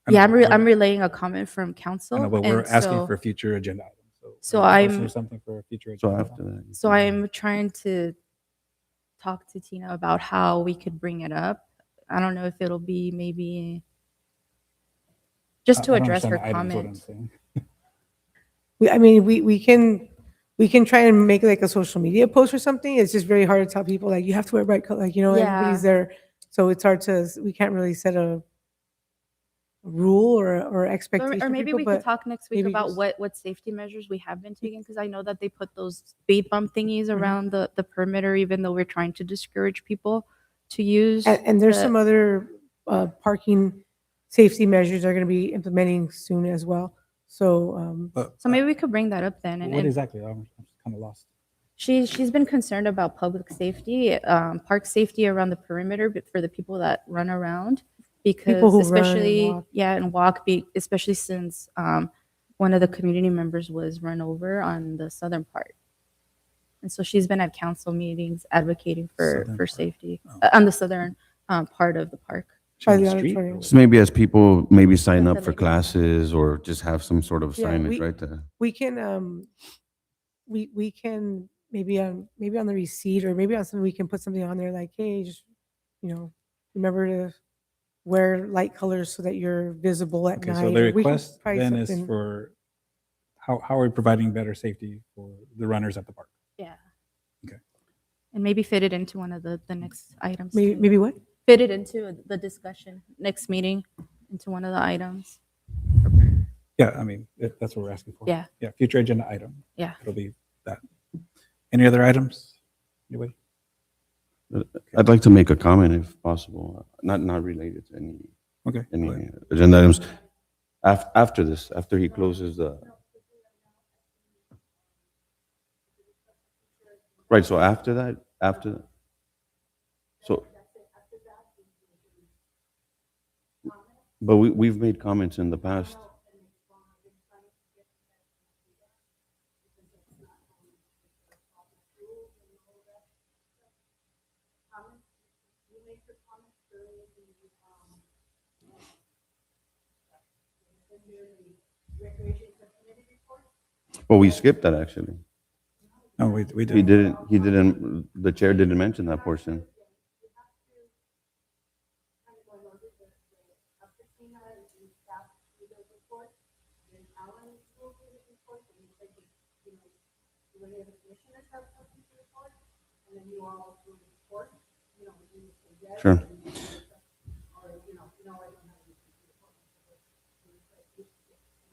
Yeah, I know, I'm relaying a comment from council. I know, but we're and asking so- for future agenda items. So are you requesting I'm- something for a future So agenda. after that. So I'm trying to talk to Tina about how we could bring it up. I don't know if it'll be maybe just to I don't address her understand the items, what I'm comment. saying. I mean, we can try and make like a social media post or something. It's just very hard to tell people like you have to wear bright color, like, you know, everybody's Yeah. there. So it's hard to, we can't really set a rule or expectation. Or for maybe people, we but could talk next week maybe about just- what safety measures we have been taking, because I know that they put those speed bump thingies Mm-hmm. around the perimeter, even though we're trying to discourage people to use. And there's the- some other parking safety measures they're going to be implementing soon as well. So But, So maybe we could bring that up then. what exactly? I'm kind of lost. She's been concerned about public safety, park safety around the perimeter, but for the people that run around, because who run and especially walk. and walk, especially since one of the community members was run over on the southern part, and so she's been at council meetings advocating Southern for part. safety Oh. on the southern part of the park. by On the the street auditorium. or So maybe as people maybe sign Like up the for Lego. classes or just have some sort of Yeah, signage, right? We can we can maybe on the receipt or maybe on something we can put something on there like, hey, just, you know, remember to wear light colors so that you're visible at Okay, night. so or the we can request probably then is something- for, how are we providing better safety for the runners at the park? Yeah. Okay. And maybe fit it into one of the next items. maybe, too. maybe what? Fit it into the discussion next meeting, into one of the items. Yeah, I mean, that's what we're asking for. Yeah. Yeah, future agenda item. Yeah. It'll be that. Any other items? Anybody? I'd like to make a comment if possible, not related to any Okay. any go ahead. agenda items. After this, after he closes the. Right, so after that, so. But we've made comments in the past. Well, we skipped that actually. No, we He did. didn't, the chair didn't mention that portion. Sure.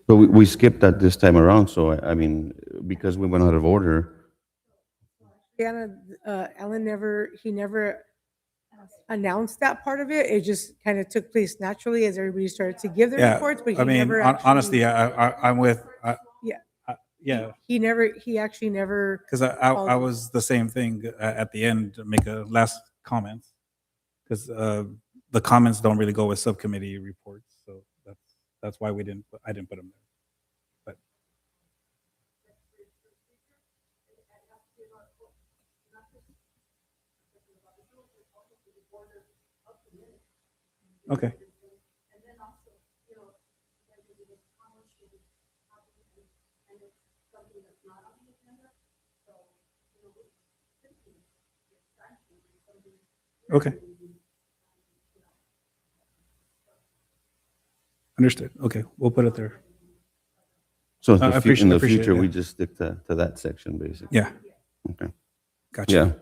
But we skipped that this time around, so I mean, because we went out of order. Alan never announced that part of it. It just kind of took place naturally as everybody started to give their Yeah, reports, but he I mean, never honestly, actually- I'm with, Yeah. yeah, He actually never. because I was the same thing at the end to make a last comment. Because the comments don't really go with subcommittee reports, so that's why I didn't put them there. But okay. Okay. Understood. Okay, we'll put it there. So I appreciate- in the appreciate it, future, we yeah. just stick to that section, basically. Yeah. Okay. Gotcha. Yeah.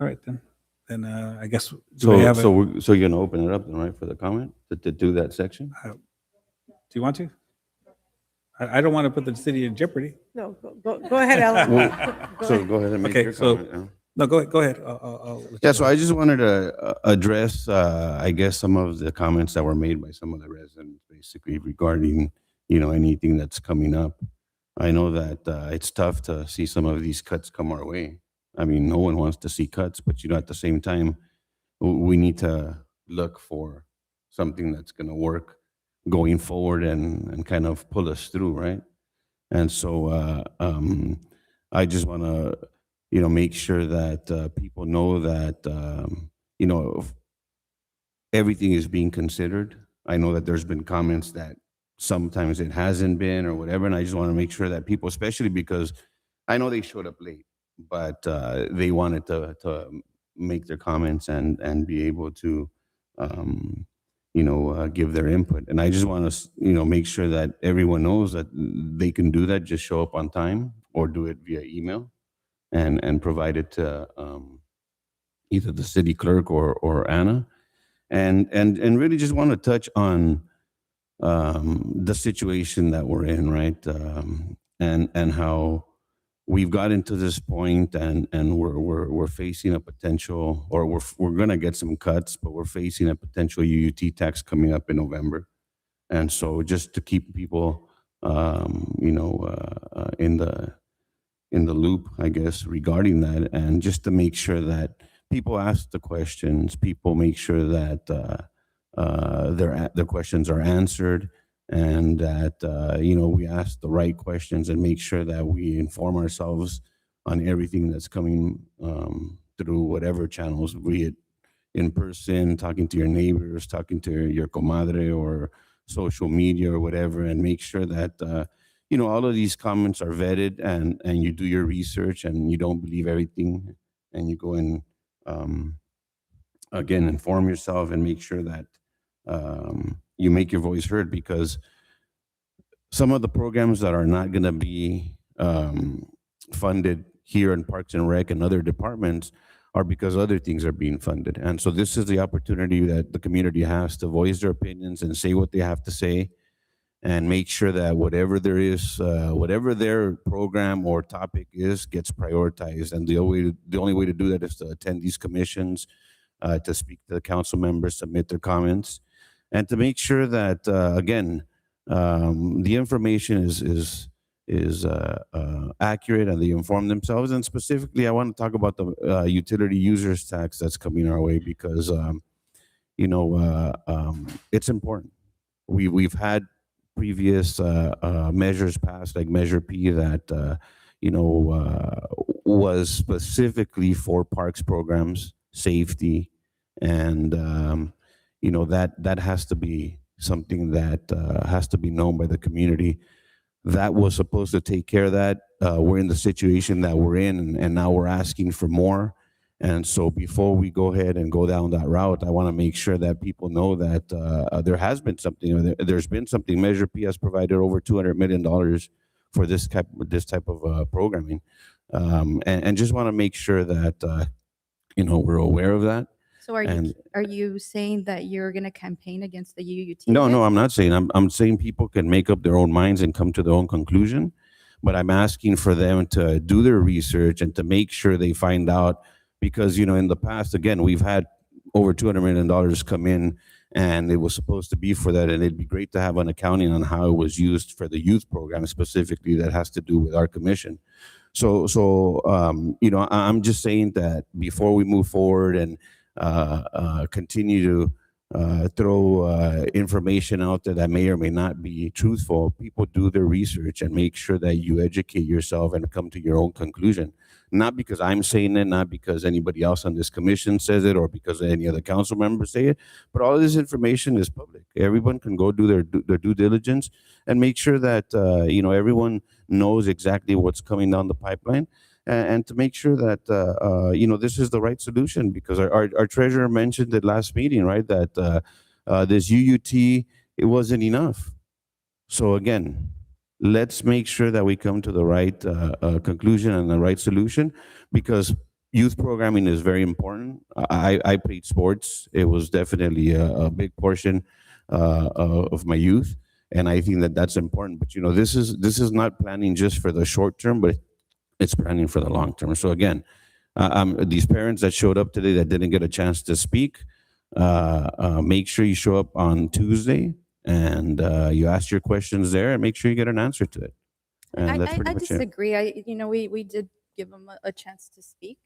All right, then. Then I guess, do I have So you're gonna open it up then, right, for the comment, to do that section? do you want to? I don't want to put the city in jeopardy. No, go ahead, Alan. Well, Go So ahead. go ahead and make Okay, your so- comment. yeah. No, go ahead. I'll let you Yeah, go. so I just wanted to address, I guess, some of the comments that were made by some of the residents, basically regarding, anything that's coming up. I know that it's tough to see some of these cuts come our way. I mean, no one wants to see cuts, but at the same time, we need to look for something that's going to work going forward and kind of pull us through, right? And so I just want to, make sure that people know that, everything is being considered. I know that there's been comments that sometimes it hasn't been or whatever, and I just want to make sure that people, especially because I know they showed up late, but they wanted to make their comments and be able to, give their input. And I just want to, make sure that everyone knows that they can do that. Just show up on time or do it via email and provide it to either the city clerk or Anna. And really just want to touch on the situation that we're in, right? And how we've gotten to this point and we're facing a potential, or we're going to get some cuts, but we're facing a potential UUT tax coming up in November. And so just to keep people, in the loop, I guess, regarding that, and just to make sure that people ask the questions, people make sure that their questions are answered, and that we ask the right questions and make sure that we inform ourselves on everything that's coming through whatever channels, be it in person, talking to your neighbors, talking to your comadre, or social media or whatever, and make sure that all of these comments are vetted and you do your research and you don't believe everything, and you go and again inform yourself and make sure that you make your voice heard, because some of the programs that are not going to be funded here in Parks and Rec and other departments are because other things are being funded. And so this is the opportunity that the community has to voice their opinions and say what they have to say, and make sure that whatever there is, whatever their program or topic is, gets prioritized. And the only way to do that is to attend these commissions, to speak to the council members, submit their comments, and to make sure that, again, the information is accurate and they inform themselves. And specifically, I want to talk about the utility users tax that's coming our way, because it's important. We've had previous measures passed, like Measure P, that was specifically for parks programs, safety, and that has to be something that has to be known by the community. That was supposed to take care of that. We're in the situation that we're in, and now we're asking for more. And so before we go ahead and go down that route, I want to make sure that people know that there has been something. There's been something. Measure P has provided over $200 million for this type of programming, and just want to make sure that we're aware of that. So And- are you saying that you're going to campaign against the UUT? No, again? I'm not saying. I'm saying people can make up their own minds and come to their own conclusion, but I'm asking for them to do their research and to make sure they find out, because in the past, again, we've had over $200 million come in, and it was supposed to be for that, and it'd be great to have an accounting on how it was used for the youth program specifically that has to do with our commission. So I'm just saying that before we move forward, and continue to throw information out there that may or may not be truthful. People do their research and make sure that you educate yourself and come to your own conclusion. Not because I'm saying it, not because anybody else on this commission says it, or because any other council members say it, but all of this information is public. Everyone can go do their due diligence and make sure that everyone knows exactly what's coming down the pipeline, and to make sure that this is the right solution, because our treasurer mentioned it last meeting, right? That this UUT, it wasn't enough. So again, let's make sure that we come to the right conclusion and the right solution, because youth programming is very important. I played sports. It was definitely a big portion of my youth, and I think that that's important. But this is not planning just for the short term, but it's planning for the long term. So again, these parents that showed up today that didn't get a chance to speak, make sure you show up on Tuesday and you ask your questions there, and make sure you get an answer to it. And that's pretty I much it. disagree. We did give them a chance to speak.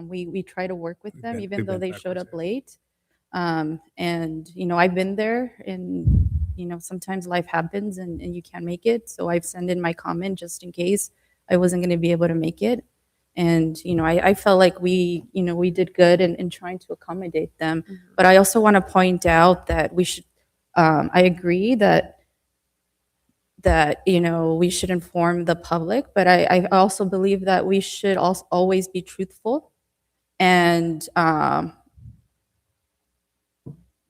We try to work with them, even though they showed up late. And I've been there, and sometimes life happens and you can't make it. So I've sent in my comment just in case I wasn't going to be able to make it. And I felt like we did good in trying to accommodate them. But I also want to point out that we should. I agree that we should inform the public, but I also believe that we should also always be truthful and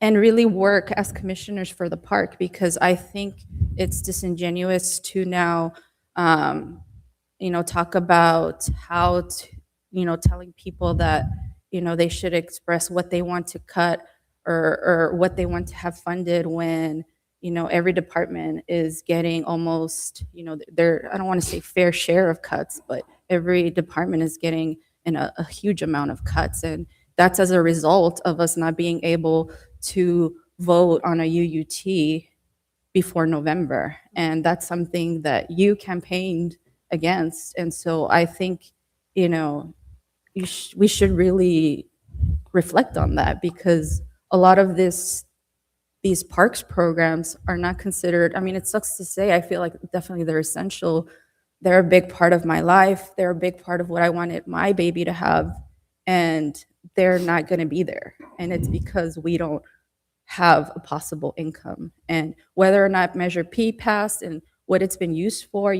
really work as commissioners for the park, because I think it's disingenuous to now talk about how to, telling people that they should express what they want to cut or what they want to have funded, when every department is getting almost their, I don't want to say fair share of cuts, but every department is getting a huge amount of cuts, and that's as a result of us not being able to vote on a UUT before November. And that's something that you campaigned against. And so I think we should really reflect on that, because a lot of these parks programs are not considered. I mean, it sucks to say, I feel like definitely they're essential. They're a big part of my life. They're a big part of what I wanted my baby to have, and they're not going to be there. And it's because we don't have a possible income. And whether or not Measure P passed and what it's been used for,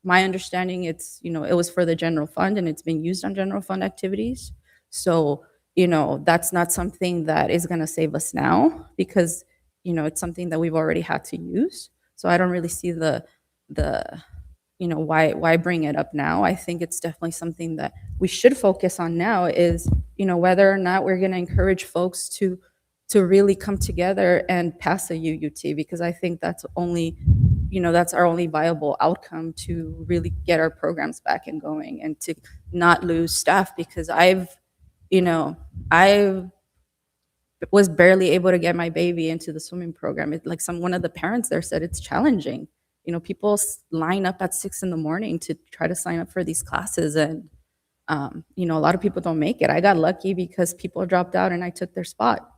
my understanding, it was for the general fund, and it's been used on general fund activities. So that's not something that is going to save us now, because it's something that we've already had to use. So I don't really see the why bring it up now. I think it's definitely something that we should focus on now, is whether or not we're going to encourage folks to really come together and pass a UUT, because I think that's only that's our only viable outcome to really get our programs back and going, and to not lose staff, because I was barely able to get my baby into the swimming program. One of the parents there said it's challenging. People line up at 6 a.m. to try to sign up for these classes, and a lot of people don't make it. I got lucky because people dropped out and I took their spot.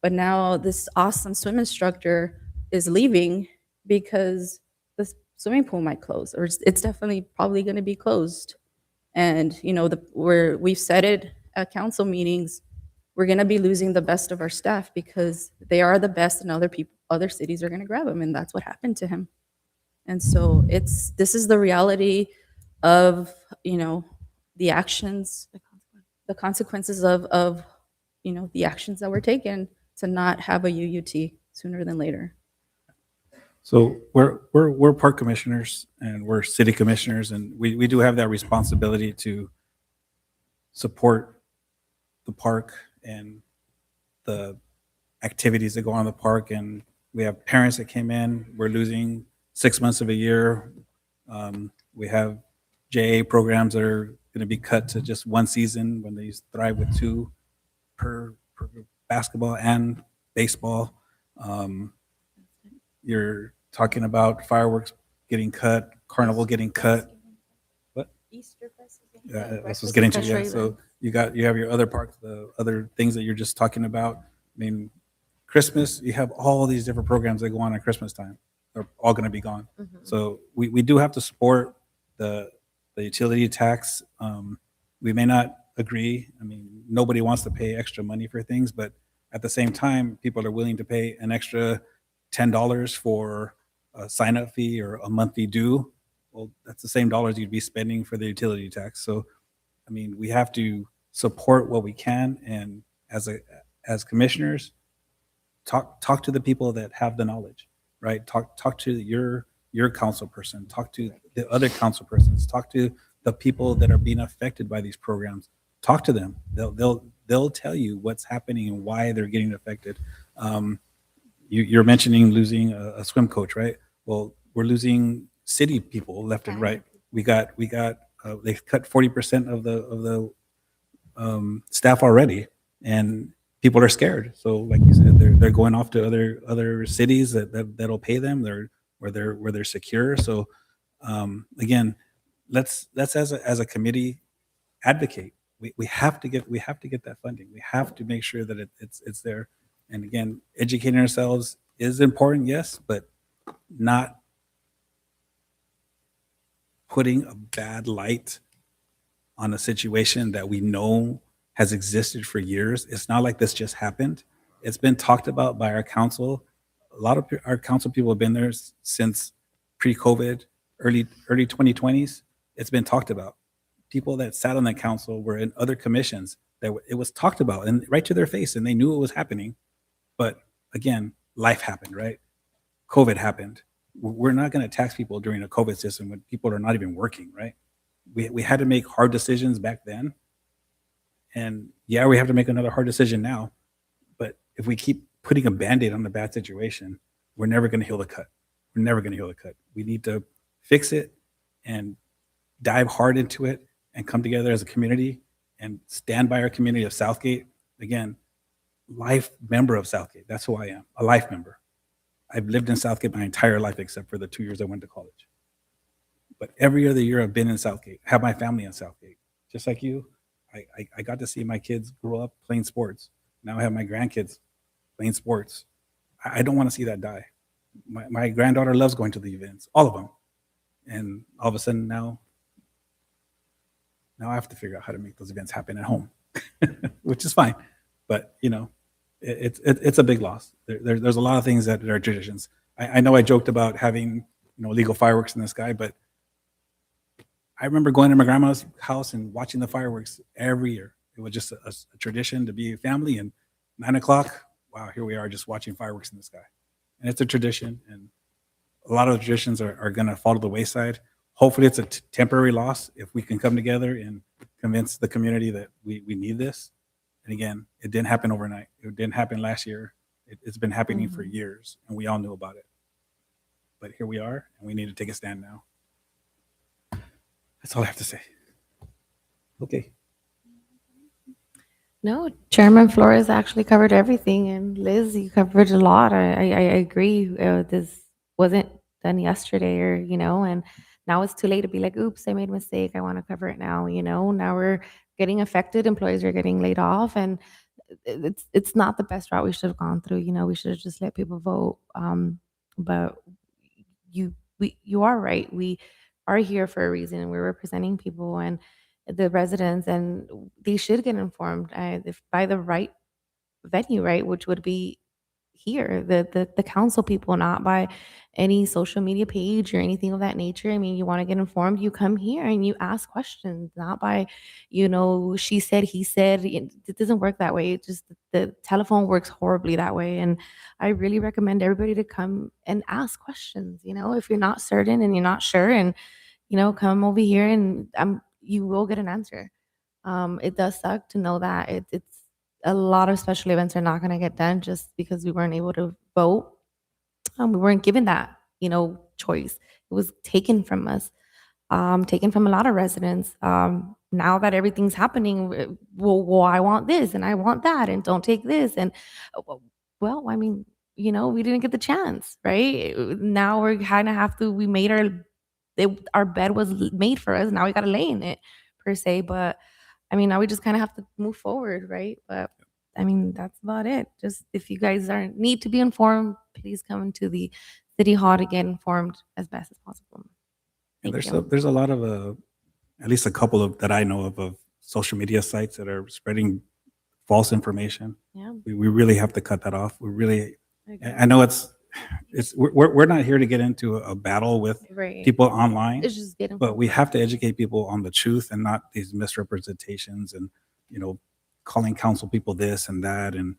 But now this awesome swim instructor is leaving because the swimming pool might close, or it's definitely probably going to be closed. And we've said it at council meetings, we're going to be losing the best of our staff because they are the best, and other cities are going to grab them, and that's what happened to him. And so this is the reality of the actions, the consequences of the actions that were taken to not have a UUT sooner than later. So we're park commissioners and we're city commissioners, and we do have that responsibility to support the park and the activities that go on in the park. And we have parents that came in. We're losing 6 months of a year. We have JA programs that are going to be cut to just one season when they thrive with 2 per basketball and baseball. You're talking about fireworks getting cut, carnival getting cut. What? Easter Fest. Yeah, that's what's getting to. Yeah. So You have your other parks, the other things that you're just talking about. I mean, Christmas, you have all these different programs that go on at Christmas time. They're all going to be gone. So we do have to support the utility tax. We may not agree. I mean, nobody wants to pay extra money for things, but at the same time, people are willing to pay an extra $10 for a sign-up fee or a monthly due. Well, that's the same dollars you'd be spending for the utility tax. So, I mean, we have to support what we can, and as commissioners, talk to the people that have the knowledge, right? Talk to your council person, talk to the other council persons, talk to the people that are being affected by these programs. Talk to them. They'll tell you what's happening and why they're getting affected. You're mentioning losing a swim coach, right? Well, we're losing city people left and right. We got they cut 40% of the staff already, and people are scared. So, like you said, they're going off to other cities that'll pay them. Where they're secure. So, again, let's as a committee advocate. We have to get that funding. We have to make sure that it's there. And again, educating ourselves is important, yes, but not putting a bad light on a situation that we know has existed for years. It's not like this just happened. It's been talked about by our council. A lot of our council people have been there since pre-COVID, early 2020s. It's been talked about. People that sat on that council were in other commissions that it was talked about and right to their face, and they knew it was happening. But again, life happened, right? COVID happened. We're not going to tax people during a COVID system when people are not even working, right? We had to make hard decisions back then. And yeah, we have to make another hard decision now. But if we keep putting a Band-Aid on the bad situation, we're never going to heal the cut. We're never going to heal the cut. We need to fix it and dive hard into it and come together as a community and stand by our community of Southgate. Again, life member of Southgate. That's who I am, a life member. I've lived in Southgate my entire life except for the 2 years I went to college. But every other year I've been in Southgate, have my family in Southgate. Just like you, I got to see my kids grow up playing sports. Now I have my grandkids playing sports. I don't want to see that die. My granddaughter loves going to the events, all of them. And all of a sudden now I have to figure out how to make those events happen at home, which is fine. But, you know, it's a big loss. There's a lot of things that are traditions. I know I joked about having, illegal fireworks in the sky, but I remember going to my grandma's house and watching the fireworks every year. It was just a tradition to be a family, and 9 o'clock, wow, here we are just watching fireworks in the sky. And it's a tradition, and a lot of the traditions are going to fall to the wayside. Hopefully it's a temporary loss if we can come together and convince the community that we need this. And again, it didn't happen overnight. It didn't happen last year. It's been happening for years, and we all knew about it. But here we are, and we need to take a stand now. That's all I have to say. Okay. No, Chairman Flores actually covered everything, and Liz, you covered a lot. I agree. This wasn't done yesterday, and now it's too late to be like, oops, I made a mistake. I want to cover it now. Now we're getting affected. Employees are getting laid off, and it's not the best route we should have gone through. We should have just let people vote. But you are right. We are here for a reason, and we're representing people and the residents, and they should get informed if by the right venue, right, which would be here, the council people, not by any social media page or anything of that nature. I mean, you want to get informed, you come here and you ask questions, not by, she said, he said. It doesn't work that way. It just, the telephone works horribly that way. And I really recommend everybody to come and ask questions. If you're not certain and you're not sure, and come over here and you will get an answer. It does suck to know that it's a lot of special events are not going to get done just because we weren't able to vote. We weren't given that, choice. It was taken from us, taken from a lot of residents. Now that everything's happening, well, I want this and I want that, and don't take this. And well, I mean, we didn't get the chance, right? Now we're kind of have to. We made our bed was made for us. Now we got to lay in it, per se. But I mean, now we just kind of have to move forward, right? But I mean, that's about it. Just if you guys need to be informed, please come to the city hall to get informed as best as possible. And Thank you. there's a lot of, at least a couple of that I know of social media sites that are spreading false information. Yeah. We really have to cut that off. We really, I agree. I know we're not here to get into a battle with Right. people online, It's just getting. but we have to educate people on the truth and not these misrepresentations and, calling council people this and that and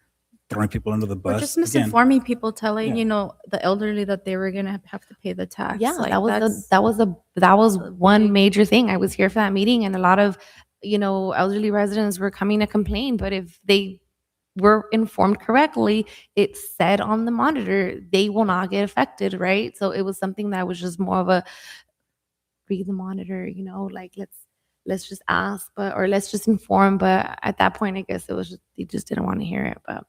throwing people under the bus. Or just Again, misinforming people, telling, Yeah. The elderly that they were gonna have to pay the tax. Yeah, Like, that was one major thing. I was here for that meeting, and a lot of elderly residents were coming to complain. But if they were informed correctly, it said on the monitor they will not get affected, right? So it was something that was just more of a read the monitor, like let's just ask, or let's just inform. But at that point, I guess it was just they just didn't want to hear it. But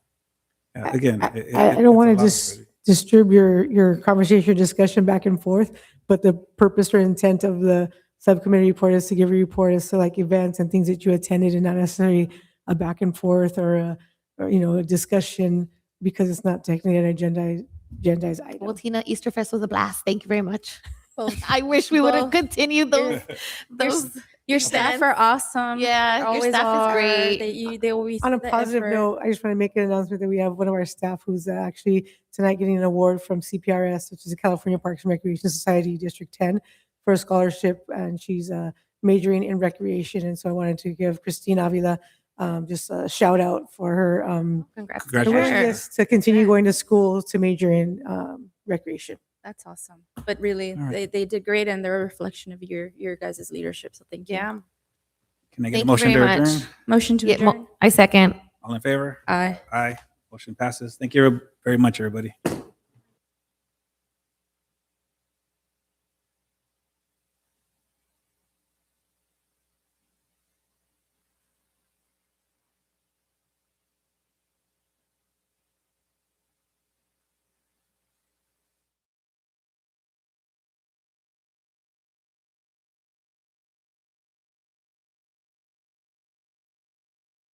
again, I don't want to just disturb your conversation, discussion back and forth, but the purpose or intent of the subcommittee report is to give a report as to like events and things that you attended, and not necessarily a back and forth or a discussion, because it's not technically an agendized item. well, Tina, Easter Fest was a blast. Thank you very much. I wish we would have continued those. Your staff are awesome. Yeah, your Always staff is are. great. They always On a put the positive effort. note, I just want to make an announcement that we have one of our staff who's actually tonight getting an award from CPRS, which is the California Parks and Recreation Society District 10, for a scholarship, and she's majoring in recreation. And so I wanted to give Christine Avila just a shout out for her Congrats. her Congratulations. willingness to continue going to school to major in recreation. That's awesome. But really, All right. they did great, and they're a reflection of your guys' leadership. So thank you. Yeah. Can I get Thank a you motion to very much. adjourn? Motion to adjourn. I second. All in favor? Aye. Aye. Motion passes. Thank you very much, everybody.